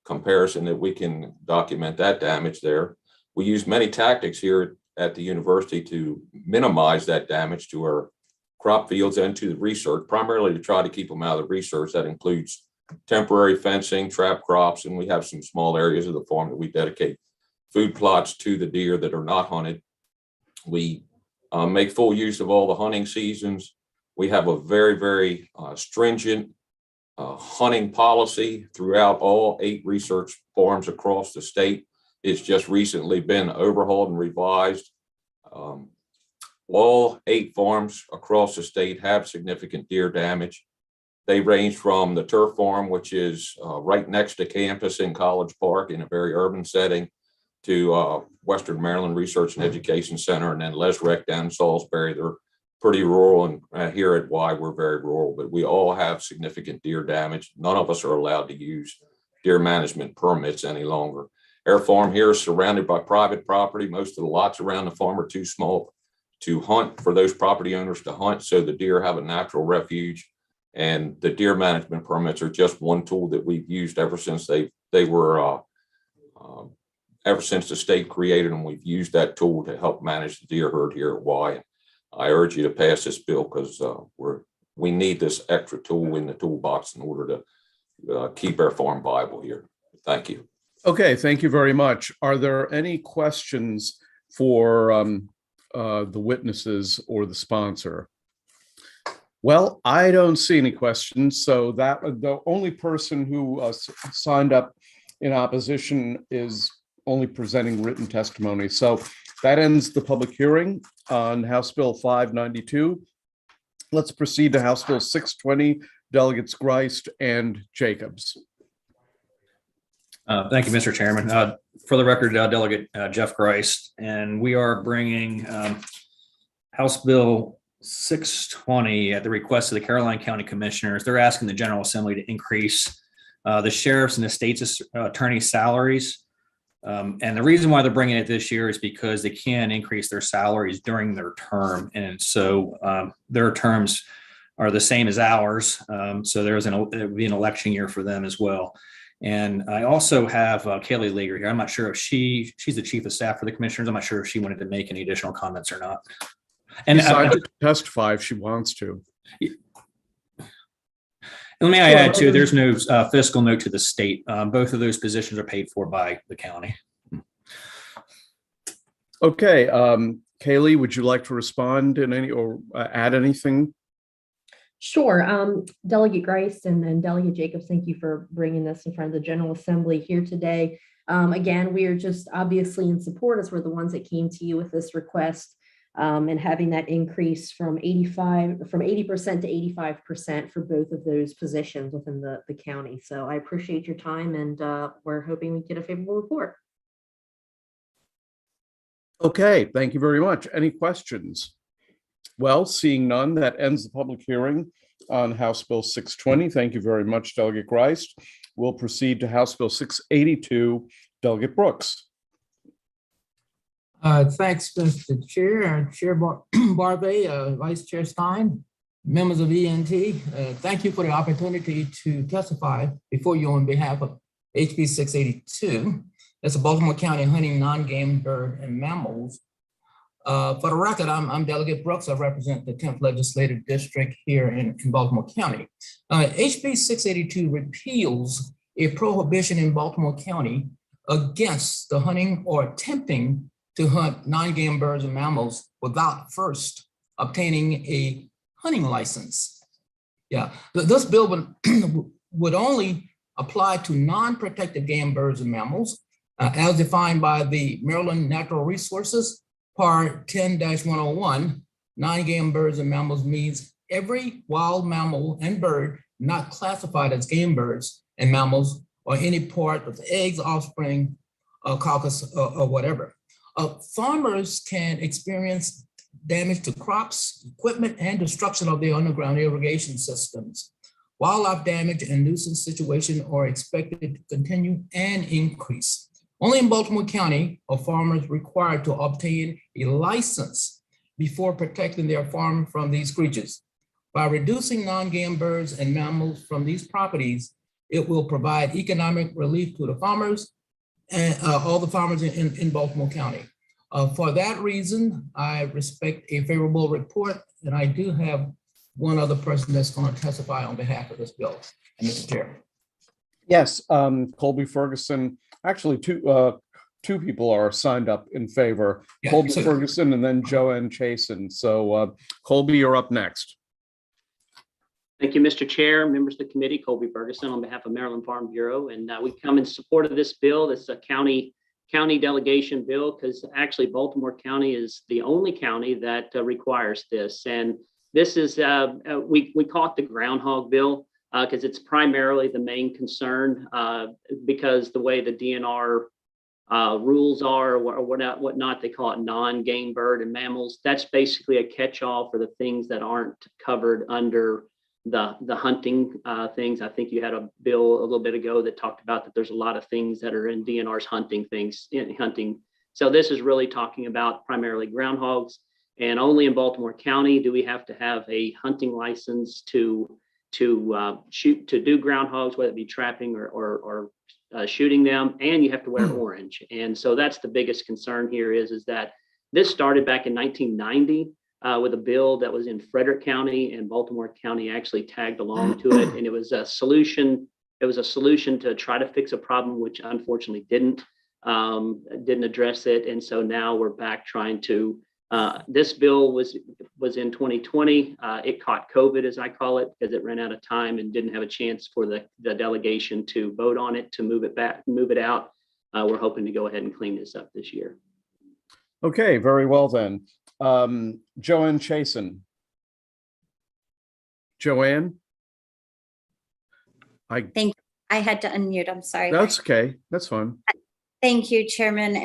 comparison that we can document that damage there. We use many tactics here at the university to minimize that damage to our crop fields and to the research, primarily to try to keep them out of the research. That includes temporary fencing, trap crops, and we have some small areas of the farm that we dedicate food plots to the deer that are not hunted. We make full use of all the hunting seasons. We have a very, very stringent hunting policy throughout all 8 research farms across the state. It's just recently been overhauled and revised. All 8 farms across the state have significant deer damage. They range from the turf farm, which is right next to campus in College Park in a very urban setting, to Western Maryland Research and Education Center, and then Lesrec down in Salisbury. They're pretty rural, and here at Y, we're very rural, but we all have significant deer damage. None of us are allowed to use deer management permits any longer. Our farm here is surrounded by private property. Most of the lots around the farm are too small to hunt for those property owners to hunt, so the deer have a natural refuge. And the deer management permits are just one tool that we've used ever since ever since the state created them. We've used that tool to help manage the deer herd here at Y. I urge you to pass this bill because we need this extra tool in the toolbox in order to keep our farm viable here. Thank you. Okay, thank you very much. Are there any questions for the witnesses or the sponsor? Well, I don't see any questions, so that the only person who signed up in opposition is only presenting written testimony. So that ends the public hearing on House Bill 592. Let's proceed to House Bill 620, Delegates Grist and Jacobs. Thank you, Mr. Chairman. For the record, Delegate Jeff Grist, and we are bringing House Bill 620 at the request of the Caroline County Commissioners. They're asking the General Assembly to increase the sheriff's and the state's attorney salaries And the reason why they're bringing it this year is because they can increase their salaries during their term. And so their terms are the same as ours. So it would be an election year for them as well. And I also have Kaylee Leager here. I'm not sure if she's the chief of staff for the commissioners. I'm not sure if she wanted to make any additional comments or not. And Decided to testify if she wants to. Let me add too, there's no fiscal note to the state. Both of those positions are paid for by the county. Okay, Kaylee, would you like to respond in any or add anything? Sure. Delegate Grice and Delegate Jacobs, thank you for bringing this in front of the General Assembly here today. Again, we are just obviously in support, as we're the ones that came to you with this request, and having that increase from 80% to 85% for both of those positions within the county. So I appreciate your time, and we're hoping we get a favorable report. Okay, thank you very much. Any questions? Well, seeing none, that ends the public hearing on House Bill 620. Thank you very much, Delegate Grice. We'll proceed to House Bill 682, Delegate Brooks. Thanks, Mr. Chair, Chair Barbe, Vice Chair Stein, members of ENT. Thank you for the opportunity to testify before you on behalf of HB 682. That's a Baltimore County hunting non-game bird and mammals. For the record, I'm Delegate Brooks. I represent the 10th Legislative District here in Baltimore County. HB 682 repeals a prohibition in Baltimore County against the hunting or attempting to hunt non-game birds and mammals without first obtaining a hunting license. Yeah, this bill would only apply to non-protected game birds and mammals as defined by the Maryland Natural Resources Part 10-101. Non-game birds and mammals means every wild mammal and bird not classified as game birds and mammals or any part of the eggs, offspring, carcass, or whatever. Farmers can experience damage to crops, equipment, and destruction of their underground irrigation systems. Wildlife damage and nuisance situation are expected to continue and increase. Only in Baltimore County are farmers required to obtain a license before protecting their farm from these creatures. By reducing non-game birds and mammals from these properties, it will provide economic relief to the farmers and all the farmers in Baltimore County. For that reason, I respect a favorable report, and I do have one other person that's going to testify on behalf of this bill. And Mr. Chair. Yes, Colby Ferguson. Actually, two people are signed up in favor. Yeah, Colby Ferguson and then Joanne Chasen. So Colby, you're up next. Thank you, Mr. Chair, members of the committee. Colby Ferguson on behalf of Maryland Farm Bureau, and we come in support of this bill. This is a county delegation bill because actually Baltimore County is the only county that requires this. And this is we call it the groundhog bill because it's primarily the main concern because the way the DNR rules are or whatnot, they call it non-game bird and mammals. That's basically a catch-all for the things that aren't covered under the hunting things. I think you had a bill a little bit ago that talked about that there's a lot of things that are in DNR's hunting things in hunting. So this is really talking about primarily groundhogs, and only in Baltimore County do we have to have a hunting license to do groundhogs, whether it be trapping or shooting them, and you have to wear orange. And so that's the biggest concern here is that this started back in 1990 with a bill that was in Frederick County, and Baltimore County actually tagged along to it. And it was a solution. It was a solution to try to fix a problem, which unfortunately didn't address it. And so now we're back trying to. This bill was in 2020. It caught COVID, as I call it, because it ran out of time and didn't have a chance for the delegation to vote on it, to move it out. We're hoping to go ahead and clean this up this year. Okay, very well then. Joanne Chasen. Joanne? Thank you. I had to unmute. I'm sorry. That's okay. That's fine. Thank you, Chairman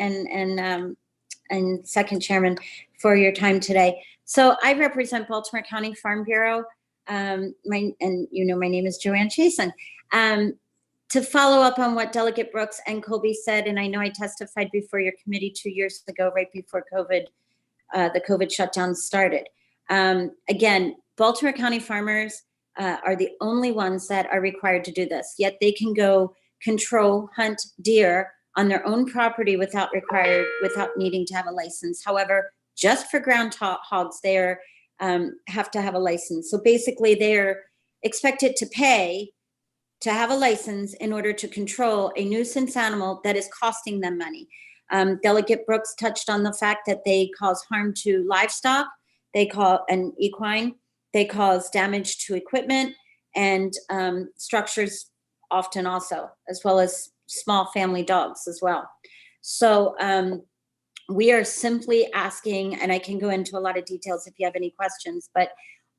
and Second Chairman, for your time today. So I represent Baltimore County Farm Bureau. My name is Joanne Chasen. to follow up on what Delegate Brooks and Colby said, and I know I testified before your committee 2 years ago, right before COVID, the COVID shutdown started. Again, Baltimore County farmers are the only ones that are required to do this, yet they can go control, hunt deer on their own property without needing to have a license. However, just for ground hogs, they have to have a license. So basically they're expected to pay to have a license in order to control a nuisance animal that is costing them money. Delegate Brooks touched on the fact that they cause harm to livestock, and equine, they cause damage to equipment and structures often also, as well as small family dogs as well. So we are simply asking, and I can go into a lot of details if you have any questions, but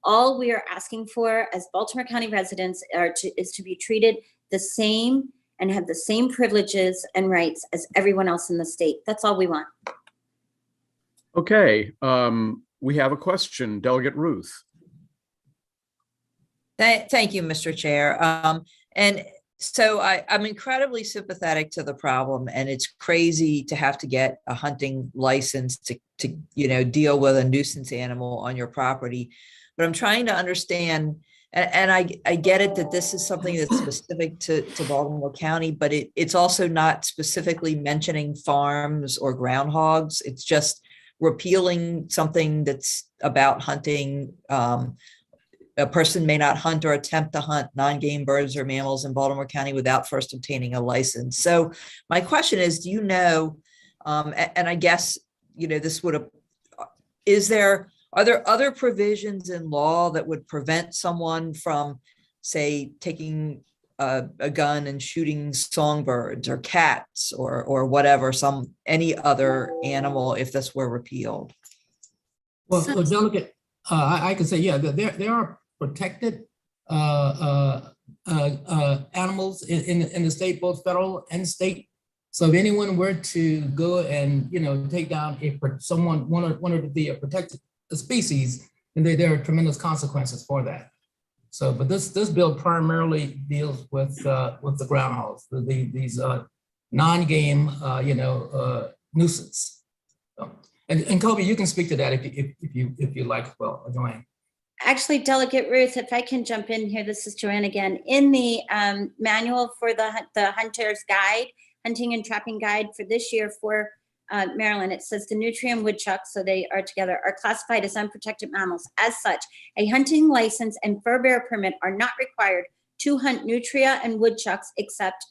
all we are asking for as Baltimore County residents is to be treated the same and have the same privileges and rights as everyone else in the state. That's all we want. Okay, we have a question. Delegate Ruth. Thank you, Mr. Chair. And so I'm incredibly sympathetic to the problem, and it's crazy to have to get a hunting license to deal with a nuisance animal on your property. But I'm trying to understand, and I get it that this is something that's specific to Baltimore County, but it's also not specifically mentioning farms or groundhogs. It's just repealing something that's about hunting. A person may not hunt or attempt to hunt non-game birds or mammals in Baltimore County without first obtaining a license. So my question is, do you know, and I guess, this would, are there other provisions in law that would prevent someone from, say, taking a gun and shooting songbirds or cats or whatever, any other animal if this were repealed? Well, Delegate, I can say, yeah, there are protected animals in the state, both federal and state. So if anyone were to go and take down one of the protected species, and there are tremendous consequences for that. So, but this bill primarily deals with the groundhogs, these non-game nuisance. And Kobe, you can speak to that if you like. Well, Joanne. Actually, Delegate Ruth, if I can jump in here, this is Joanne again. In the manual for the Hunter's Guide, Hunting and Trapping Guide for this year for Maryland, it says the nutria and woodchucks, so they are together, are classified as unprotected mammals. As such, a hunting license and fur bearer permit are not required to hunt nutria and woodchucks, except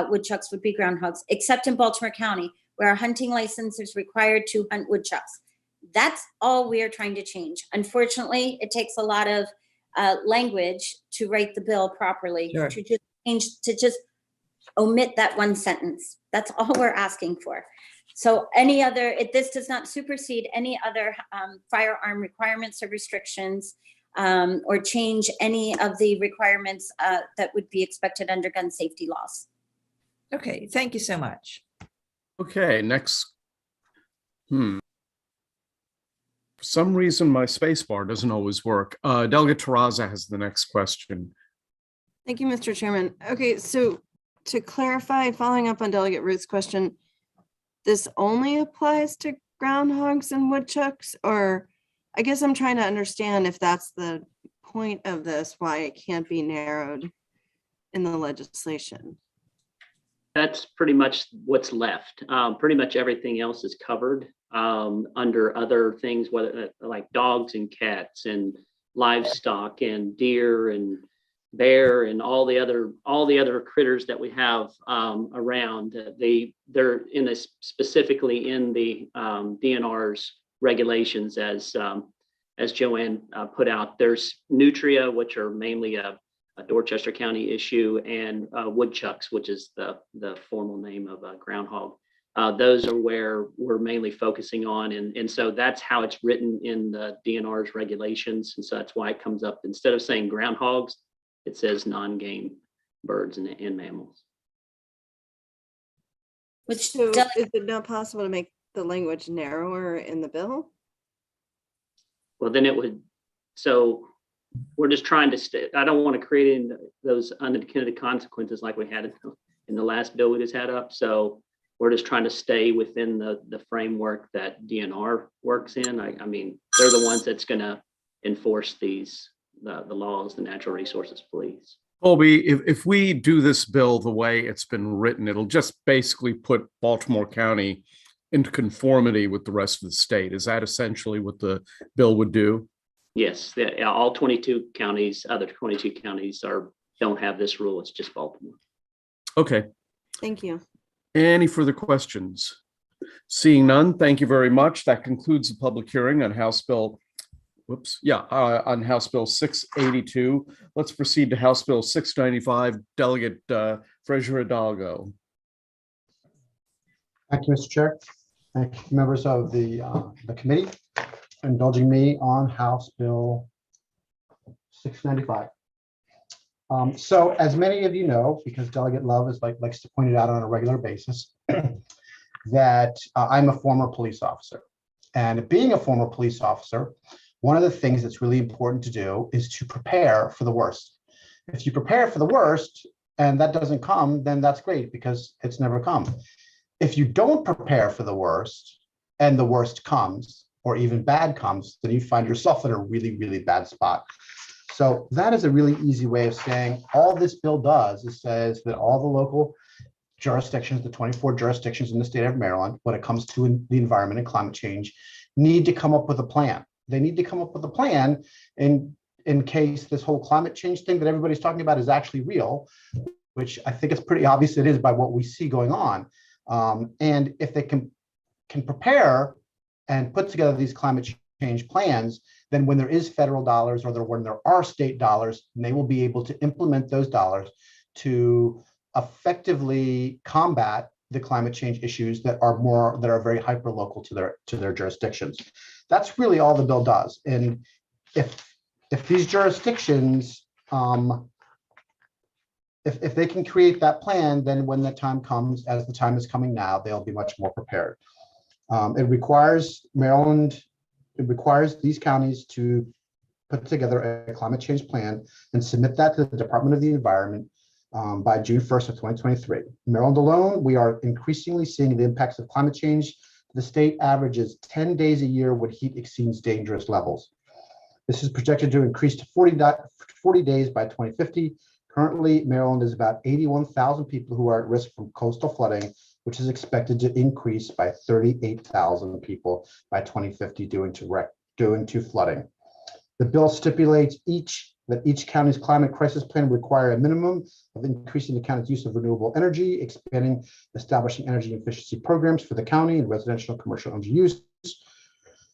woodchucks would be groundhogs, except in Baltimore County, where a hunting license is required to hunt woodchucks. That's all we are trying to change. Unfortunately, it takes a lot of language to write the bill properly, sure, to just omit that one sentence. That's all we're asking for. So this does not supersede any other firearm requirements or restrictions or change any of the requirements that would be expected under gun safety laws. Okay, thank you so much. Okay, next. For some reason, my space bar doesn't always work. Delegate Terraza has the next question. Thank you, Mr. Chairman. Okay, so to clarify, following up on Delegate Ruth's question, this only applies to groundhogs and woodchucks, or I guess I'm trying to understand if that's the point of this, why it can't be narrowed in the legislation. That's pretty much what's left. Pretty much everything else is covered under other things, whether like dogs and cats and livestock and deer and bear and all the other critters that we have around. They're in this specifically in the DNR's regulations as Joanne put out. There's nutria, which are mainly a Dorchester County issue, and woodchucks, which is the formal name of a groundhog. Those are where we're mainly focusing on, and so that's how it's written in the DNR's regulations, and so that's why it comes up. Instead of saying groundhogs, it says non-game birds and mammals. So is it not possible to make the language narrower in the bill? Well, then it would, so we're just trying to stay. I don't want to create those unintended consequences like we had in the last bill we just had up. So we're just trying to stay within the framework that DNR works in. I mean, they're the ones that's going to enforce the laws, the natural resources police. Colby, if we do this bill the way it's been written, it'll just basically put Baltimore County into conformity with the rest of the state. Is that essentially what the bill would do? Yes, all 22 counties, other 22 counties don't have this rule. It's just Baltimore. Okay. Thank you. Any further questions? Seeing none, thank you very much. That concludes the public hearing on House Bill, on House Bill 682. Let's proceed to House Bill 695. Delegate Frazier Hidalgo. Thank you, Mr. Chair. Thank you, members of the committee, for indulging me on House Bill 695. So as many of you know, because Delegate Love likes to point it out on a regular basis, that I'm a former police officer. And being a former police officer, one of the things that's really important to do is to prepare for the worst. If you prepare for the worst and that doesn't come, then that's great because it's never come. If you don't prepare for the worst and the worst comes, or even bad comes, then you find yourself in a really, really bad spot. So that is a really easy way of saying all this bill does is says that all the local jurisdictions, the 24 jurisdictions in the state of Maryland, when it comes to the environment and climate change, need to come up with a plan. They need to come up with a plan in case this whole climate change thing that everybody's talking about is actually real, which I think it's pretty obvious it is by what we see going on. And if they can prepare and put together these climate change plans, then when there is federal dollars or when there are state dollars, they will be able to implement those dollars to effectively combat the climate change issues that are very hyper local to their jurisdictions. That's really all the bill does. And if these jurisdictions, if they can create that plan, then when the time comes, as the time is coming now, they'll be much more prepared. It requires these counties to put together a climate change plan and submit that to the Department of the Environment by June 1st of 2023. Maryland alone, we are increasingly seeing the impacts of climate change. The state averages 10 days a year when heat exceeds dangerous levels. This is projected to increase to 40 days by 2050. Currently, Maryland is about 81,000 people who are at risk from coastal flooding, which is expected to increase by 38,000 people by 2050 due to flooding. The bill stipulates that each county's climate crisis plan require a minimum of increasing the county's use of renewable energy, expanding, establishing energy efficiency programs for the county and residential and commercial energy use,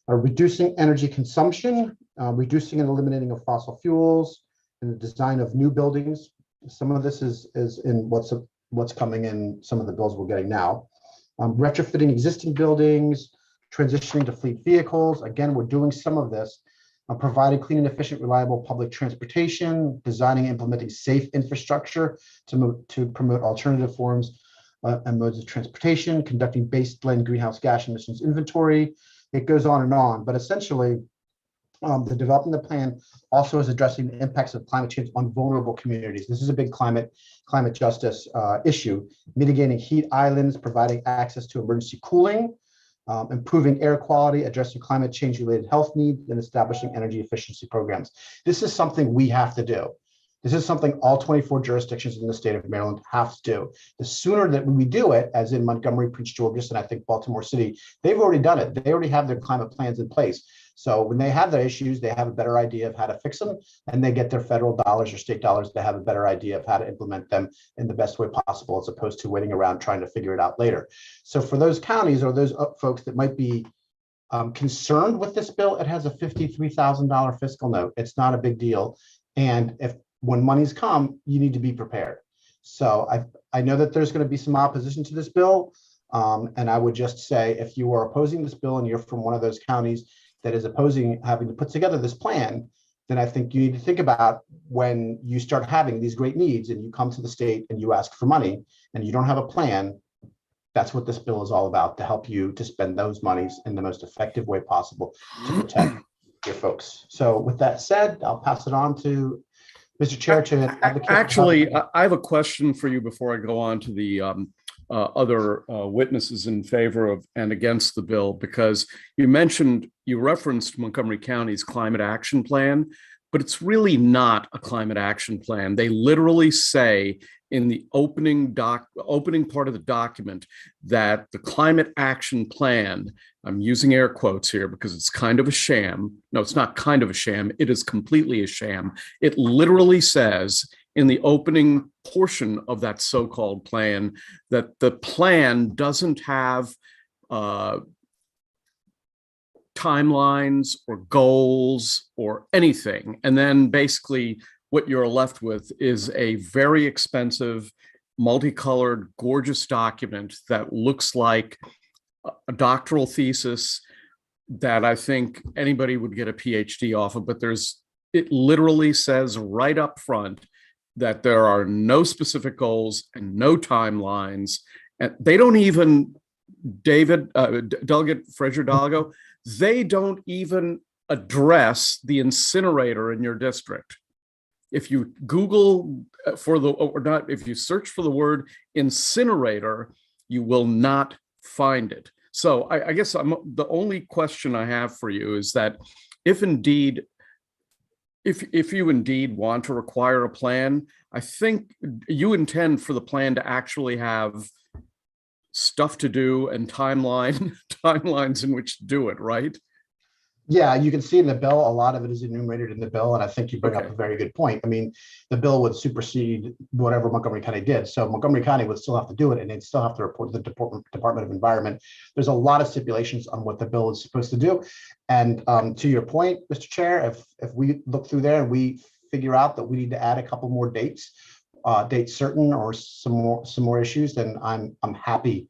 reducing energy consumption, reducing and eliminating of fossil fuels, and the design of new buildings. Some of this is in what's coming in some of the bills we're getting now. Retrofitting existing buildings, transitioning to fleet vehicles. Again, we're doing some of this. Providing clean and efficient, reliable public transportation, designing and implementing safe infrastructure to promote alternative forms and modes of transportation, conducting baseline greenhouse gas emissions inventory. It goes on and on, but essentially, the development of the plan also is addressing the impacts of climate change on vulnerable communities. This is a big climate justice issue. Mitigating heat islands, providing access to emergency cooling, improving air quality, addressing climate change related health needs, and establishing energy efficiency programs. This is something we have to do. This is something all 24 jurisdictions in the state of Maryland have to do. The sooner that we do it, as in Montgomery, Prince George's, and I think Baltimore City, they've already done it. They already have their climate plans in place. So when they have their issues, they have a better idea of how to fix them, and they get their federal dollars or state dollars. They have a better idea of how to implement them in the best way possible, as opposed to waiting around trying to figure it out later. So for those counties or those folks that might be concerned with this bill, it has a $53,000 fiscal note. It's not a big deal. And when monies come, you need to be prepared. So I know that there's going to be some opposition to this bill. And I would just say, if you are opposing this bill and you're from one of those counties that is opposing having to put together this plan, then I think you need to think about when you start having these great needs and you come to the state and you ask for money and you don't have a plan. That's what this bill is all about, to help you to spend those monies in the most effective way possible to protect your folks. So with that said, I'll pass it on to Mr. Chair to advocate. Actually, I have a question for you before I go on to the other witnesses in favor of and against the bill, because you referenced Montgomery County's climate action plan, but it's really not a climate action plan. They literally say in the opening part of the document that the climate action plan, I'm using air quotes here because it's kind of a sham. No, it's not kind of a sham. It is completely a sham. It literally says in the opening portion of that so-called plan that the plan doesn't have timelines or goals or anything. And then basically what you're left with is a very expensive, multicolored, gorgeous document that looks like a doctoral thesis that I think anybody would get a PhD off of, but it literally says right up front that there are no specific goals and no timelines. And they don't even, Delegate Fraser Dalago, they don't even address the incinerator in your district. If you Google if you search for the word incinerator, you will not find it. So I guess the only question I have for you is that if you indeed want to require a plan, I think you intend for the plan to actually have stuff to do and timelines in which to do it, right? Yeah, you can see in the bill, a lot of it is enumerated in the bill, and I think you bring up a very good point. I mean, the bill would supersede whatever Montgomery County did. So Montgomery County would still have to do it, and they'd still have to report to the Department of Environment. There's a lot of stipulations on what the bill is supposed to do. And to your point, Mr. Chair, if we look through there and we figure out that we need to add a couple more dates certain or some more issues, then I'm happy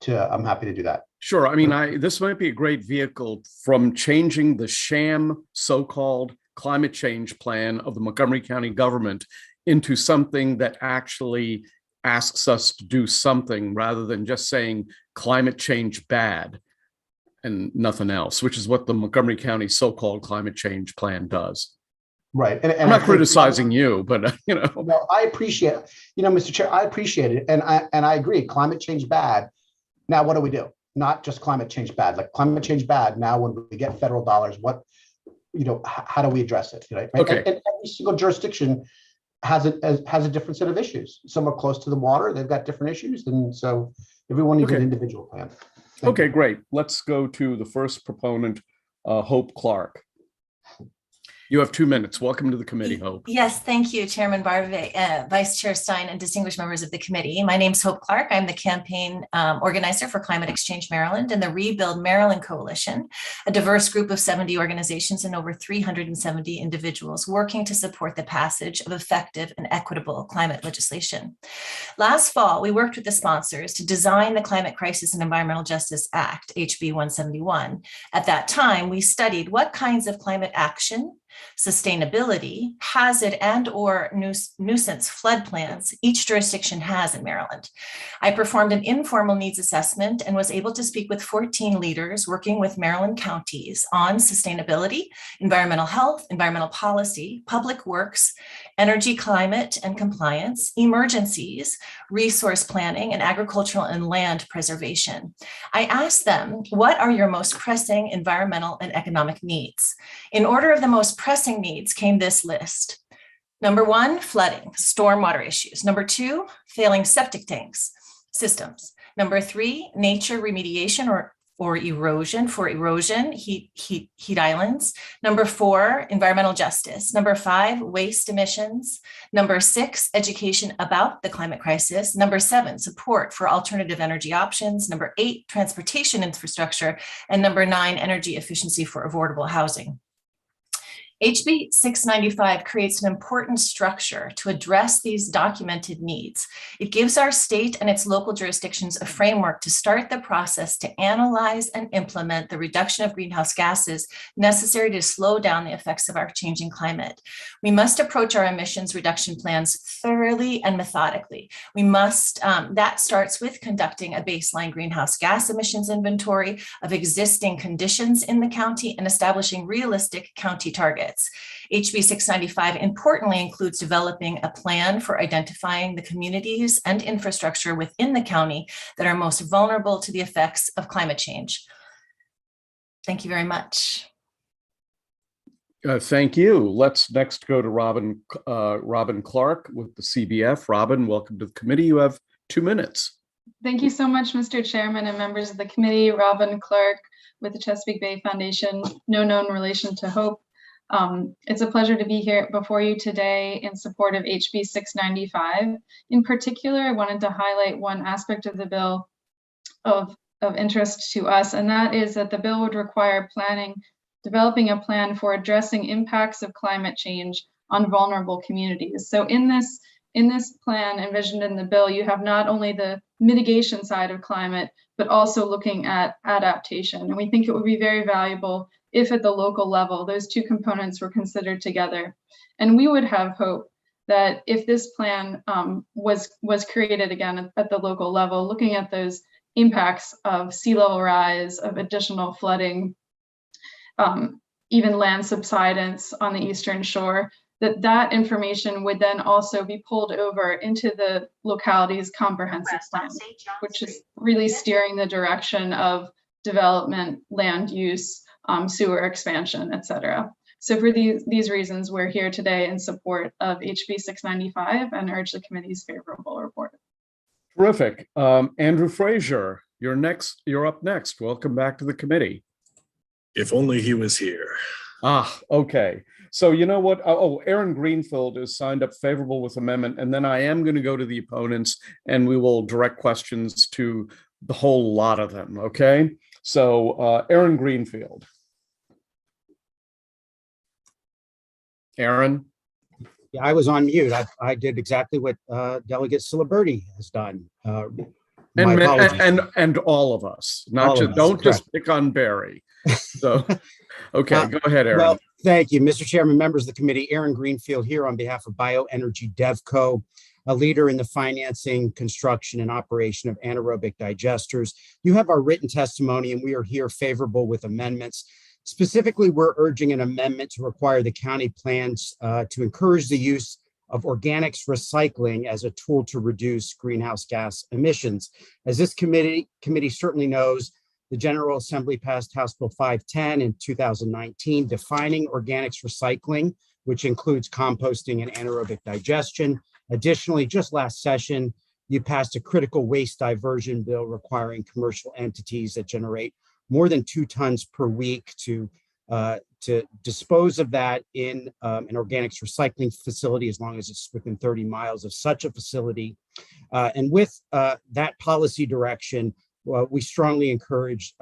to do that. Sure. I mean, this might be a great vehicle from changing the sham so-called climate change plan of the Montgomery County government into something that actually asks us to do something rather than just saying climate change bad and nothing else, which is what the Montgomery County so-called climate change plan does. Right. And I'm not criticizing you, but No, I appreciate, Mr. Chair, I appreciate it. And I agree, climate change bad. Now, what do we do? Not just climate change bad, like climate change bad. Now, when we get federal dollars, how do we address it? Right? Okay. And every single jurisdiction has a different set of issues. Some are close to the water; they've got different issues, and so everyone needs an individual plan. Okay, great. Let's go to the first proponent, Hope Clark. You have 2 minutes. Welcome to the committee, Hope. Yes, thank you, Chairman Barve, Vice Chair Stein, and distinguished members of the committee. My name is Hope Clark. I'm the campaign organizer for Climate Exchange Maryland and the Rebuild Maryland Coalition, a diverse group of 70 organizations and over 370 individuals working to support the passage of effective and equitable climate legislation. Last fall, we worked with the sponsors to design the Climate Crisis and Environmental Justice Act, HB 171. At that time, we studied what kinds of climate action, sustainability, hazard, and or nuisance flood plans each jurisdiction has in Maryland. I performed an informal needs assessment and was able to speak with 14 leaders working with Maryland counties on sustainability, environmental health, environmental policy, public works, energy, climate and compliance, emergencies, resource planning, and agricultural and land preservation. I asked them, what are your most pressing environmental and economic needs? In order of the most pressing needs came this list. Number 1, flooding, stormwater issues. Number 2, failing septic tanks systems. Number 3, nature remediation or erosion heat islands. Number 4, environmental justice. Number 5, waste emissions. Number 6, education about the climate crisis. Number 7, support for alternative energy options. Number 8, transportation infrastructure. And number 9, energy efficiency for affordable housing. HB 695 creates an important structure to address these documented needs. It gives our state and its local jurisdictions a framework to start the process to analyze and implement the reduction of greenhouse gases necessary to slow down the effects of our changing climate. We must approach our emissions reduction plans thoroughly and methodically. That starts with conducting a baseline greenhouse gas emissions inventory of existing conditions in the county and establishing realistic county targets. HB 695 importantly includes developing a plan for identifying the communities and infrastructure within the county that are most vulnerable to the effects of climate change. Thank you very much. Thank you. Let's next go to Robin Clark with the CBF. Robin, welcome to the committee. You have 2 minutes. Thank you so much, Mr. Chairman and members of the committee. Robin Clark with the Chesapeake Bay Foundation, no known relation to Hope. It's a pleasure to be here before you today in support of HB 695. In particular, I wanted to highlight one aspect of the bill of interest to us, and that is that the bill would require developing a plan for addressing impacts of climate change on vulnerable communities. So in this plan envisioned in the bill, you have not only the mitigation side of climate, but also looking at adaptation. And we think it would be very valuable if at the local level, those two components were considered together. And we would have hope that if this plan was created again at the local level, looking at those impacts of sea level rise, of additional flooding, even land subsidence on the eastern shore, that information would then also be pulled over into the locality's comprehensive plan, which is really steering the direction of development, land use, sewer expansion, et cetera. So for these reasons, we're here today in support of HB 695 and urge the committee's favorable report. Terrific. Andrew Frazier, you're up next. Welcome back to the committee. If only he was here. Okay. So you know what? Aaron Greenfield is signed up favorable with amendment, and then I am going to go to the opponents and we will direct questions to the whole lot of them, okay? So Aaron Greenfield. Aaron? Yeah, I was on mute. I did exactly what Delegate Ciliberti has done. And all of us, not All just of us, don't just correct. pick on Barry. So, okay, go ahead, Aaron. Well, thank you, Mr. Chairman, members of the committee. Aaron Greenfield here on behalf of Bioenergy DevCo, a leader in the financing, construction, and operation of anaerobic digesters. You have our written testimony, and we are here favorable with amendments. Specifically, we're urging an amendment to require the county plans to encourage the use of organics recycling as a tool to reduce greenhouse gas emissions. As this committee certainly knows, the General Assembly passed House Bill 510 in 2019, defining organics recycling, which includes composting and anaerobic digestion. Additionally, just last session, you passed a critical waste diversion bill requiring commercial entities that generate more than 2 tons per week to dispose of that in an organics recycling facility, as long as it's within 30 miles of such a facility. And with that policy direction, we strongly encourage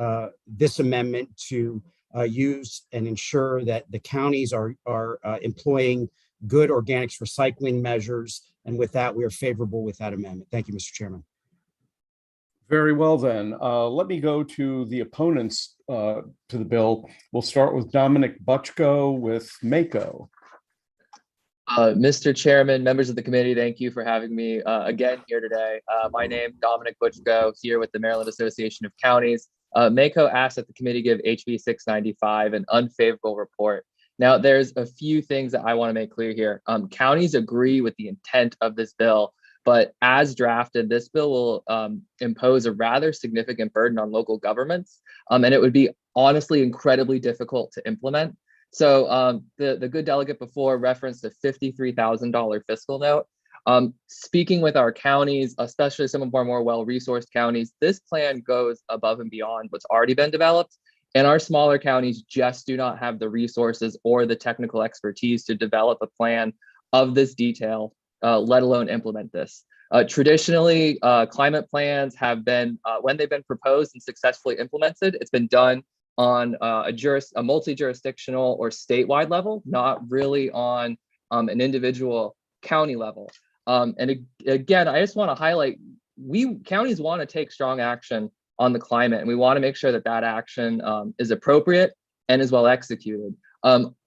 this amendment to use and ensure that the counties are employing good organics recycling measures. And with that, we are favorable with that amendment. Thank you, Mr. Chairman. Very well then. Let me go to the opponents to the bill. We'll start with Dominic Butchko with MACO. Mr. Chairman, members of the committee, thank you for having me again here today. My name is Dominic Butchko, here with the Maryland Association of Counties. MACO asked that the committee give HB 695 an unfavorable report. Now, there's a few things that I want to make clear here. Counties agree with the intent of this bill, but as drafted, this bill will impose a rather significant burden on local governments, and it would be honestly incredibly difficult to implement. So the good delegate before referenced a $53,000 fiscal note. Speaking with our counties, especially some of our more well-resourced counties, this plan goes above and beyond what's already been developed. And our smaller counties just do not have the resources or the technical expertise to develop a plan of this detail, let alone implement this. Traditionally, climate plans have been, when they've been proposed and successfully implemented, it's been done on a multi-jurisdictional or statewide level, not really on an individual county level. Again, I just want to highlight, counties want to take strong action on the climate, and we want to make sure that that action is appropriate and is well executed.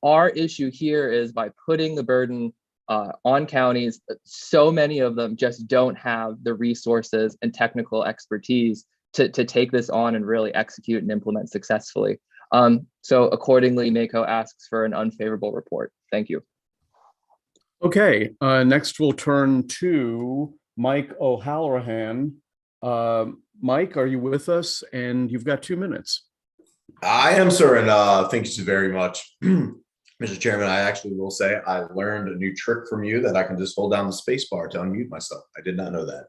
Our issue here is by putting the burden on counties, so many of them just don't have the resources and technical expertise to take this on and really execute and implement successfully. So accordingly, MACO asks for an unfavorable report. Thank you. Okay, next we'll turn to Mike O'Halloran. Mike, are you with us? And you've got 2 minutes. I am, sir, and thank you so very much. Mr. Chairman, I actually will say I learned a new trick from you that I can just hold down the space bar to unmute myself. I did not know that.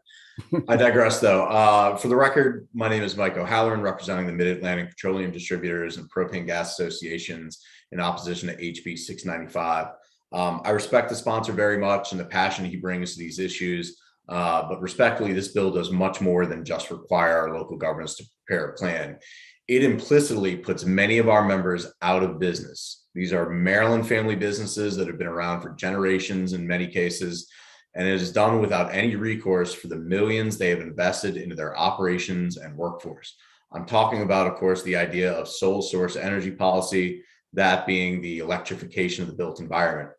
I digress, though. For the record, my name is Mike O'Halloran, representing the Mid-Atlantic Petroleum Distributors and Propane Gas Associations in opposition to HB 695. I respect the sponsor very much and the passion he brings to these issues, but respectfully, this bill does much more than just require our local governments to prepare a plan. It implicitly puts many of our members out of business. These are Maryland family businesses that have been around for generations in many cases, and it is done without any recourse for the millions they have invested into their operations and workforce. I'm talking about, of course, the idea of sole source energy policy, that being the electrification of the built environment.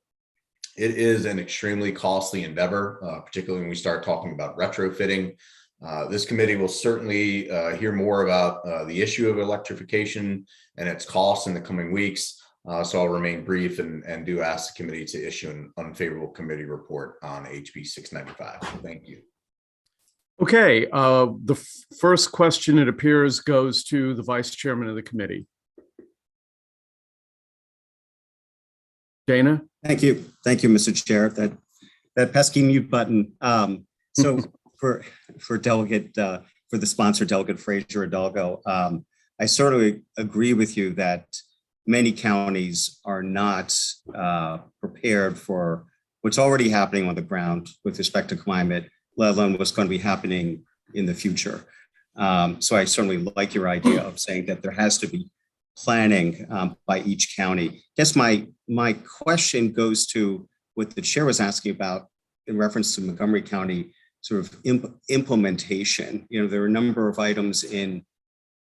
It is an extremely costly endeavor, particularly when we start talking about retrofitting. This committee will certainly hear more about the issue of electrification and its costs in the coming weeks. So I'll remain brief and do ask the committee to issue an unfavorable committee report on HB 695. Thank you. Okay, the first question, it appears, goes to the vice chairman of the committee. Dana? Thank you, Mr. Chair. That pesky mute button. So for delegate, for the sponsor, Delegate Frazier Hidalgo, I certainly agree with you that many counties are not prepared for what's already happening on the ground with respect to climate, let alone what's going to be happening in the future. So I certainly like your idea of saying that there has to be planning by each county. I guess my question goes to what the chair was asking about in reference to Montgomery County sort of implementation. You know, there are a number of items in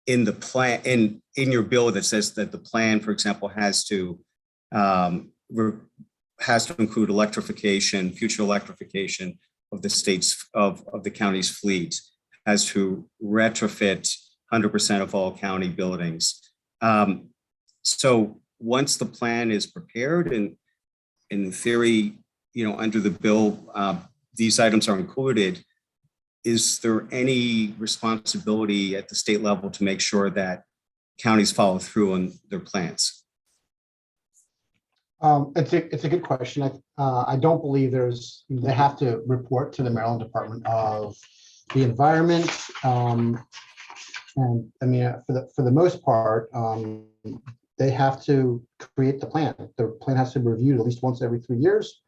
the plan, in your bill, that says that the plan, for example, has to include electrification, future electrification of the state's of the county's fleets, has to retrofit 100% of all county buildings. So once the plan is prepared, and in theory, you know, under the bill, these items are included, is there any responsibility at the state level to make sure that counties follow through on their plans? It's a good question. I don't believe they have to report to the Maryland Department of the Environment. And I mean, for the most part, they have to create the plan. The plan has to be reviewed at least once every 3 years.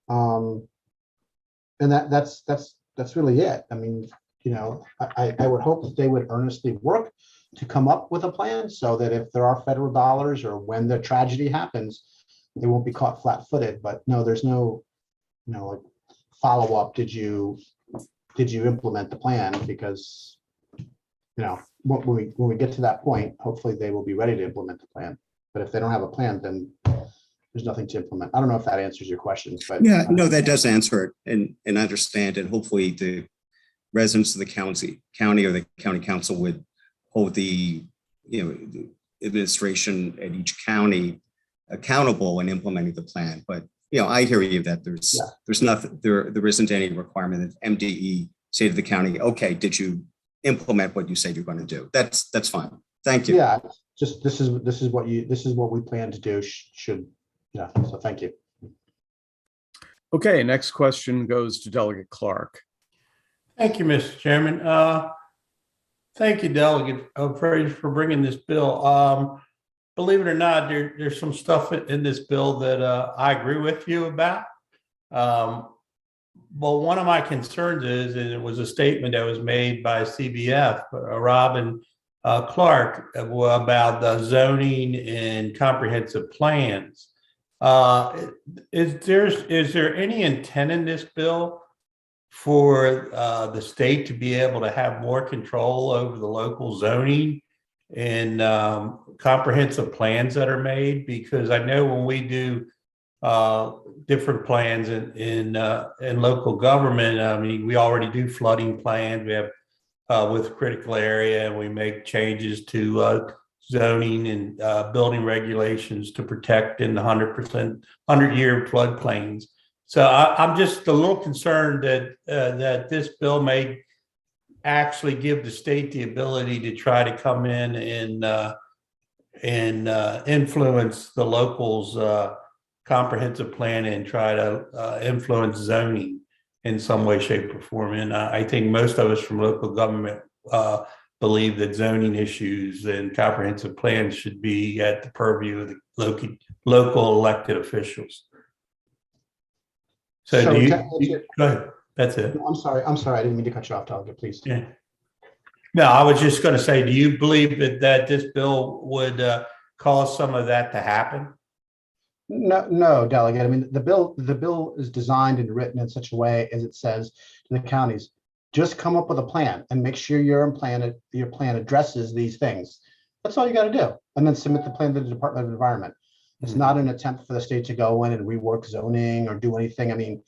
And that's really it. I mean, you know, I would hope that they would earnestly work to come up with a plan so that if there are federal dollars or when the tragedy happens, they won't be caught flat-footed. But no, there's no, you know, like follow-up. Did you implement the plan? Because, you know, when we get to that point, hopefully they will be ready to implement the plan. But if they don't have a plan, then there's nothing to implement. I don't know if that answers your questions, but yeah, no, that does answer it, and understand, and hopefully the residents of the county or the county council would hold the, you know, the administration at each county accountable in implementing the plan. But you know, I hear you that there's nothing, there isn't any requirement that MDE say to the county, okay, did you implement what you said you're going to do? That's fine. Thank you. Yeah, just this is what we plan to do. Yeah, so thank you. Okay, next question goes to Delegate Clark. Thank you, Mr. Chairman. Thank you, Delegate Frazier, for bringing this bill. Believe it or not, there's some stuff in this bill that I agree with you about. But one of my concerns is, and it was a statement that was made by CBF, Robin Clark about the zoning and comprehensive plans. Is there any intent in this bill for the state to be able to have more control over the local zoning and comprehensive plans that are made? Because I know when we do different plans in local government, I mean, we already do flooding plans. We have with critical area, and we make changes to zoning and building regulations to protect in the 100-year floodplains. So I'm just a little concerned that this bill may actually give the state the ability to try to come in and influence the locals' comprehensive plan and try to influence zoning in some way, shape, or form. And I think most of us from local government believe that zoning issues and comprehensive plans should be at the purview of the local elected officials. So do you go ahead. That's it. I'm sorry. I didn't mean to cut you off, Delegate, please. Yeah. No, I was just going to say, do you believe that this bill would cause some of that to happen? No, Delegate. I mean, the bill is designed and written in such a way as it says to the counties, just come up with a plan and make sure your plan addresses these things. That's all you got to do. And then submit the plan to the Department of Environment. It's not an attempt for the state to go in and rework zoning or do anything. I mean,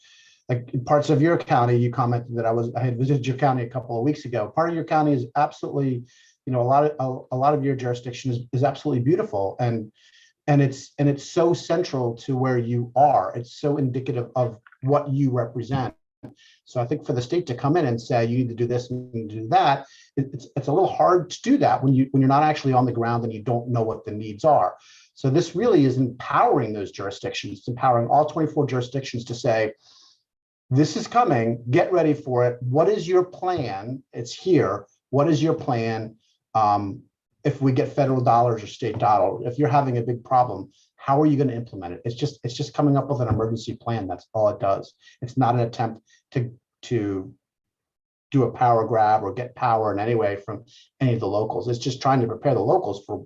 like in parts of your county, you commented that I had visited your county a couple of weeks ago. Part of your county is absolutely, a lot of your jurisdiction is absolutely beautiful. And it's so central to where you are. It's so indicative of what you represent. So I think for the state to come in and say you need to do this and you need to do that, it's a little hard to do that when you're not actually on the ground and you don't know what the needs are. So this really is empowering those jurisdictions. It's empowering all 24 jurisdictions to say, this is coming, get ready for it. What is your plan? It's here. What is your plan? If we get federal dollars or state dollars, if you're having a big problem, how are you going to implement it? It's just coming up with an emergency plan. That's all it does. It's not an attempt to do a power grab or get power in any way from any of the locals. It's just trying to prepare the locals for,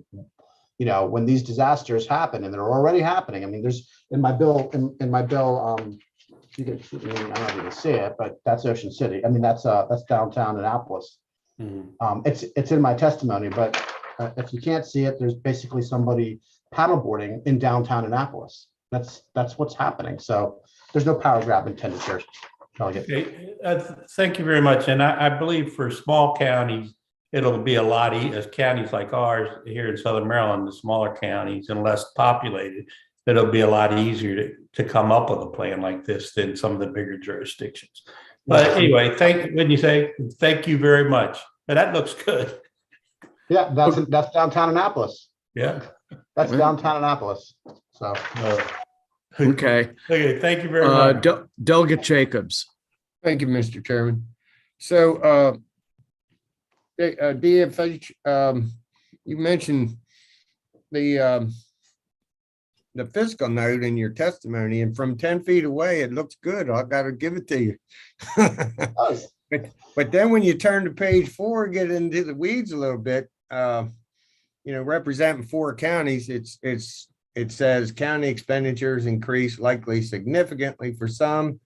when these disasters happen, and they're already happening. I mean, there's in my bill, you can, I don't know if you can see it, but that's Ocean City. I mean, that's downtown Annapolis. It's in my testimony, but if you can't see it, there's basically somebody paddleboarding in downtown Annapolis. That's what's happening. So there's no power grab intended here. Okay. Thank you very much. And I believe for small counties, it'll be a lot easier. Counties like ours here in Southern Maryland, the smaller counties and less populated, it'll be a lot easier to come up with a plan like this than some of the bigger jurisdictions. But anyway, thank you very much. But that looks good. Yeah, that's downtown Annapolis. Yeah. That's downtown Annapolis. So okay. Okay, thank you very much. Delegate Jacobs. Thank you, Mr. Chairman. So DFH, you mentioned the fiscal note in your testimony, and from 10 feet away, it looks good. I got to give it to you. But then when you turn to page 4, get into the weeds a little bit, representing 4 counties, it says county expenditures increase likely significantly for some,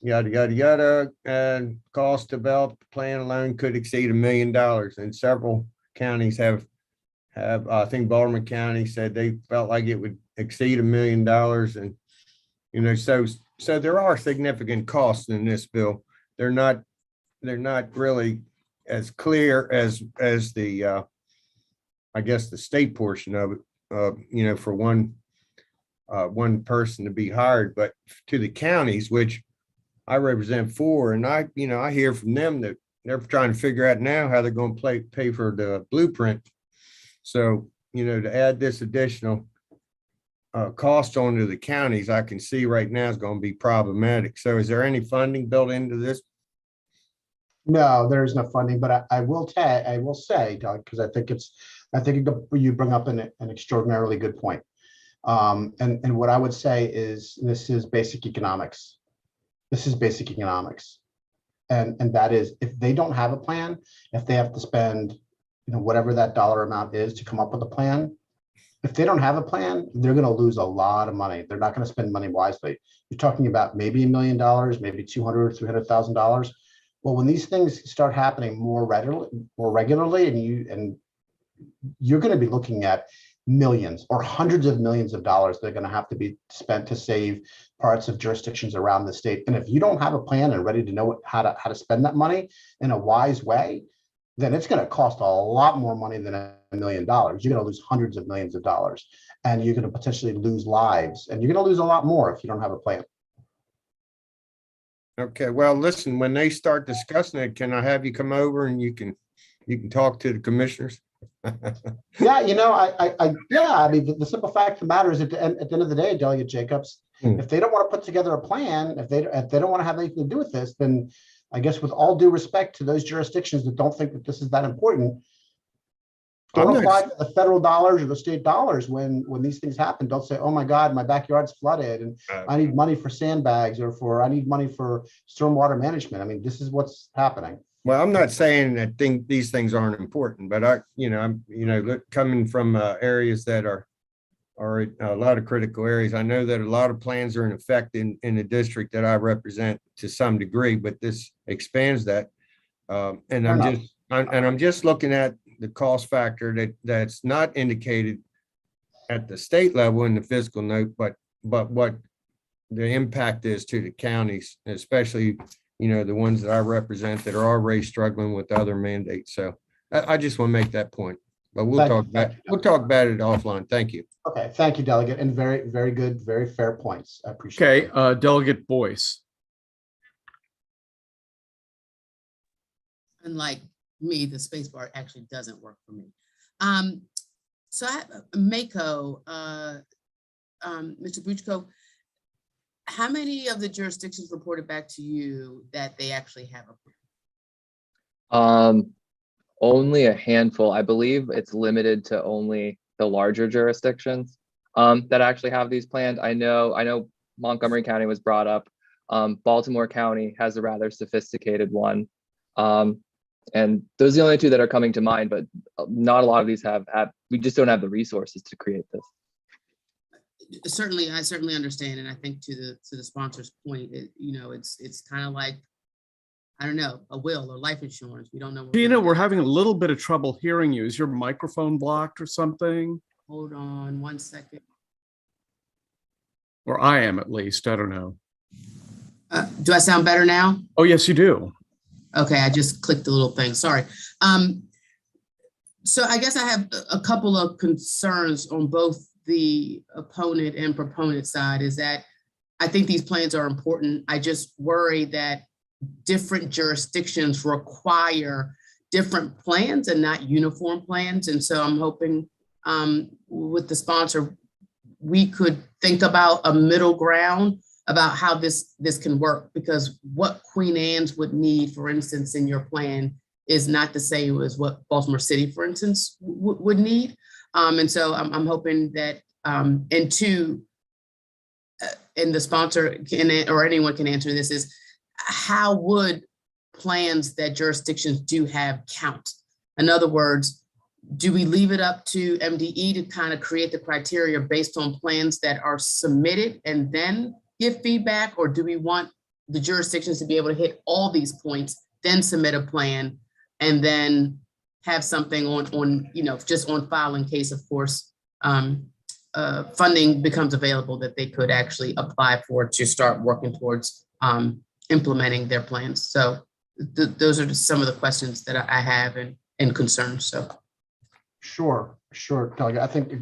yada, yada, yada, and cost developed plan alone could exceed $1 million. And several counties have I think Baltimore County said they felt like it would exceed $1 million. And, so there are significant costs in this bill. They're not really as clear as the, I guess, the state portion of it, for one person to be hired, but to the counties, which I represent 4, and I hear from them that they're trying to figure out now how they're going to pay for the blueprint. So, to add this additional cost onto the counties, I can see right now is going to be problematic. So is there any funding built into this? No, there is no funding, but I will say, Doug, because I think you bring up an extraordinarily good point. And what I would say is this is basic economics. This is basic economics. And that is, if they don't have a plan, if they have to spend, whatever that dollar amount is to come up with a plan. If they don't have a plan, they're going to lose a lot of money. They're not going to spend money wisely. You're talking about maybe $1 million, maybe $200,000, $300,000. Well, when these things start happening more regularly, and you're going to be looking at millions or hundreds of millions of dollars that are going to have to be spent to save parts of jurisdictions around the state. And if you don't have a plan and ready to know how to spend that money in a wise way, then it's going to cost a lot more money than $1 million. You're going to lose hundreds of millions of dollars, and you're going to potentially lose lives, and you're going to lose a lot more if you don't have a plan. Okay, well, listen, when they start discussing it, can I have you come over and you can talk to the commissioners? Yeah, I mean, the simple fact of the matter is at the end of the day, Delegate Jacobs, if they don't want to put together a plan, if they don't want to have anything to do with this, then I guess with all due respect to those jurisdictions that don't think that this is that important, don't apply to the federal dollars or the state dollars when these things happen. Don't say, oh my God, my backyard's flooded and I need money for sandbags or I need money for stormwater management. I mean, this is what's happening. Well, I'm not saying that these things aren't important, but coming from areas that are a lot of critical areas. I know that a lot of plans are in effect in the district that I represent to some degree, but this expands that. I'm just looking at the cost factor that's not indicated at the state level in the fiscal note, but what the impact is to the counties, especially the ones that I represent that are already struggling with other mandates. So I just want to make that point. But we'll talk about it offline. Thank you. Okay, thank you, Delegate, and very, very good, very fair points. I appreciate it. Okay, Delegate Boyce. Unlike me, the space bar actually doesn't work for me. So I have Mako, Mr. Buchko, how many of the jurisdictions reported back to you that they actually have a plan? Only a handful. I believe it's limited to only the larger jurisdictions that actually have these plans. I know Montgomery County was brought up. Baltimore County has a rather sophisticated one. And those are the only two that are coming to mind, but not a lot of these have we just don't have the resources to create this. I certainly understand. And I think to the sponsor's point, it's kind of like, I don't know, a will or life insurance. We don't know. Gina, we're having a little bit of trouble hearing you. Is your microphone blocked or something? Hold on 1 second. Or I am, at least. I don't know. Do I sound better now? Oh, yes, you do. Okay, I just clicked the little thing. Sorry. So I guess I have a couple of concerns on both the opponent and proponent side. Is that I think these plans are important. I just worry that different jurisdictions require different plans and not uniform plans. And so I'm hoping with the sponsor, we could think about a middle ground about how this can work, because what Queen Anne's would need, for instance, in your plan is not the same as what Baltimore City, for instance, would need. And so I'm hoping that, and the sponsor can, or anyone can answer this, is how would plans that jurisdictions do have count? In other words, do we leave it up to MDE to kind of create the criteria based on plans that are submitted and then give feedback, or do we want the jurisdictions to be able to hit all these points, then submit a plan, and then have something on just on file in case, of course, funding becomes available that they could actually apply for to start working towards implementing their plans. So those are just some of the questions that I have and concerns. So. Sure, Delegate. I think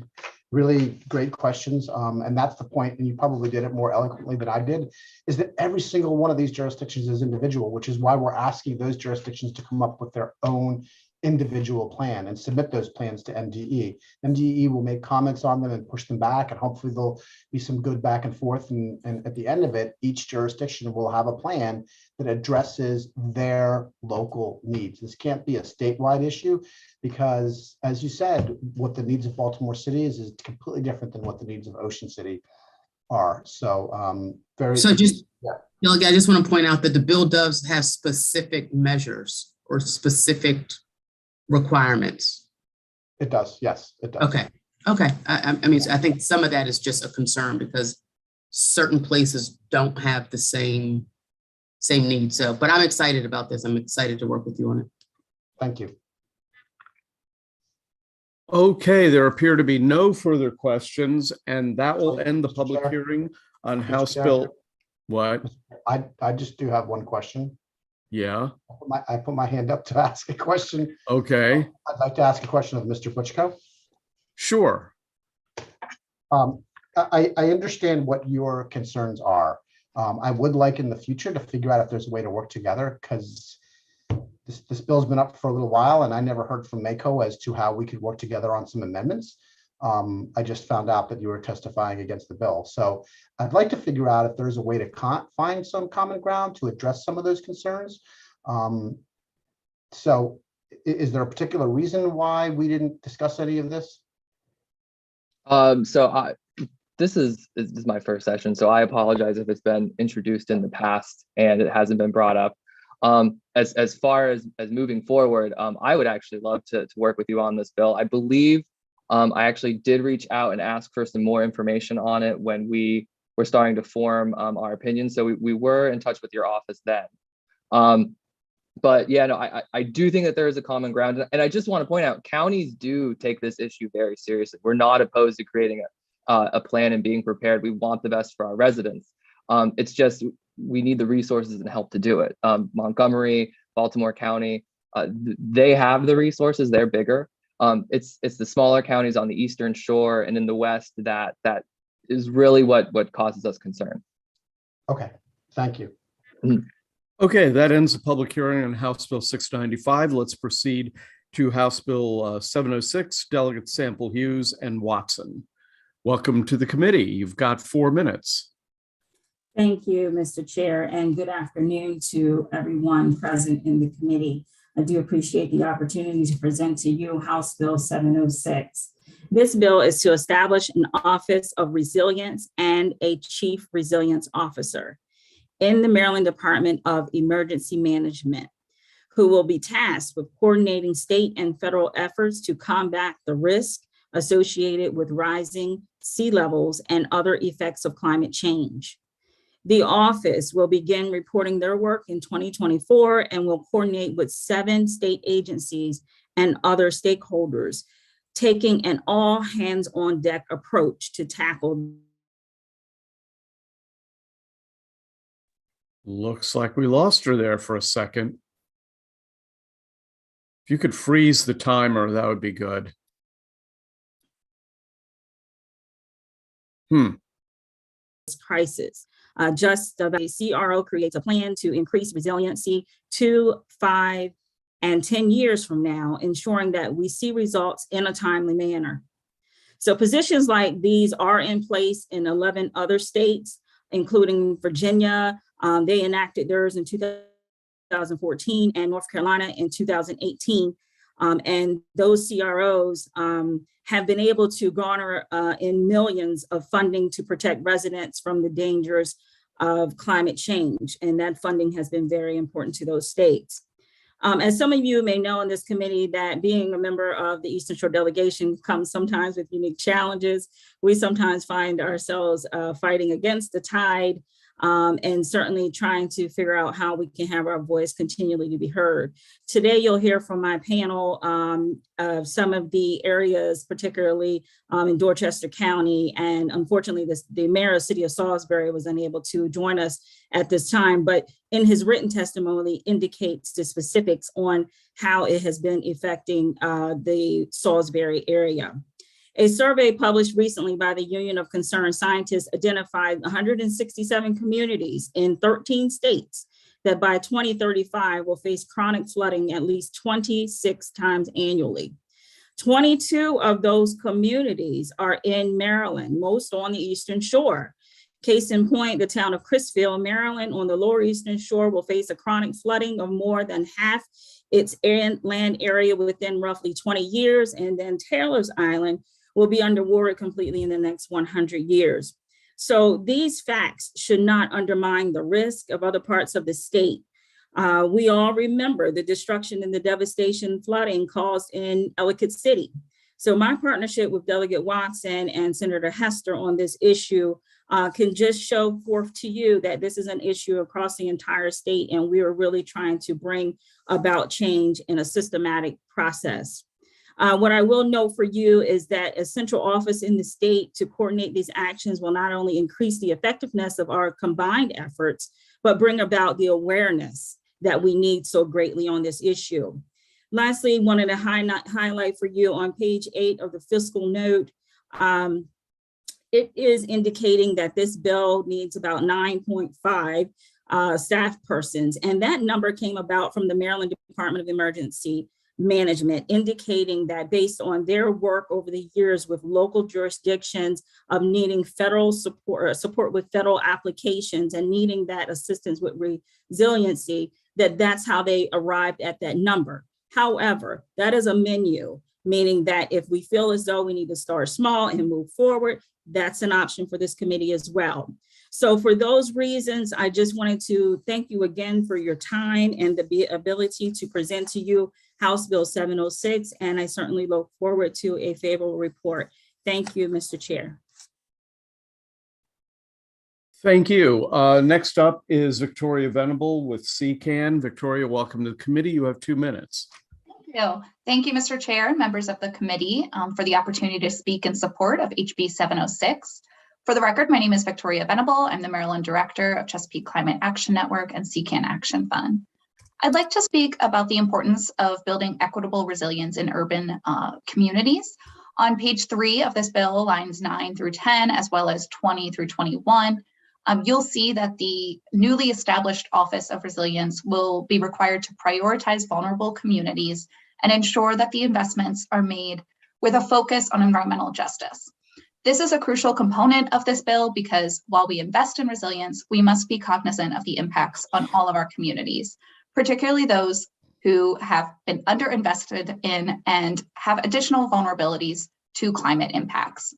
really great questions. And that's the point, and you probably did it more eloquently than I did, is that every single one of these jurisdictions is individual, which is why we're asking those jurisdictions to come up with their own individual plan and submit those plans to MDE. MDE will make comments on them and push them back, and hopefully there'll be some good back and forth. And at the end of it, each jurisdiction will have a plan that addresses their local needs. This can't be a statewide issue, because as you said, what the needs of Baltimore City is completely different than what the needs of Ocean City are. So I just want to point out that the bill does have specific measures or specific requirements? It does. Yes, it does. Okay. Okay. I mean, I think some of that is just a concern because certain places don't have the same needs. So, but I'm excited about this. I'm excited to work with you on it. Thank you. Okay, there appear to be no further questions, and that will end the public Chair. hearing on Mr. House Chair. Bill. What? I just do have one question. Yeah, I put my hand up to ask a question. okay, I'd like to ask a question of Mr. Butchko. sure. I understand what your concerns are. I would like in the future to figure out if there's a way to work together, because this bill's been up for a little while and I never heard from Mako as to how we could work together on some amendments. I just found out that you were testifying against the bill. So I'd like to figure out if there's a way to find some common ground to address some of those concerns. So is there a particular reason why we didn't discuss any of this? This is my first session, so I apologize if it's been introduced in the past and it hasn't been brought up. As far as moving forward, I would actually love to work with you on this bill. I believe I actually did reach out and ask for some more information on it when we were starting to form our opinion. So we were in touch with your office then. But yeah, no, I do think that there is a common ground. And I just want to point out, counties do take this issue very seriously. We're not opposed to creating a plan and being prepared. We want the best for our residents. It's just, we need the resources and help to do it. Montgomery, Baltimore County, they have the resources, they're bigger. It's the smaller counties on the Eastern Shore and in the West that is really what causes us concern. Okay, thank you. Okay, that ends the public hearing on House Bill 695. Let's proceed to House Bill 706, Delegates Sample Hughes and Watson. Welcome to the committee. You've got 4 minutes. Thank you, Mr. Chair, and good afternoon to everyone present in the committee. I do appreciate the opportunity to present to you House Bill 706. This bill is to establish an Office of Resilience and a Chief Resilience Officer in the Maryland Department of Emergency Management, who will be tasked with coordinating state and federal efforts to combat the risk associated with rising sea levels and other effects of climate change. The office will begin reporting their work in 2024 and will coordinate with 7 state agencies and other stakeholders, taking an all hands on deck approach to tackle. Looks like we lost her there for a second. If you could freeze the timer, that would be good. Crisis. The CRO creates a plan to increase resiliency 2, 5, and 10 years from now, ensuring that we see results in a timely manner. So positions like these are in place in 11 other states, including Virginia. They enacted theirs in 2014 and North Carolina in 2018. And those CROs have been able to garner in millions of funding to protect residents from the dangers of climate change. And that funding has been very important to those states. As some of you may know in this committee, that being a member of the Eastern Shore delegation comes sometimes with unique challenges. We sometimes find ourselves fighting against the tide, and certainly trying to figure out how we can have our voice continually to be heard. Today, you'll hear from my panel of some of the areas, particularly in Dorchester County. And unfortunately, the mayor of the city of Salisbury was unable to join us at this time, but in his written testimony indicates the specifics on how it has been affecting the Salisbury area. A survey published recently by the Union of Concerned Scientists identified 167 communities in 13 states that by 2035 will face chronic flooding at least 26 times annually. 22 of those communities are in Maryland, most on the Eastern Shore. Case in point, the town of Crisfield, Maryland, on the lower Eastern Shore will face a chronic flooding of more than half its land area within roughly 20 years. And then Taylor's Island will be underwater completely in the next 100 years. So these facts should not undermine the risk of other parts of the state. We all remember the destruction and the devastation flooding caused in Ellicott City. So my partnership with Delegate Watson and Senator Hester on this issue can just show forth to you that this is an issue across the entire state, and we are really trying to bring about change in a systematic process. What I will note for you is that a central office in the state to coordinate these actions will not only increase the effectiveness of our combined efforts, but bring about the awareness that we need so greatly on this issue. Lastly, wanted to highlight for you on page 8 of the fiscal note, it is indicating that this bill needs about 9.5 staff persons. And that number came about from the Maryland Department of Emergency Management, indicating that based on their work over the years with local jurisdictions of needing federal support with federal applications and needing that assistance with resiliency, that's how they arrived at that number. However, that is a menu, meaning that if we feel as though we need to start small and move forward, that's an option for this committee as well. So for those reasons, I just wanted to thank you again for your time and the ability to present to you House Bill 706, and I certainly look forward to a favorable report. Thank you, Mr. Chair. Thank you. Next up is Victoria Venable with CCAN. Victoria, welcome to the committee. You have 2 minutes. Thank you, Mr. Chair and members of the committee for the opportunity to speak in support of HB 706. For the record, my name is Victoria Venable. I'm the Maryland Director of Chesapeake Climate Action Network and CCAN Action Fund. I'd like to speak about the importance of building equitable resilience in urban communities. On page 3 of this bill, lines 9 through 10, as well as 20 through 21, you'll see that the newly established Office of Resilience will be required to prioritize vulnerable communities and ensure that the investments are made with a focus on environmental justice. This is a crucial component of this bill because while we invest in resilience, we must be cognizant of the impacts on all of our communities, particularly those who have been underinvested in and have additional vulnerabilities to climate impacts.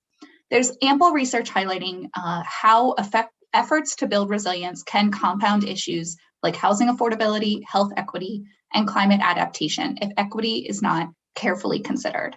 There's ample research highlighting how efforts to build resilience can compound issues like housing affordability, health equity, and climate adaptation if equity is not carefully considered.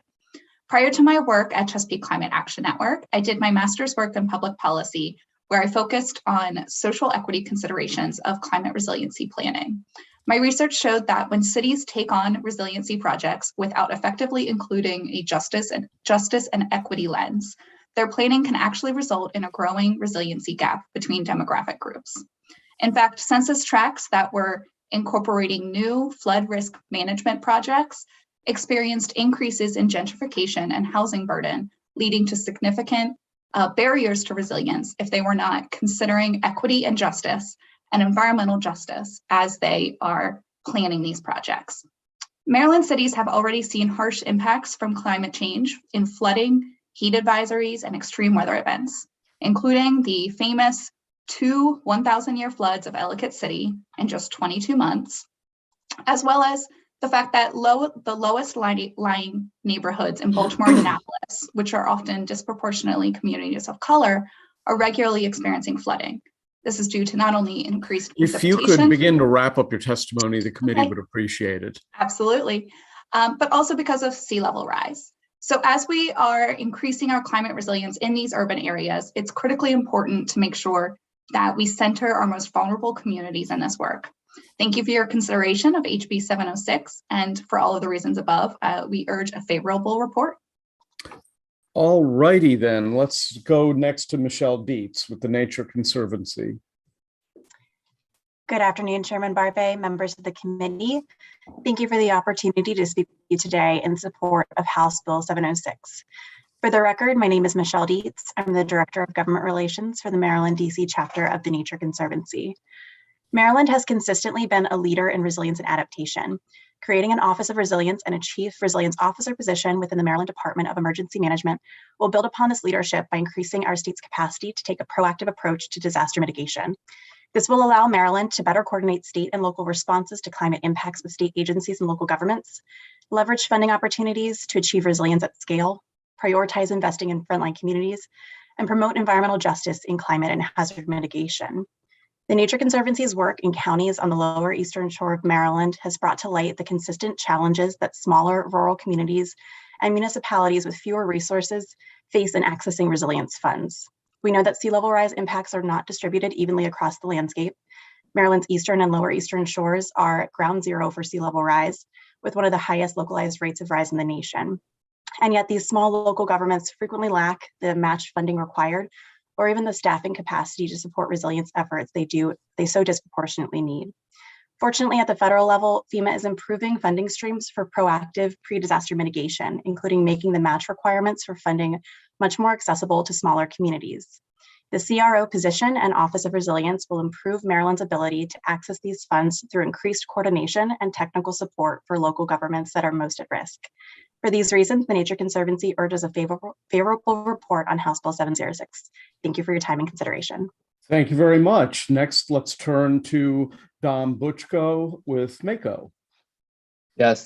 Prior to my work at Chesapeake Climate Action Network, I did my master's work in public policy, where I focused on social equity considerations of climate resiliency planning. My research showed that when cities take on resiliency projects without effectively including a justice and equity lens, their planning can actually result in a growing resiliency gap between demographic groups. In fact, census tracts that were incorporating new flood risk management projects experienced increases in gentrification and housing burden, leading to significant barriers to resilience if they were not considering equity and justice and environmental justice as they are planning these projects. Maryland cities have already seen harsh impacts from climate change in flooding, heat advisories, and extreme weather events, including the famous 2 1,000-year floods of Ellicott City in just 22 months, as well as the fact that the lowest lying neighborhoods in Baltimore and Annapolis, which are often disproportionately communities of color, are regularly experiencing flooding. This is due to not only increased If you could begin to wrap up your testimony, the committee would appreciate it. Absolutely, but also because of sea level rise. So as we are increasing our climate resilience in these urban areas, it's critically important to make sure that we center our most vulnerable communities in this work. Thank you for your consideration of HB 706, and for all of the reasons above, we urge a favorable report. All righty then, let's go next to Michelle Dietz with the Nature Conservancy. Good afternoon, Chairman Barbe, members of the committee. Thank you for the opportunity to speak with you today in support of House Bill 706. For the record, my name is Michelle Dietz. I'm the Director of Government Relations for the Maryland, DC chapter of the Nature Conservancy. Maryland has consistently been a leader in resilience and adaptation. Creating an Office of Resilience and a Chief Resilience Officer position within the Maryland Department of Emergency Management will build upon this leadership by increasing our state's capacity to take a proactive approach to disaster mitigation. This will allow Maryland to better coordinate state and local responses to climate impacts with state agencies and local governments, leverage funding opportunities to achieve resilience at scale, prioritize investing in frontline communities, and promote environmental justice in climate and hazard mitigation. The Nature Conservancy's work in counties on the lower eastern shore of Maryland has brought to light the consistent challenges that smaller rural communities and municipalities with fewer resources face in accessing resilience funds. We know that sea level rise impacts are not distributed evenly across the landscape. Maryland's eastern and lower eastern shores are at ground zero for sea level rise, with one of the highest localized rates of rise in the nation. And yet these small local governments frequently lack the matched funding required or even the staffing capacity to support resilience efforts they so disproportionately need. Fortunately, at the federal level, FEMA is improving funding streams for proactive pre-disaster mitigation, including making the match requirements for funding much more accessible to smaller communities. The CRO position and Office of Resilience will improve Maryland's ability to access these funds through increased coordination and technical support for local governments that are most at risk. For these reasons, the Nature Conservancy urges a favorable report on House Bill 706. Thank you for your time and consideration. Thank you very much. Next, let's turn to Dom Butchko with MACO. Yes,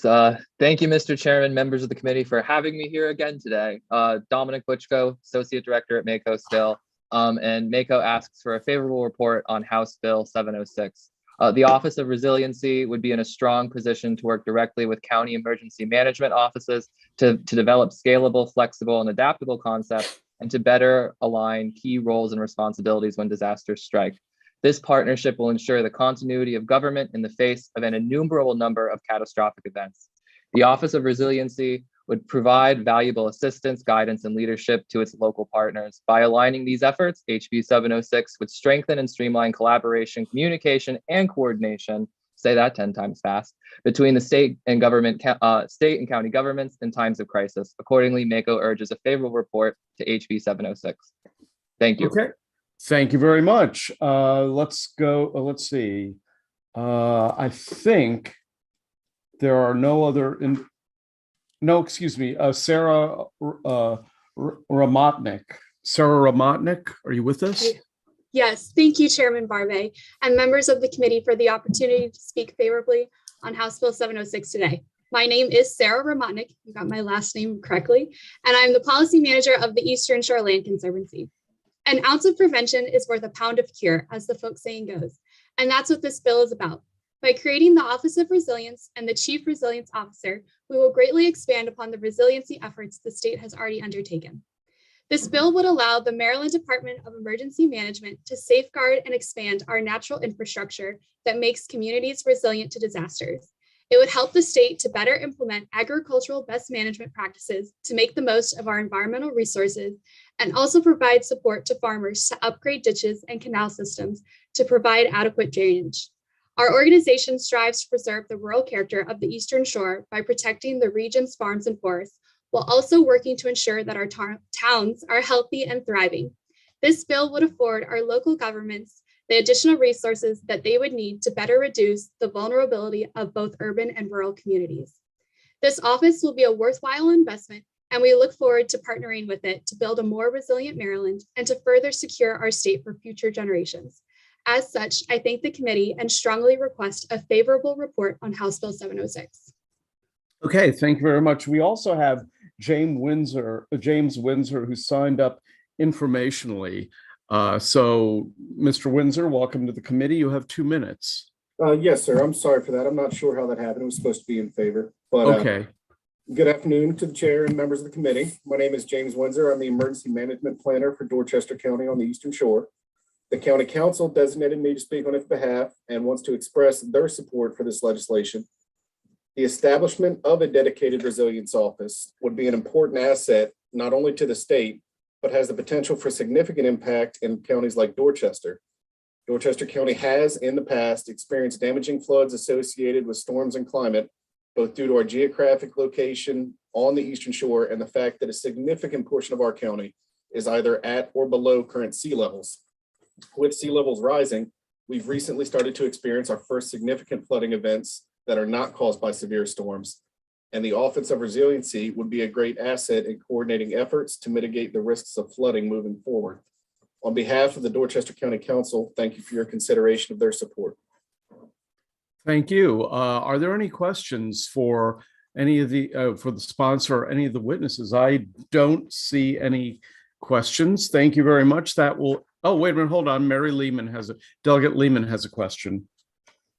thank you, Mr. Chairman, members of the committee, for having me here again today. Dominic Butchko, Associate Director at MACO still, and MACO asks for a favorable report on House Bill 706. The Office of Resiliency would be in a strong position to work directly with county emergency management offices to develop scalable, flexible, and adaptable concepts and to better align key roles and responsibilities when disasters strike. This partnership will ensure the continuity of government in the face of an innumerable number of catastrophic events. The Office of Resiliency would provide valuable assistance, guidance, and leadership to its local partners. By aligning these efforts, HB 706 would strengthen and streamline collaboration, communication, and coordination, say that 10 times fast, between the state and county governments in times of crisis. Accordingly, MACO urges a favorable report to HB 706. Thank you. Okay, thank you very much. Let's go, let's see. I think there are no other, Sarah Ramatnik. Sarah Ramatnik, are you with us? Yes, thank you, Chairman Barbay, and members of the committee for the opportunity to speak favorably on House Bill 706 today. My name is Sarah Ramatnik, you got my last name correctly, and I'm the policy manager of the Eastern Shore Land Conservancy. An ounce of prevention is worth a pound of cure, as the folk saying goes, and that's what this bill is about. By creating the Office of Resilience and the Chief Resilience Officer, we will greatly expand upon the resiliency efforts the state has already undertaken. This bill would allow the Maryland Department of Emergency Management to safeguard and expand our natural infrastructure that makes communities resilient to disasters. It would help the state to better implement agricultural best management practices to make the most of our environmental resources and also provide support to farmers to upgrade ditches and canal systems to provide adequate drainage. Our organization strives to preserve the rural character of the Eastern Shore by protecting the region's farms and forests, while also working to ensure that our towns are healthy and thriving. This bill would afford our local governments the additional resources that they would need to better reduce the vulnerability of both urban and rural communities. This office will be a worthwhile investment, and we look forward to partnering with it to build a more resilient Maryland and to further secure our state for future generations. As such, I thank the committee and strongly request a favorable report on House Bill 706. Okay, thank you very much. We also have James Windsor, who signed up informationally. So, Mr. Windsor, welcome to the committee. You have 2 minutes. Yes, sir. I'm sorry for that. I'm not sure how that happened. It was supposed to be in favor. But okay. Good afternoon to the chair and members of the committee. My name is James Windsor. I'm the Emergency Management Planner for Dorchester County on the Eastern Shore. The County Council designated me to speak on its behalf and wants to express their support for this legislation. The establishment of a dedicated resilience office would be an important asset, not only to the state, but has the potential for significant impact in counties like Dorchester. Dorchester County has, in the past, experienced damaging floods associated with storms and climate, both due to our geographic location on the Eastern Shore and the fact that a significant portion of our county is either at or below current sea levels. With sea levels rising, we've recently started to experience our first significant flooding events that are not caused by severe storms. And the Office of Resiliency would be a great asset in coordinating efforts to mitigate the risks of flooding moving forward. On behalf of the Dorchester County Council, thank you for your consideration of their support. Thank you. Are there any questions for any of the for the sponsor or any of the witnesses? I don't see any questions. Thank you very much. That will Oh, wait a minute, hold on. Delegate Lehman has a question.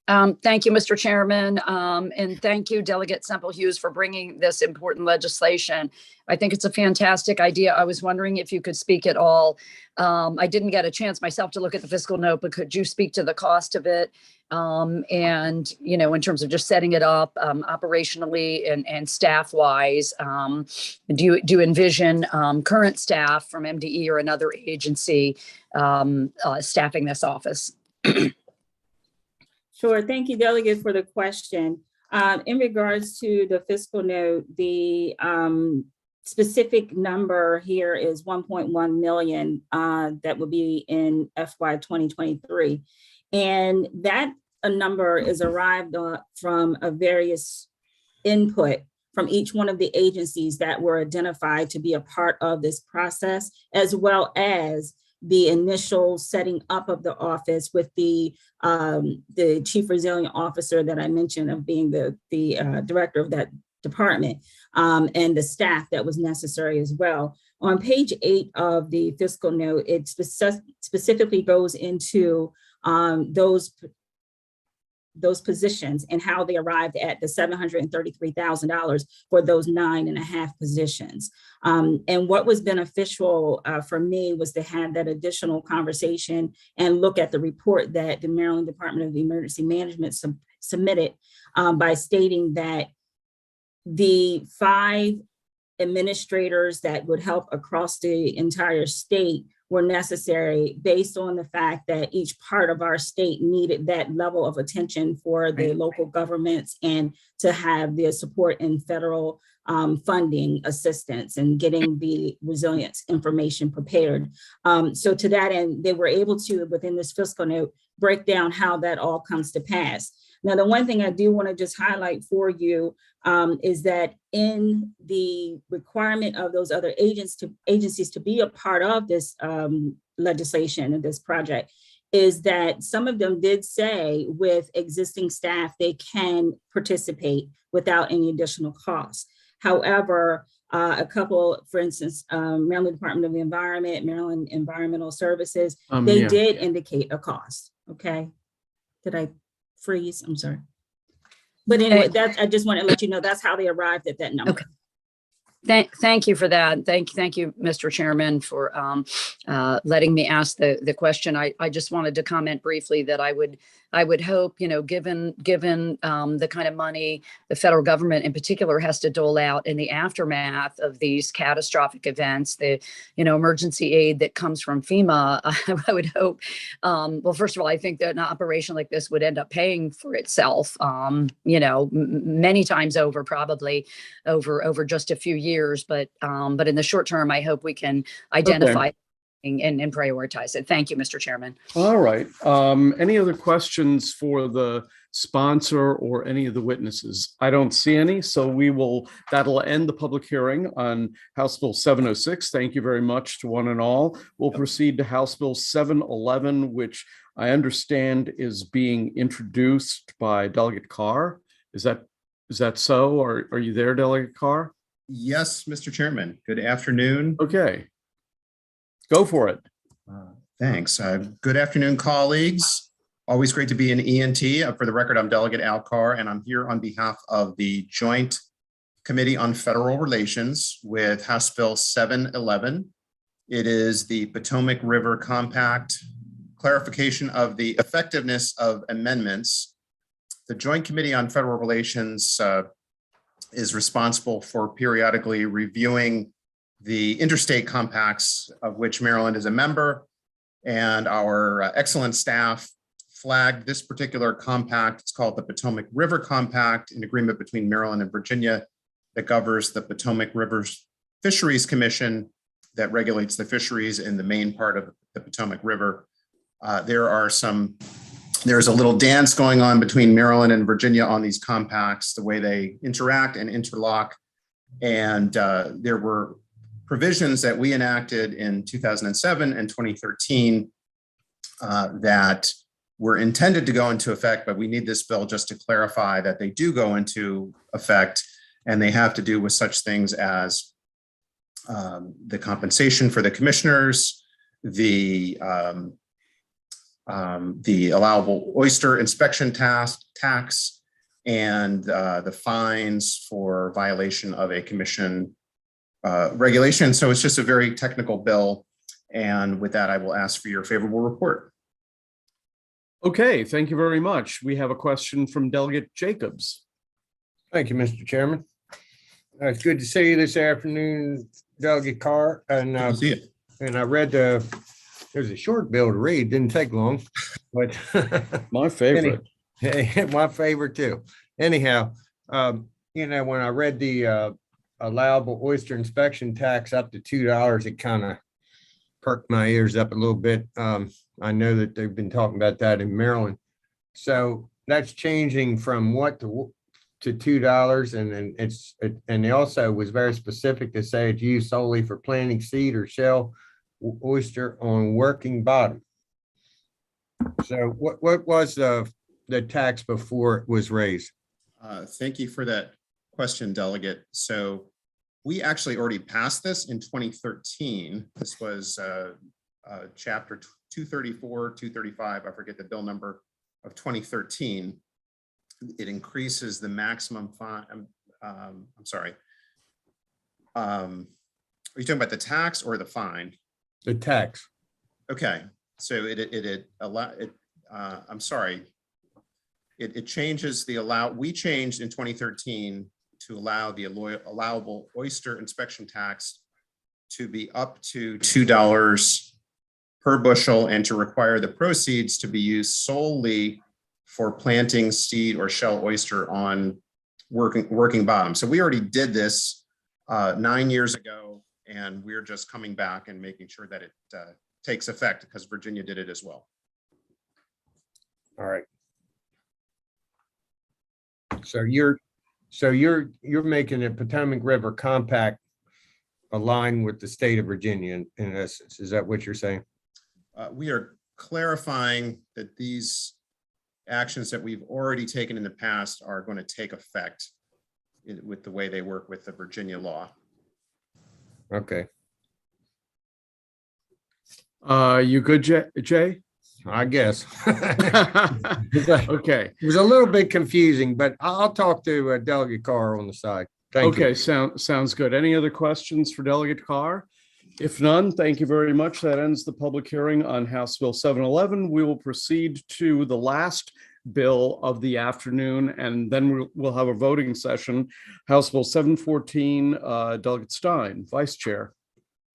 Thank you, Mr. Chairman, and thank you, Delegate Semple Hughes, for bringing this important legislation. I think it's a fantastic idea. I was wondering if you could speak at all. I didn't get a chance myself to look at the fiscal note, but could you speak to the cost of it? And, you know, in terms of just setting it up operationally and staff-wise, do you envision current staff from MDE or another agency staffing this office? Sure. Thank you, Delegate, for the question. In regards to the fiscal note, the specific number here is 1.1 million that will be in FY 2023. And that number is arrived from a various input from each one of the agencies that were identified to be a part of this process, as well as the initial setting up of the office with the chief resilient officer that I mentioned of being the director of that department, and the staff that was necessary as well. On page 8 of the fiscal note, it specifically goes into those positions and how they arrived at the $733,000 for those 9.5 positions. And what was beneficial for me was to have that additional conversation and look at the report that the Maryland Department of Emergency Management submitted by stating that the 5 administrators that would help across the entire state were necessary based on the fact that each part of our state needed that level of attention for the local governments and to have the support in federal funding assistance and getting the resilience information prepared. So to that end, they were able to, within this fiscal note, break down how that all comes to pass. Now, the one thing I do want to just highlight for you is that in the requirement of those other agencies to be a part of this legislation and this project is that some of them did say with existing staff, they can participate without any additional cost. However, a couple, for instance, Maryland Department of the Environment, Maryland Environmental Services, they did indicate a cost, okay? Did I freeze? I'm sorry. But anyway, I just want to let you know that's how they arrived at that number. Okay. Thank you for that. Thank you, Mr. Chairman, for letting me ask the question. I just wanted to comment briefly that I would hope, you know, given the kind of money the federal government in particular has to dole out in the aftermath of these catastrophic events, the, you know, emergency aid that comes from FEMA, I would hope, well, first of all, I think that an operation like this would end up paying for itself, you know, many times over, probably over just a few years. But in the short term, I hope we can identify and prioritize it. Thank you, Mr. Chairman. All right. Any other questions for the sponsor or any of the witnesses? I don't see any, so that'll end the public hearing on House Bill 706. Thank you very much to one and all. We'll proceed to House Bill 711, which I understand is being introduced by Delegate Carr. Is that so? Or are you there, Delegate Carr? Yes, Mr. Chairman. Good afternoon. Okay. Go for it. Thanks. Good afternoon, colleagues. Always great to be in ENT. For the record, I'm Delegate Al Carr, and I'm here on behalf of the Joint Committee on Federal Relations with House Bill 711. It is the Potomac River Compact, clarification of the effectiveness of amendments. The Joint Committee on Federal Relations is responsible for periodically reviewing the interstate compacts of which Maryland is a member, and our excellent staff flagged this particular compact. It's called the Potomac River Compact, an agreement between Maryland and Virginia that governs the Potomac River Fisheries Commission that regulates the fisheries in the main part of the Potomac River. There's a little dance going on between Maryland and Virginia on these compacts, the way they interact and interlock. And there were provisions that we enacted in 2007 and 2013 that were intended to go into effect, but we need this bill just to clarify that they do go into effect, and they have to do with such things as the compensation for the commissioners, the allowable oyster inspection tax and the fines for violation of a commission regulation. So it's just a very technical bill. And with that, I will ask for your favorable report. Okay, thank you very much. We have a question from Delegate Jacobs. Thank you, Mr. Chairman. It's good to see you this afternoon, Delegate Carr. And I read it was a short bill to read, didn't take long, but my favorite. My favorite too. Anyhow, when I read the allowable oyster inspection tax up to $2, it kind of perked my ears up a little bit. I know that they've been talking about that in Maryland. So that's changing from what to $2, and then and it also was very specific to say it's used solely for planting seed or shell oyster on working bottom. So what was the tax before it was raised? Thank you for that question, Delegate. So we actually already passed this in 2013. This was chapter 234, 235, I forget the bill number, of 2013. It increases the maximum fine. I'm sorry. Are you talking about the tax or the fine? The tax. Okay, so I'm sorry. It changes we changed in 2013 to allow the allowable oyster inspection tax to be up to $2 per bushel and to require the proceeds to be used solely for planting seed or shell oyster on working bottom. So we already did this 9 years ago, and we're just coming back and making sure that it takes effect because Virginia did it as well. All right. So you're making the Potomac River Compact align with the state of Virginia in essence. Is that what you're saying? We are clarifying that these actions that we've already taken in the past are going to take effect with the way they work with the Virginia law. Okay. You good, Jay? I guess. Okay. It was a little bit confusing, but I'll talk to Delegate Carr on the side. Thank you. Okay, sounds good. Any other questions for Delegate Carr? If none, thank you very much. That ends the public hearing on House Bill 711. We will proceed to the last bill of the afternoon, and then we'll have a voting session. House Bill 714, Delegate Stein, Vice Chair.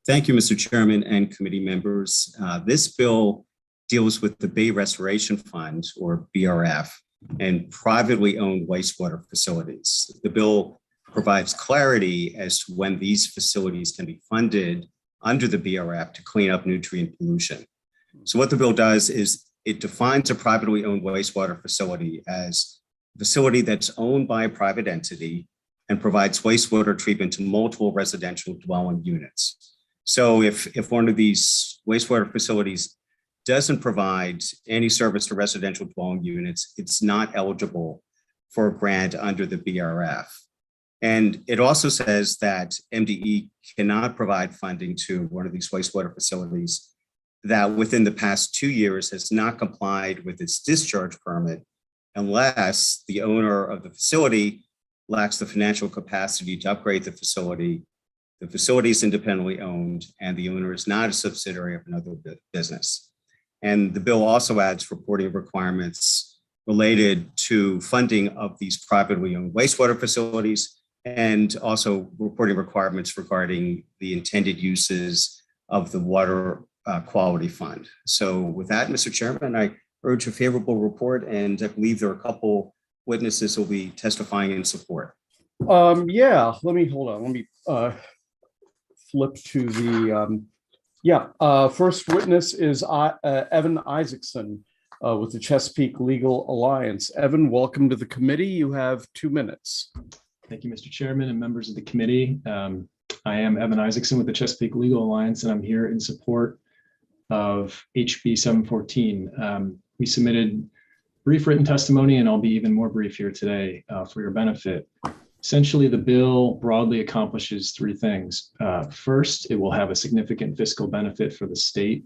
Thank you, Mr. Chairman and committee members. This bill deals with the Bay Restoration Fund, or BRF, and privately owned wastewater facilities. The bill provides clarity as to when these facilities can be funded under the BRF to clean up nutrient pollution. So what the bill does is it defines a privately owned wastewater facility as a facility that's owned by a private entity and provides wastewater treatment to multiple residential dwelling units. So if one of these wastewater facilities doesn't provide any service to residential dwelling units, it's not eligible for a grant under the BRF. And it also says that MDE cannot provide funding to one of these wastewater facilities that within the past 2 years has not complied with its discharge permit unless the owner of the facility lacks the financial capacity to upgrade the facility is independently owned, and the owner is not a subsidiary of another business. And the bill also adds reporting requirements related to funding of these privately owned wastewater facilities, and also reporting requirements regarding the intended uses of the Water Quality Fund. So with that, Mr. Chairman, I urge a favorable report, and I believe there are a couple witnesses who will be testifying in support. Yeah, let me flip to the, first witness is Evan Isaacson with the Chesapeake Legal Alliance. Evan, welcome to the committee. You have 2 minutes. Thank you, Mr. Chairman and members of the committee. I am Evan Isaacson with the Chesapeake Legal Alliance, and I'm here in support of HB 714. We submitted brief written testimony, and I'll be even more brief here today for your benefit. Essentially, the bill broadly accomplishes 3 things. First, it will have a significant fiscal benefit for the state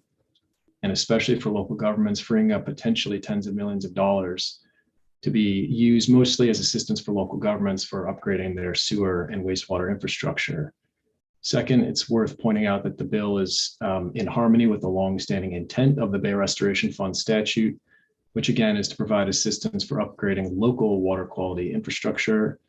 and especially for local governments, freeing up potentially tens of millions of dollars to be used mostly as assistance for local governments for upgrading their sewer and wastewater infrastructure. Second, it's worth pointing out that the bill is in harmony with the longstanding intent of the Bay Restoration Fund statute, which again is to provide assistance for upgrading local water quality infrastructure.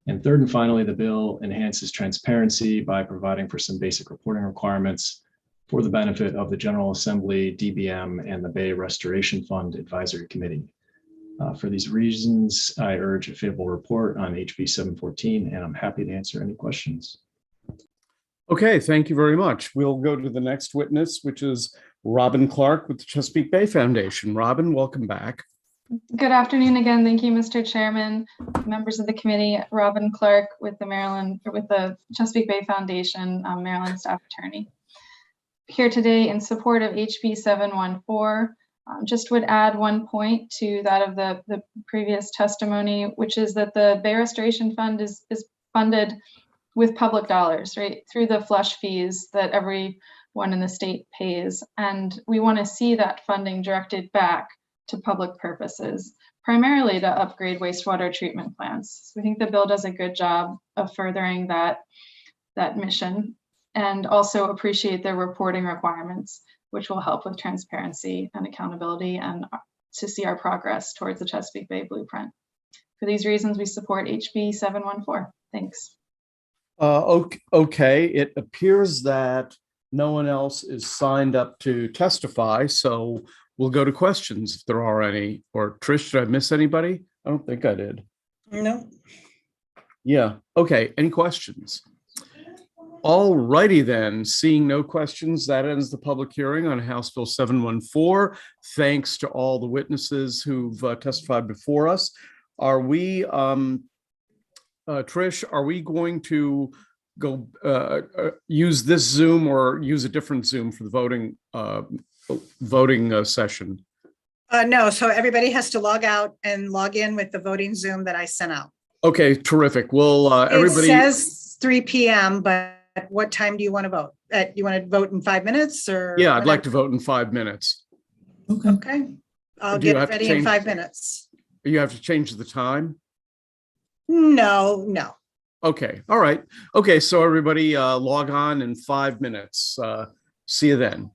And third and finally, the bill enhances transparency by providing for some basic reporting requirements for the benefit of the General Assembly, DBM, and the Bay Restoration Fund Advisory Committee. For these reasons, I urge a favorable report on HB 714, and I'm happy to answer any questions. Okay, thank you very much. We'll go to the next witness, which is Robin Clark with the Chesapeake Bay Foundation. Robin, welcome back. Good afternoon again. Thank you, Mr. Chairman, members of the committee. Robin Clark with the Chesapeake Bay Foundation, Maryland staff attorney. Here today in support of HB 714. Just would add one point to that of the previous testimony, which is that the Bay Restoration Fund is funded with public dollars, right, through the flush fees that everyone in the state pays. And we want to see that funding directed back to public purposes, primarily to upgrade wastewater treatment plants. We think the bill does a good job of furthering that mission, and also appreciate their reporting requirements, which will help with transparency and accountability and to see our progress towards the Chesapeake Bay Blueprint. For these reasons, we support HB 714. Thanks. Okay, it appears that no one else is signed up to testify, so we'll go to questions if there are any. Or Trish, did I miss anybody? I don't think I did. No. Yeah, okay, any questions? All righty then, seeing no questions, that ends the public hearing on House Bill 714. Thanks to all the witnesses who've testified before us. Are we, Trish, are we going to go use this Zoom or use a different Zoom for the voting session? No, so everybody has to log out and log in with the voting Zoom that I sent out. Okay, terrific. Well, everybody. It says 3 p.m., but what time do you want to vote? You want to vote in 5 minutes or? Yeah, I'd like to vote in 5 minutes. Okay. I'll get ready in 5 minutes. You have to change the time? No. Okay, all right. Okay, so everybody log on in 5 minutes. See you then.